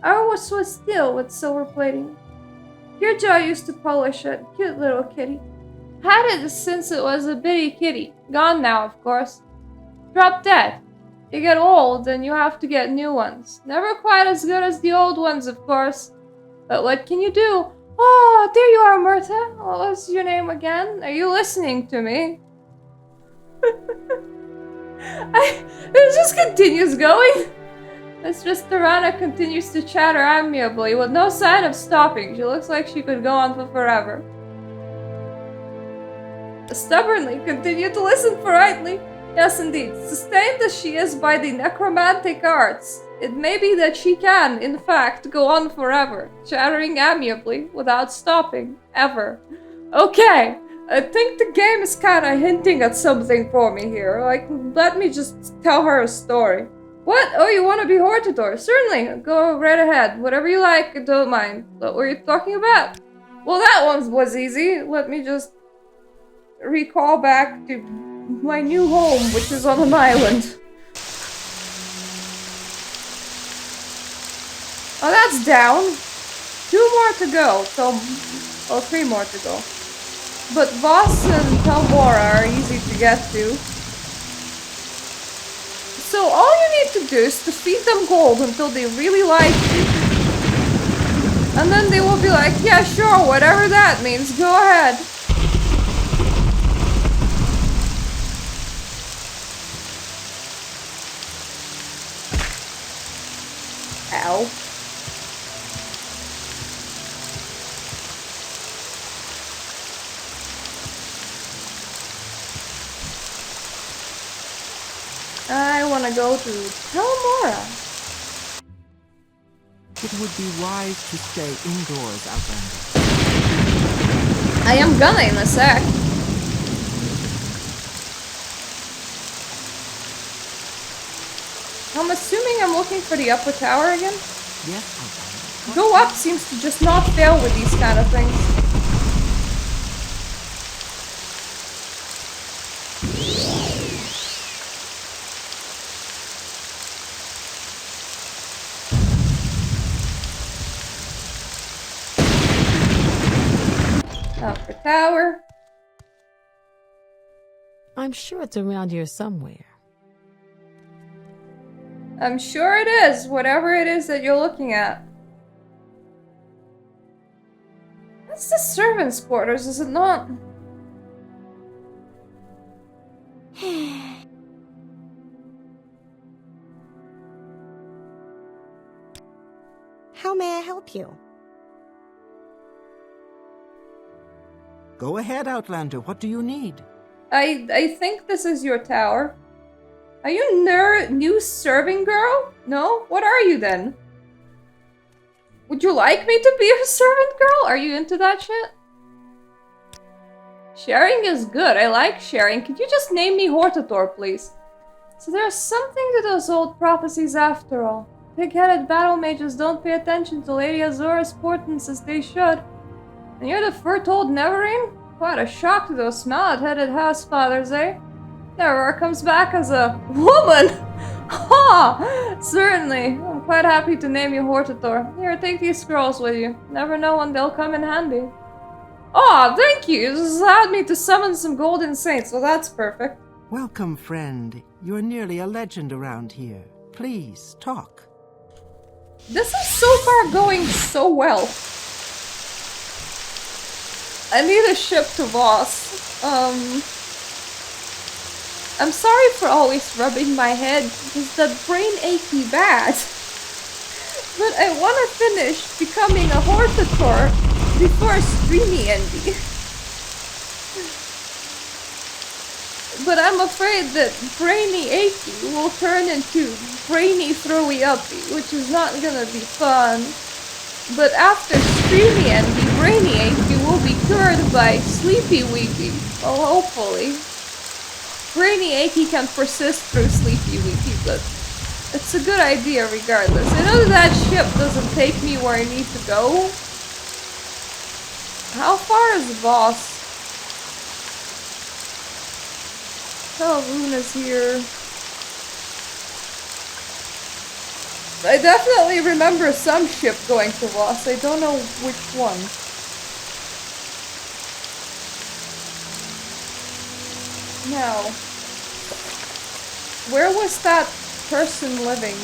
Ours was steel with silver plating. Kirja used to polish it. Cute little kitty. Had it since it was a bitty kitty. Gone now, of course. Drop dead. You get old and you have to get new ones. Never quite as good as the old ones, of course. But what can you do? Oh, there you are, Myrta. What was your name again? Are you listening to me? It just continues going. Mistress Tirana continues to chatter amiably with no sign of stopping. She looks like she could go on for forever. Stubbornly continue to listen politely. Yes, indeed. Sustained as she is by the necromantic arts, it may be that she can, in fact, go on forever, chattering amiably without stopping, ever. Okay, I think the game is kinda hinting at something for me here. Like, let me just tell her a story. What? Oh, you want to be Hortator? Certainly. Go right ahead. Whatever you like, I don't mind. What were you talking about? Well, that one was easy. Let me just recall back to my new home, which is on an island. Oh, that's down. 2 more to go. So, oh, 3 more to go. But Voss and Telvanni are easy to get to. So all you need to do is to feed them gold until they really like you. And then they will be like, yeah, sure, whatever that means, go ahead. Ow. I want to go to Telvanni. It would be wise to stay indoors, Outlander. I am gonna in a sec. I'm assuming I'm looking for the upper tower again. Yes, Outlander. Go up seems to just not fail with these kind of things. Upper tower. I'm sure it's around here somewhere. I'm sure it is, whatever it is that you're looking at. That's the servants' quarters, is it not? How may I help you? Go ahead, Outlander. What do you need? I think this is your tower. Are you new serving girl? No? What are you then? Would you like me to be a servant girl? Are you into that shit? Sharing is good. I like sharing. Could you just name me Hortator, please? So there's something to those old prophecies after all. Pig-headed battle mages don't pay attention to Lady Azura's portents as they should. And you're the foretold Neverine? Quite a shock to those mallet-headed house fathers, eh? Never comes back as a woman! Ha! Certainly. I'm quite happy to name you Hortator. Here, take these scrolls with you. Never know when they'll come in handy. Aw, thank you! You just allowed me to summon some golden saints, so that's perfect. Welcome, friend. You're nearly a legend around here. Please, talk. This is so far going so well. I need a ship to Voss. I'm sorry for always rubbing my head because that brain achy bad. But I want to finish becoming a Hortator before Streamy Envy. But I'm afraid that Brainy Achy will turn into Brainy Throwy Uppy, which is not gonna be fun. But after Streamy Envy, Brainy Achy will be cured by Sleepy Weepy. Well, hopefully. Brainy Achy can persist through Sleepy Weepy, but it's a good idea regardless. I know that ship doesn't take me where I need to go. How far is Voss? Telvanni is here. I definitely remember some ship going to Voss. I don't know which one. Now, where was that person living?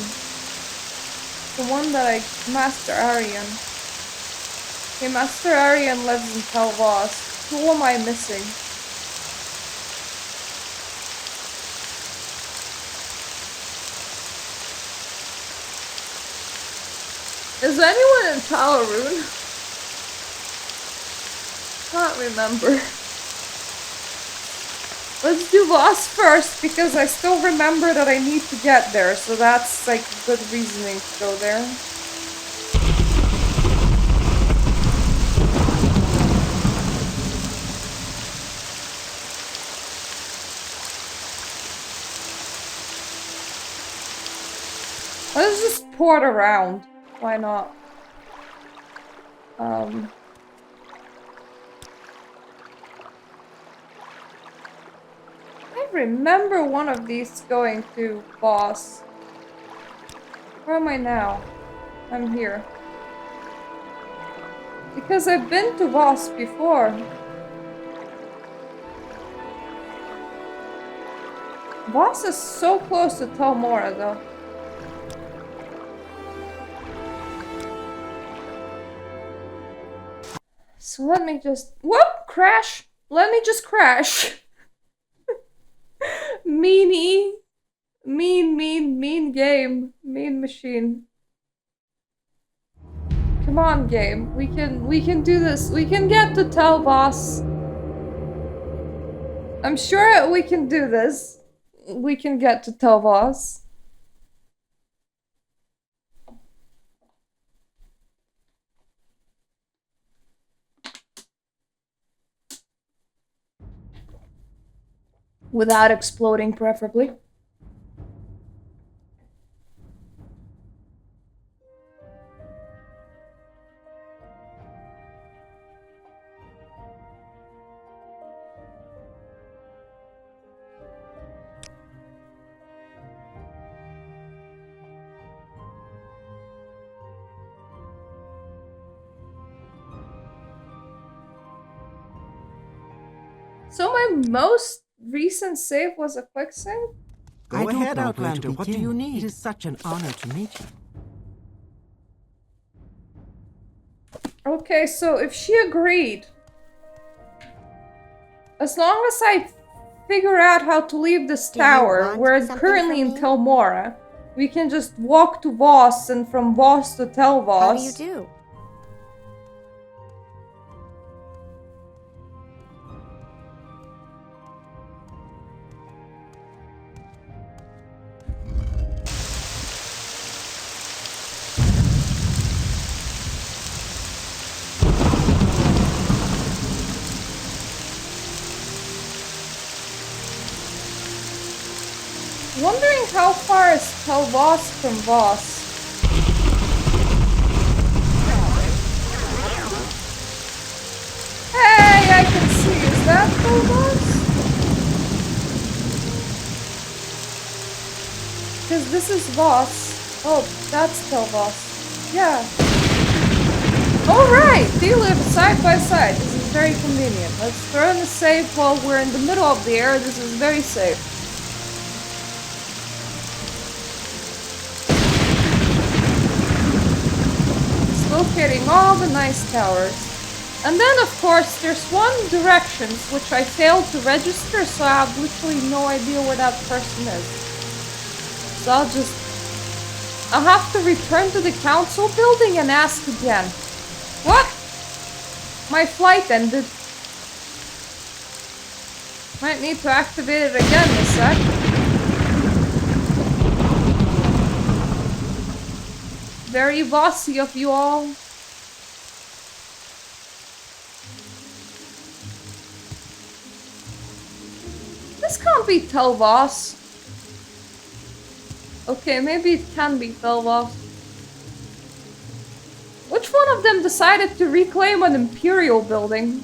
The one that Master Arian. Okay, Master Arian lives in Telvanni. Who am I missing? Is anyone in Talaroon? Can't remember. Let's do Voss first, because I still remember that I need to get there, so that's like good reasoning to go there. Let's just port around. Why not? I remember one of these going to boss. Where am I now? I'm here. Because I've been to boss before. Boss is so close to Telmora though. So let me just... Whoop! Crash! Let me just crash! Meanie! Mean game. Mean machine. Come on, game. We can do this. We can get to Telvos. I'm sure we can do this. We can get to Telvos. Without exploding, preferably. So my most recent save was a quick save? Go ahead, Outlander. What do you need? It is such an honor to meet you. Okay, so if she agreed, as long as I figure out how to leave this tower, we're currently in Telmora, we can just walk to Voss and from Voss to Telvos. How do you do? Wondering how far is Telvos from Voss? Hey, I can see. Is that Telvos? Because this is Voss. Oh, that's Telvos. Yeah. Alright, they live side by side. This is very convenient. Let's throw in the save while we're in the middle of the air. This is very safe. Locating all the nice towers. And then of course there's one directions which I failed to register, so I have literally no idea where that person is. So I'll have to return to the council building and ask again. What? My flight ended. Might need to activate it again in a sec. Very bossy of you all. This can't be Telvos. Okay, maybe it can be Telvos. Which one of them decided to reclaim an Imperial building?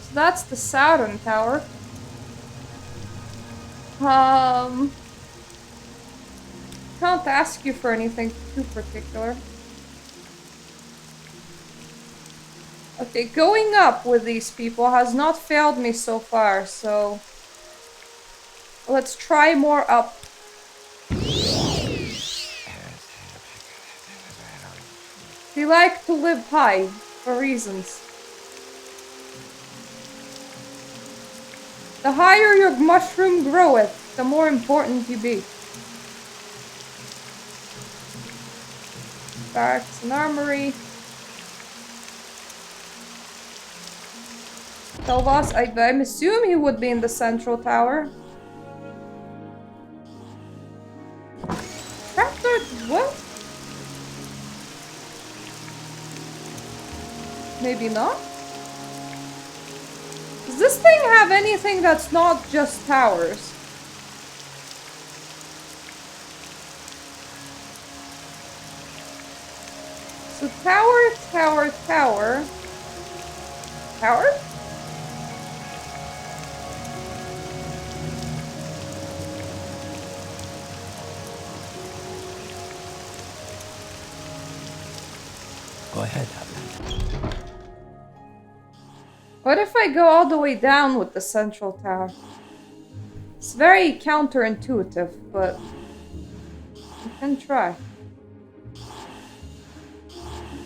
So that's the Southern Tower. Can't ask you for anything too particular. Okay, going up with these people has not failed me so far, so let's try more up. They like to live high for reasons. The higher your mushroom groweth, the more important you be. Barracks and armory. Telvos, I'm assuming he would be in the central tower. Trapdoor, what? Maybe not? Does this thing have anything that's not just towers? So tower, tower, tower. Tower? Go ahead, Outlander. What if I go all the way down with the central tower? It's very counterintuitive, but I can try.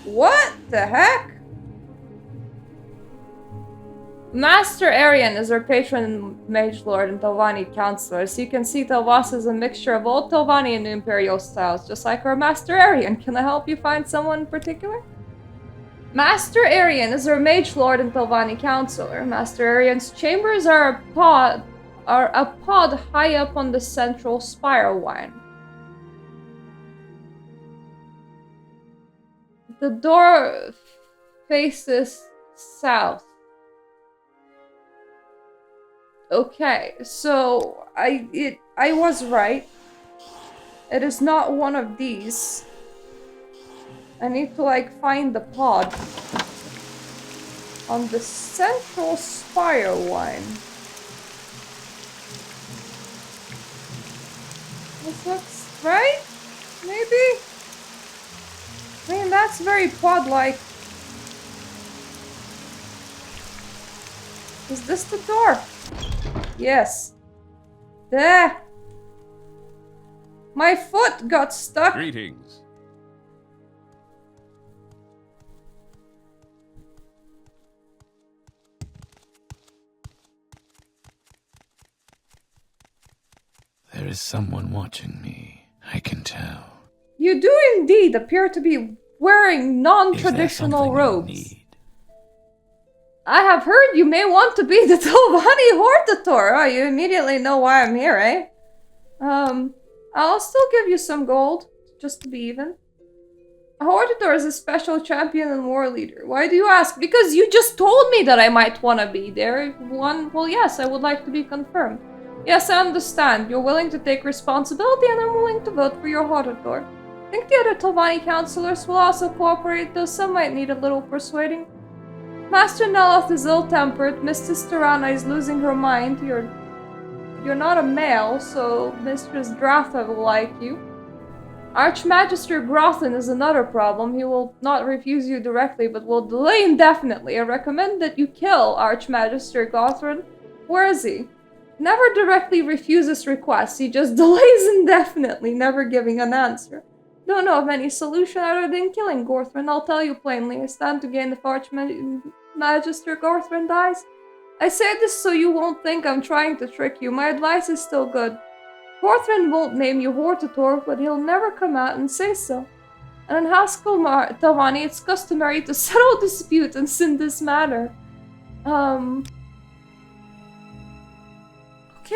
What the heck? Master Arian is our patron mage lord and Telvanni counselor, so you can see Telvas is a mixture of old Telvanni and Imperial styles, just like our Master Arian. Can I help you find someone in particular? Master Arian is our mage lord and Telvanni counselor. Master Arian's chambers are a pod high up on the central spiral line. The door faces south. Okay, so I was right. It is not one of these. I need to like find the pod on the central spiral line. This looks right? Maybe? I mean, that's very pod-like. Is this the door? Yes. There. My foot got stuck. Greetings. There is someone watching me. I can tell. You do indeed appear to be wearing non-traditional robes. I have heard you may want to be the Telvanni Hortator. Oh, you immediately know why I'm here, eh? I'll still give you some gold, just to be even. A Hortator is a special champion and war leader. Why do you ask? Because you just told me that I might want to be there. Well, yes, I would like to be confirmed. Yes, I understand. You're willing to take responsibility and I'm willing to vote for your Hortator. I think the other Telvanni counselors will also cooperate, though some might need a little persuading. Master Neloth is ill-tempered, Mistress Tirana is losing her mind, you're not a male, so Mistress Dratha will like you. Archmagister Grothin is another problem. He will not refuse you directly, but will delay indefinitely. I recommend that you kill Archmagister Grothin. Where is he? Never directly refuses requests, he just delays indefinitely, never giving an answer. Don't know of any solution other than killing Gorthrin. I'll tell you plainly, I stand to gain if Archmagister Gorthrin dies. I say this so you won't think I'm trying to trick you. My advice is still good. Gorthrin won't name you Hortator, but he'll never come out and say so. And in Haskell Telvanni, it's customary to settle dispute and in this matter. Okay,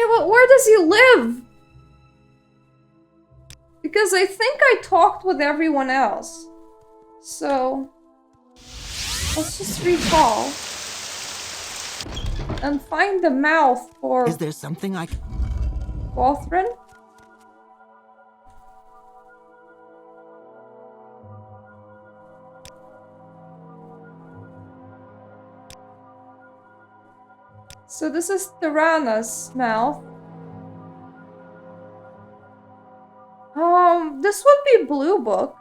well, where does he live? Because I think I talked with everyone else. So, let's just recall. And find the mouth for... Is there something I can... Gorthrin? So this is Tirana's mouth. This would be Blue Book.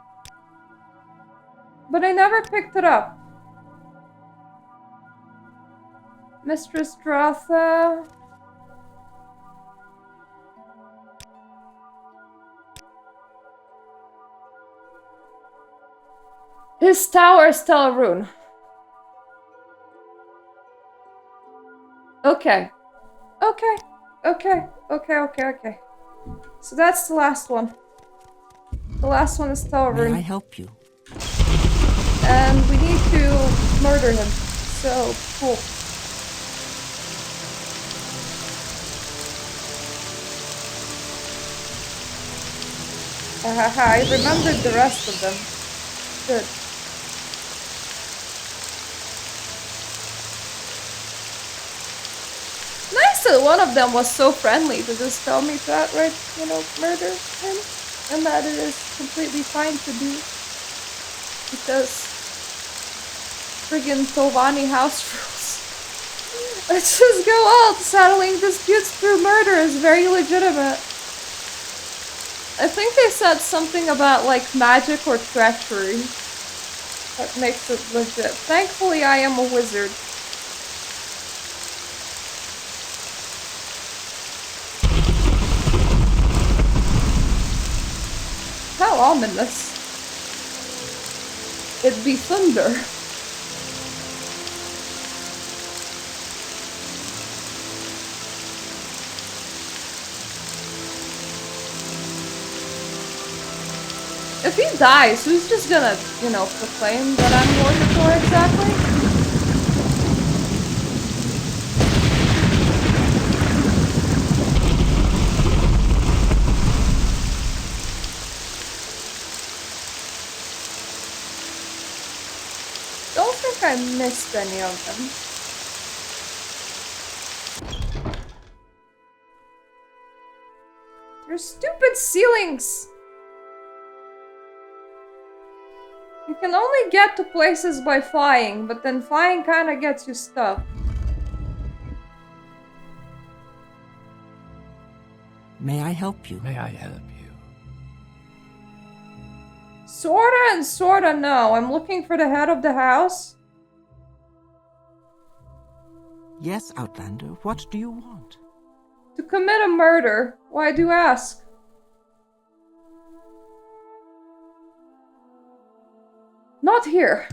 But I never picked it up. Mistress Dratha. His tower is Telrune. Okay. Okay. So that's the last one. The last one is Telrune. May I help you? And we need to murder him. So, cool. I remembered the rest of them. Good. that one of them was so friendly to just tell me to outright, murder him. And that it is completely fine to do. Because friggin' Telvanni house rules. Let's just go out. Settling disputes through murder is very legitimate. I think they said something about like magic or treachery. That makes it legit. Thankfully, I am a wizard. How ominous. It'd be thunder. If he dies, who's just gonna, proclaim that I'm Hortator exactly? Don't think I missed any of them. They're stupid ceilings! You can only get to places by flying, but then flying kinda gets you stuck. May I help you? May I help you? Sorta and sorta no. I'm looking for the head of the house. Yes, Outlander. What do you want? To commit a murder. Why do you ask? Not here.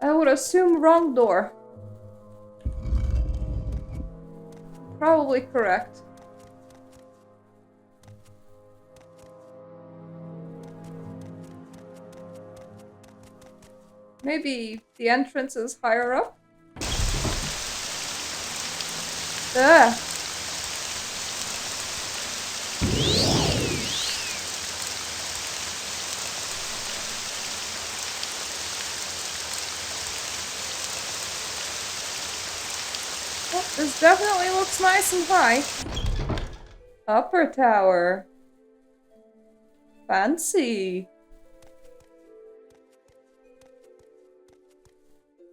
I would assume wrong door. Probably correct. Maybe the entrance is higher up? Ugh. Oh, this definitely looks nice and high. Upper tower. Fancy.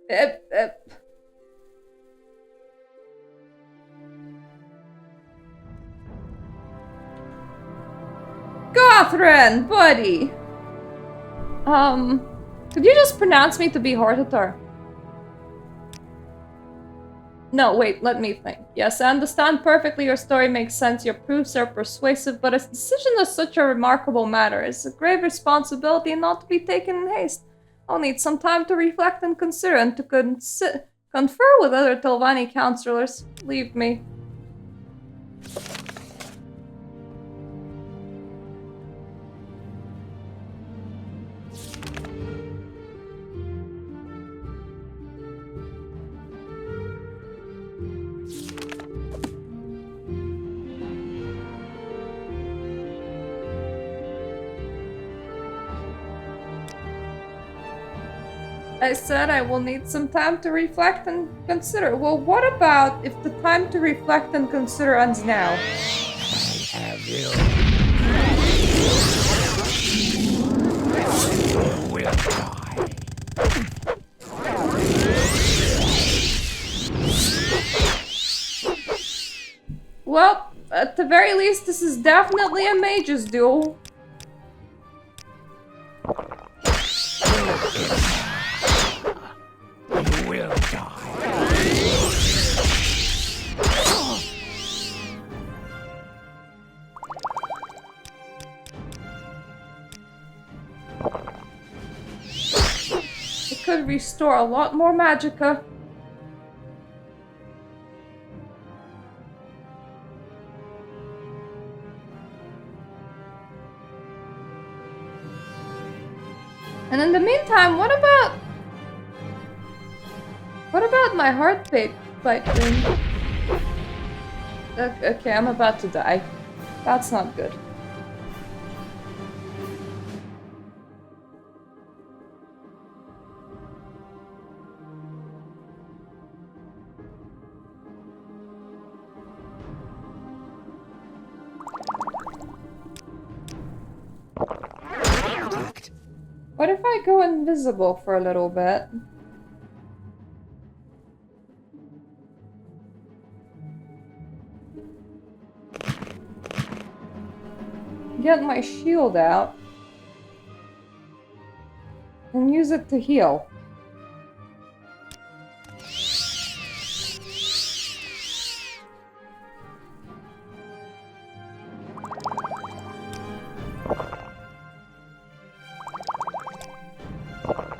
Ep. Gothran, buddy! Could you just pronounce me to be Hortator? No, wait, let me think. Yes, I understand perfectly your story makes sense, your proofs are persuasive, but a decision of such a remarkable matter is a grave responsibility not to be taken in haste. I'll need some time to reflect and consider and to confer with other Telvanni counselors. Leave me. I said I will need some time to reflect and consider. Well, what about if the time to reflect and consider ends now? I have you. You will die. Well, at the very least, this is definitely a mage's duel. You will die. It could restore a lot more magicka. And in the meantime, what about my heart bite thing? Okay, I'm about to die. That's not good. What if I go invisible for a little bit? Get my shield out and use it to heal.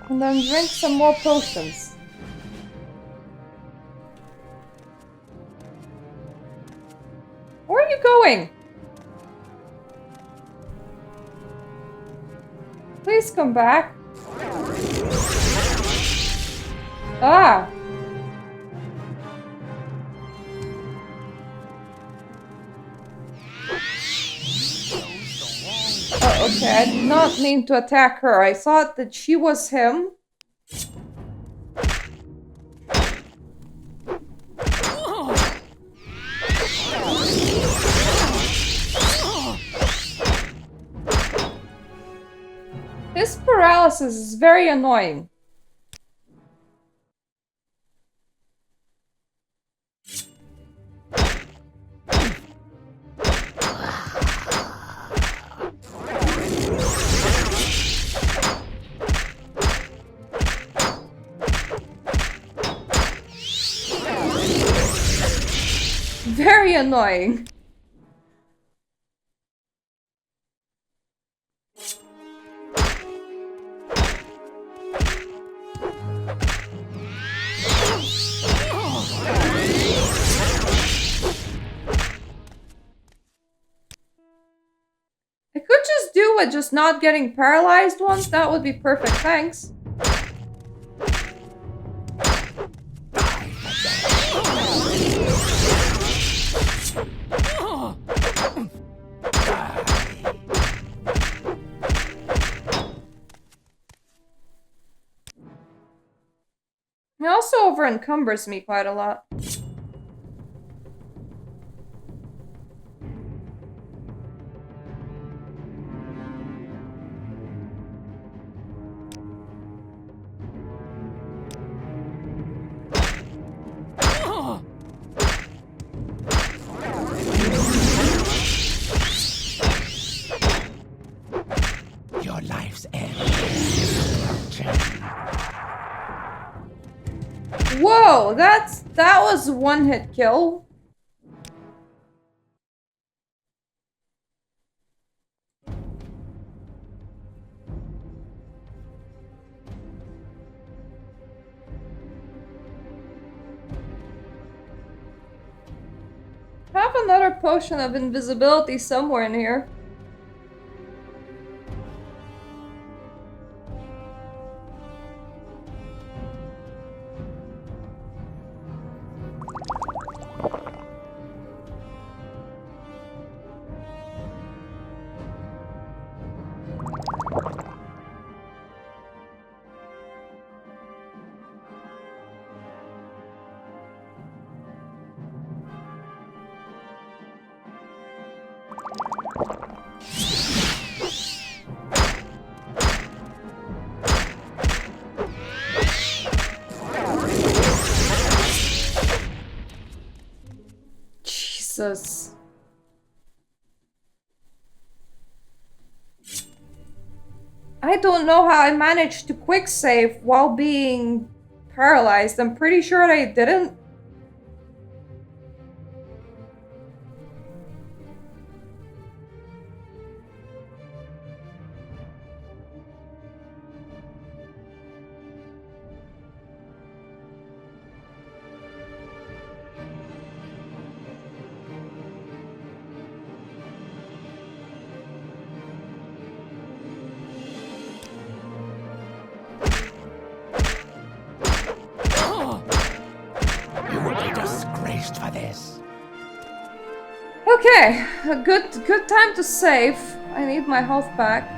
And then drink some more potions. Where are you going? Please come back. Ah! Oh, okay, I did not mean to attack her. I thought that she was him. This paralysis is very annoying. Very annoying. I could just do with just not getting paralyzed once. That would be perfect. Thanks. It also over encumbers me quite a lot. Your life's end. Whoa, that was a one-hit kill. I have another potion of invisibility somewhere in here. Jesus. I don't know how I managed to quick save while being paralyzed. I'm pretty sure I didn't. For this. Okay, a good time to save. I need my health back.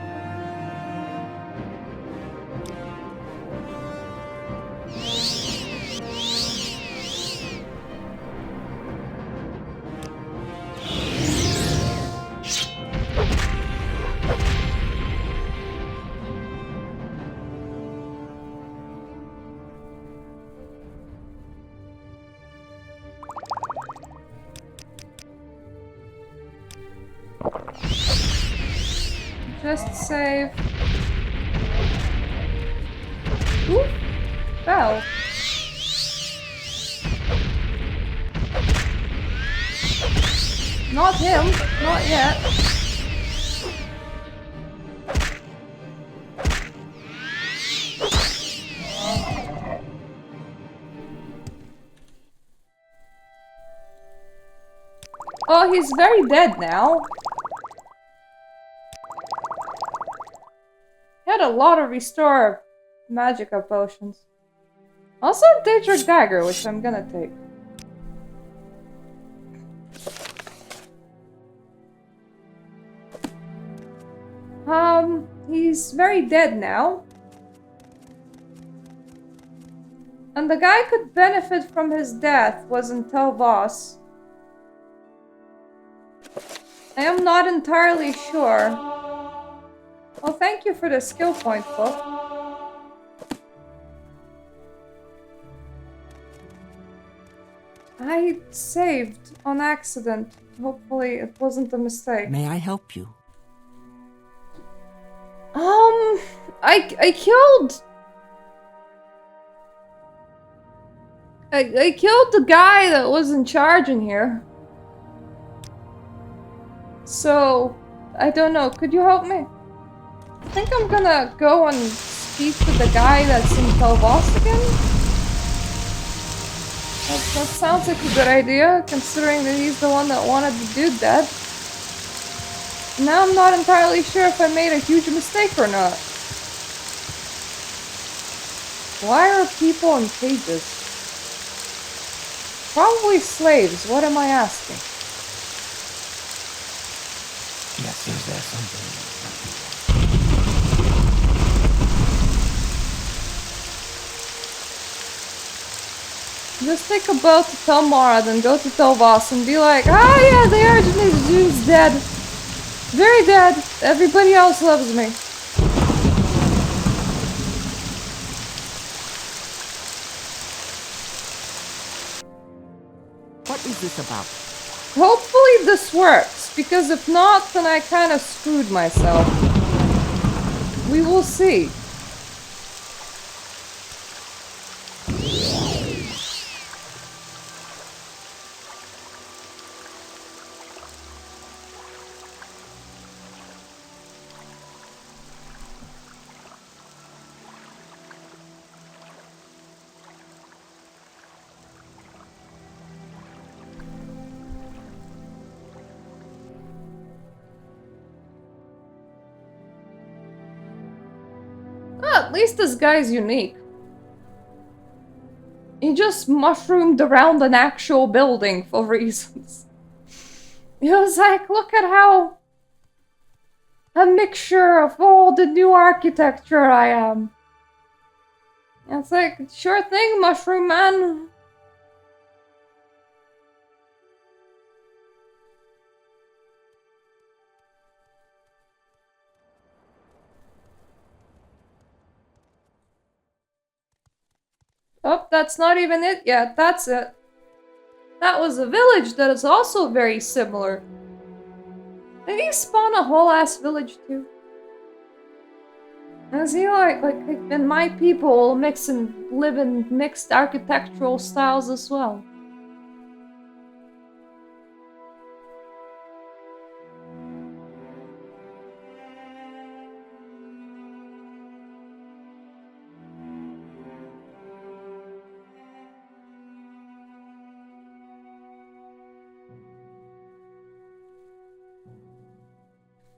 Just save. Ooh, fell. Not him, not yet. Oh, he's very dead now. He had a lot of restore magica potions. Also Daedric Dagger, which I'm gonna take. He's very dead now. And the guy could benefit from his death was in Telvanni. I am not entirely sure. Well, thank you for the skill point, book. I saved on accident. Hopefully it wasn't a mistake. May I help you? I killed... I killed the guy that was in charge in here. So, I don't know. Could you help me? I think I'm gonna go and speak to the guy that's in Telvanni again. That sounds like a good idea, considering that he's the one that wanted the dude dead. Now I'm not entirely sure if I made a huge mistake or not. Why are people in cages? Probably slaves, what am I asking? Yes, is there something? Just take a boat to Telmara, then go to Telvanni and be like, ah yeah, the Argentine Jew's dead. Very dead. Everybody else loves me. What is this about? Hopefully this works, because if not, then I kind of screwed myself. We will see. At least this guy's unique. He just mushroomed around an actual building for reasons. He was like, look at how a mixture of all the new architecture I am. And it's like, sure thing, Mushroom Man. Oh, that's not even it yet. That's it. That was a village that is also very similar. Did he spawn a whole ass village too? Is he like and my people will mix and live in mixed architectural styles as well?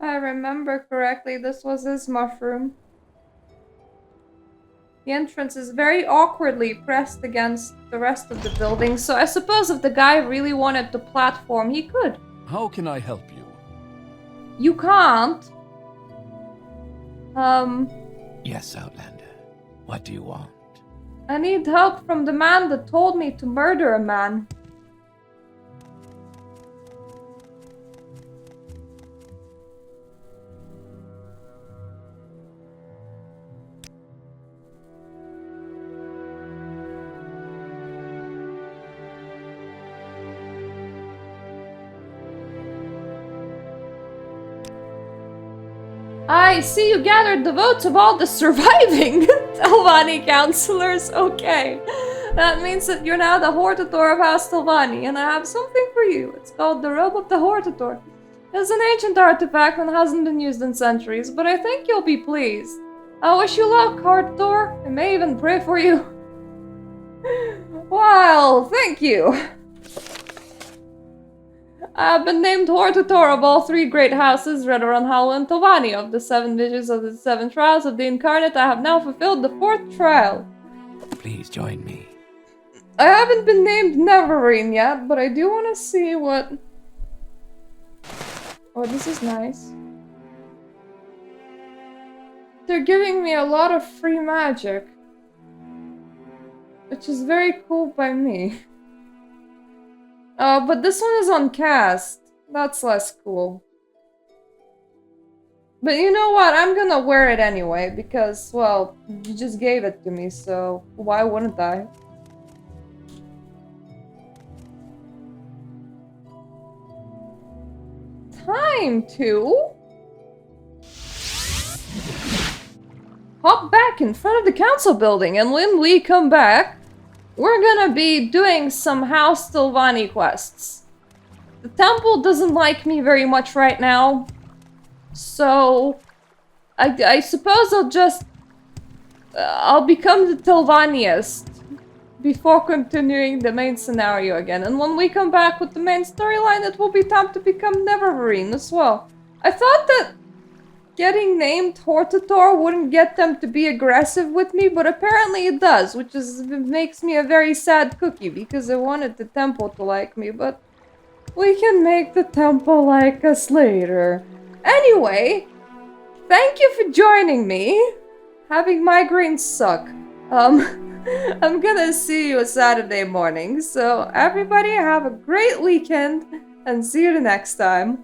If I remember correctly, this was his mushroom. The entrance is very awkwardly pressed against the rest of the building, so I suppose if the guy really wanted to platform, he could. How can I help you? You can't. Yes, Outlander. What do you want? I need help from the man that told me to murder a man. I see you gathered the votes of all the surviving Telvanni counselors. Okay. That means that you're now the Hortator of House Telvanni, and I have something for you. It's called the Robe of the Hortator. It's an ancient artifact and hasn't been used in centuries, but I think you'll be pleased. I wish you luck, Hortator. I may even pray for you. Well, thank you. I have been named Hortator of all 3 great houses, Redoran, Hollow, and Telvanni. Of the 7 visions of the 7 trials of the Incarnate, I have now fulfilled the 4th trial. Please join me. I haven't been named Neverine yet, but I do want to see what... Oh, this is nice. They're giving me a lot of free magic, which is very cool by me. But this one is on cast. That's less cool. But you know what? I'm gonna wear it anyway, because, well, you just gave it to me, so why wouldn't I? Time to hop back in front of the council building, and when we come back, we're gonna be doing some House Telvanni quests. The temple doesn't like me very much right now, so I suppose I'll become the Telvanniest before continuing the main scenario again. And when we come back with the main storyline, it will be time to become Neverine as well. I thought that getting named Hortator wouldn't get them to be aggressive with me, but apparently it does, which makes me a very sad cookie, because I wanted the temple to like me, but we can make the temple like us later. Anyway, thank you for joining me. Having migraines suck. I'm gonna see you Saturday morning, so everybody have a great weekend, and see you the next time.